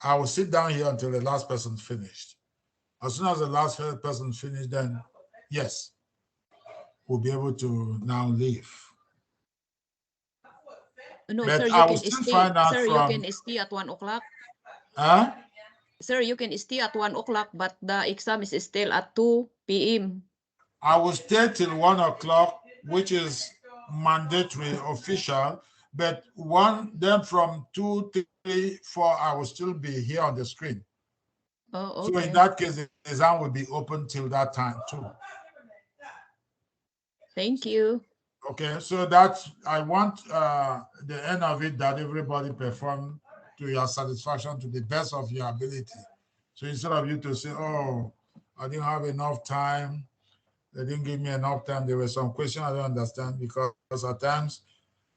I will sit down here until the last person finished. As soon as the last person finished, then yes, we'll be able to now leave. No, But sir, you I will can still stay. find out Sir, from, you can stay at 1 o'clock. huh? Sir, you can stay at 1 o'clock, but the exam is still at 2 p.m. I will stay till 1 o'clock, which is mandatory, official. But then from 2, 3, 4, I will still be here on the screen. Oh, So okay. in that case, the exam will be open till that time too. Thank you. Okay, so that's, I want the end of it that everybody perform to your satisfaction to the best of your ability. So instead of you to say, oh, I didn't have enough time, they didn't give me enough time, there were some questions I don't understand because at times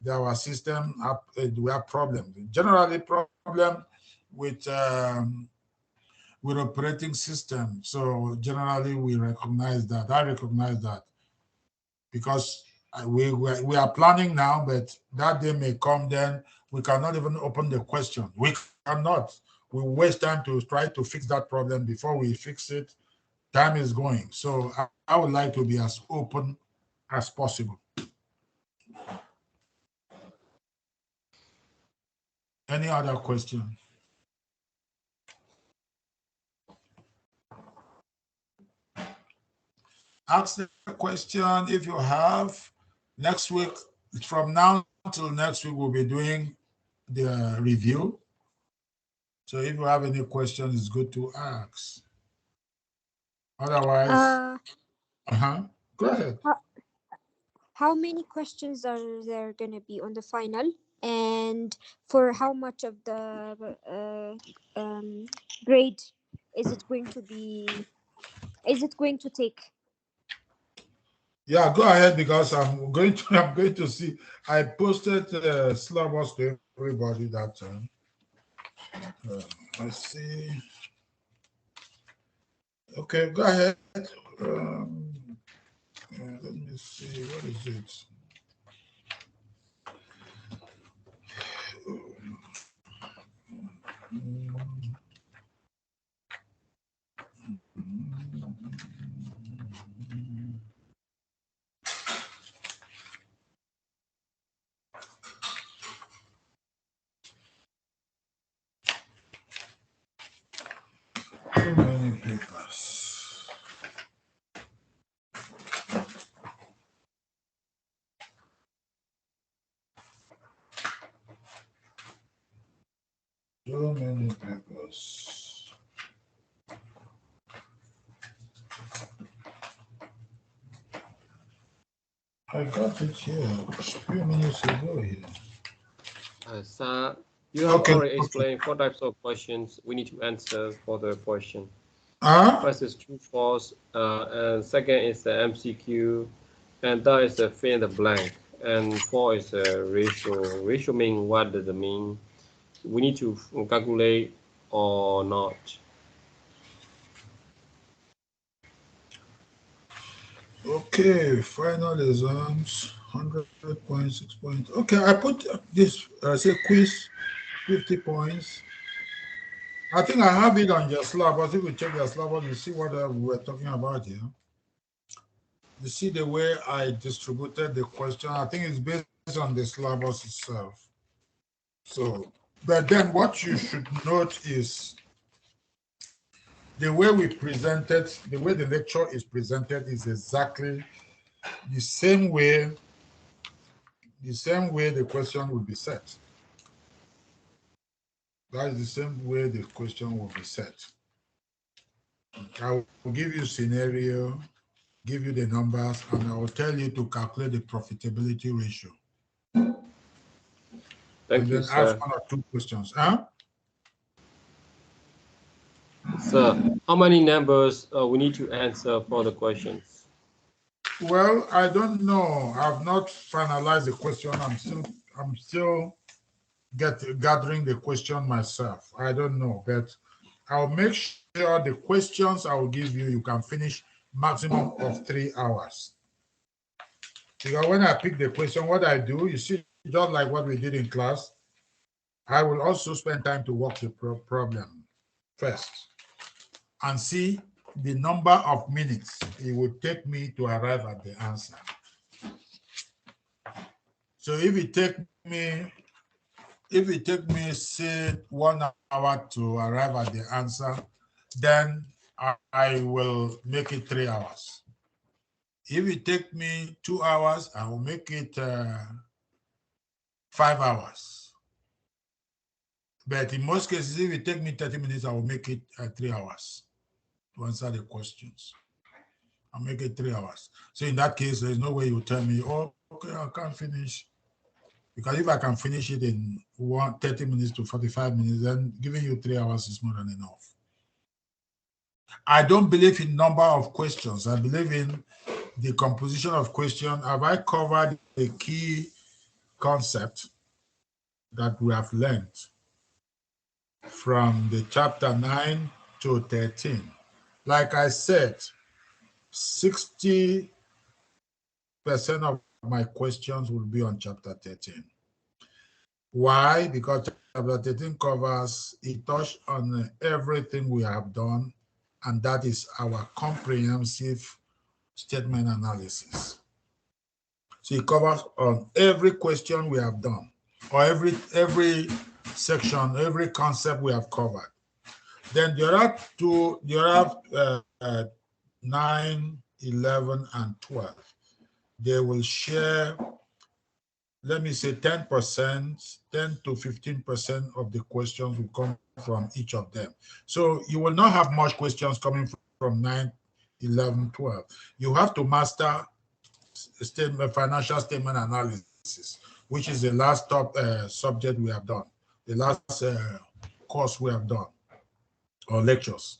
our system we have problems. Generally problem with with operating system. So generally we recognize that. I recognize that because we are planning now, but that day may come, then we cannot even open the question. We cannot. We waste time to try to fix that problem. Before we fix it, time is going. So I would like to be as open as possible. Any other question? Ask the question if you have. Next week, from now until next week, we'll be doing the review. So if you have any questions, it's good to ask. Otherwise, go ahead. How many questions are there going to be on the final? And for how much of the grade is it going to be? Is it going to take? Yeah, go ahead because I'm going to see. I posted syllabus to everybody that time. Let's see. Okay, go ahead. Let me see. What is it? So many papers. So many papers. I got it here a few minutes ago here. Sir, you have already explained 4 types of questions we need to answer for the question. First is true, false, and second is the MCQ, and third is the fill in the blank, and four is a ratio. Ratio means what does it mean? We need to calculate or not. Okay, final exams, 100 points, 6 points. Okay, I put this, say quiz, 50 points. I think I have it on your syllabus. If you check your syllabus, you see what we were talking about here. You see the way I distributed the question. I think it's based on the syllabus itself. So, but then what you should note is the way we presented, the way the lecture is presented is exactly the same way the question will be set. That is the same way the question will be set. I will give you scenario, give you the numbers, and I will tell you to calculate the profitability ratio. Thank you, then sir. ask 1 or 2 questions. Sir, how many numbers we need to answer for the questions? Well, I don't know. I've not finalized the question. I'm still gathering the question myself. I don't know, but I'll make sure the questions I will give you, you can finish maximum of 3 hours. Because when I pick the question, what I do, you see, just like what we did in class, I will also spend time to work the problem first and see the number of minutes it would take me to arrive at the answer. So if it take me say 1 hour to arrive at the answer, then I will make it 3 hours. If it take me 2 hours, I will make it 5 hours. But in most cases, if it take me 30 minutes, I will make it 3 hours to answer the questions. I'll make it 3 hours. So in that case, there's no way you tell me, oh, okay, I can't finish. Because if I can finish it in 30 minutes to 45 minutes, then giving you 3 hours is more than enough. I don't believe in number of questions. I believe in the composition of questions. Have I covered the key concept that we have learned from the chapter 9 to 13. Like I said, 60% of my questions will be on chapter 13. Why? Because chapter 13 covers, it touches on everything we have done, and that is our comprehensive statement analysis. So it covers on every question we have done, or every section, every concept we have covered. Then there are 9, 11, and 12. They will share, let me say 10%, 10 to 15% of the questions will come from each of them. So you will not have much questions coming from 9, 11, 12. You have to master financial statement analysis, which is the last subject we have done, the last course we have done, or lectures.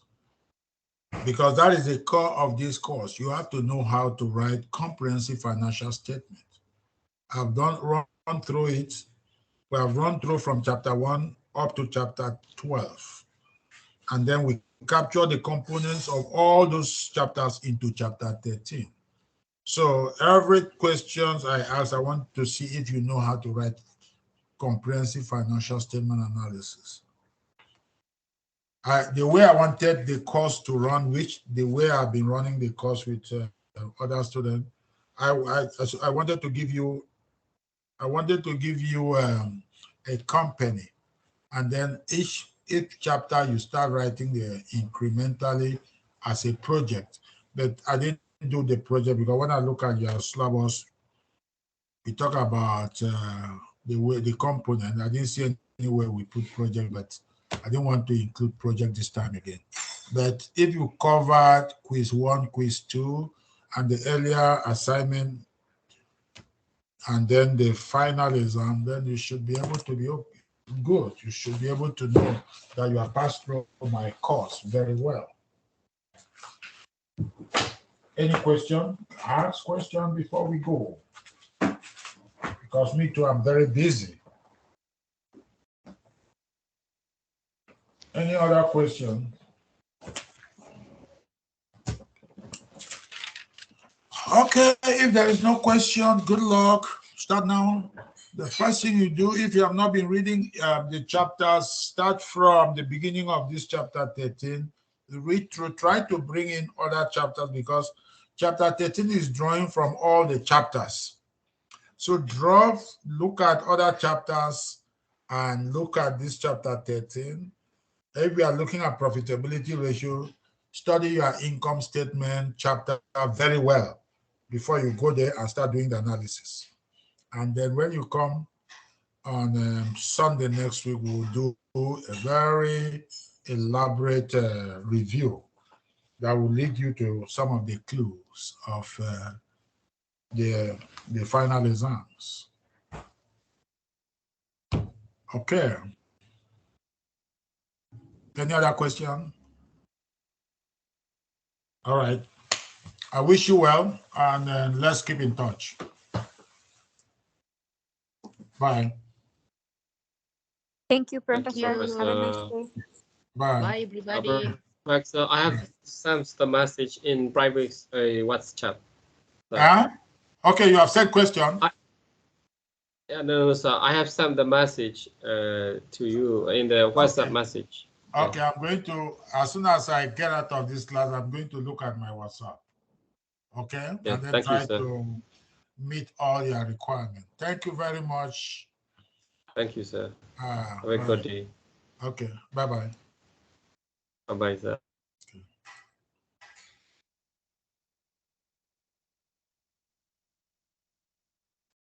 Because that is the core of this course. You have to know how to write comprehensive financial statement. I've run through it. We have run through from chapter 1 up to chapter 12. And then we capture the components of all those chapters into chapter 13. So every question I ask, I want to see if you know how to write comprehensive financial statement analysis. The way I wanted the course to run, the way I've been running the course with other students, I wanted to give you a company, and then each chapter you start writing the incrementally as a project. But I didn't do the project because when I look at your syllabus, we talk about the component. I didn't see anywhere we put project, but I didn't want to include project this time again. But if you covered quiz 1, quiz 2, and the earlier assignment, and then the final exam, then you should be able to be good. You should be able to know that you have passed through my course very well. Any question? Ask question before we go. Because me too, I'm very busy. Any other question? Okay, if there is no question, good luck. Start now. The first thing you do, if you have not been reading the chapters, start from the beginning of this chapter 13. Read through, try to bring in other chapters because chapter 13 is drawing from all the chapters. So look at other chapters and look at this chapter 13. If you are looking at profitability ratio, study your income statement chapter very well before you go there and start doing the analysis. And then when you come on Sunday next week, we'll do a very elaborate review that will lead you to some of the clues of the final exams. Okay. Any other question? All right. I wish you well, and let's keep in touch. Bye. Thank you, Professor. Thank you, Have a nice day. Bye. Bye, everybody. So I have sent the message in private WhatsApp. Okay, you have sent question. No, sir. I have sent the message to you in the WhatsApp message. Okay, I'm going to, as soon as I get out of this class, I'm going to look at my WhatsApp. Okay? Yeah, and then thank try you, sir. to meet all your requirements. Thank you very much. Thank you, sir. Have a good day. Okay, bye-bye. Bye-bye, sir.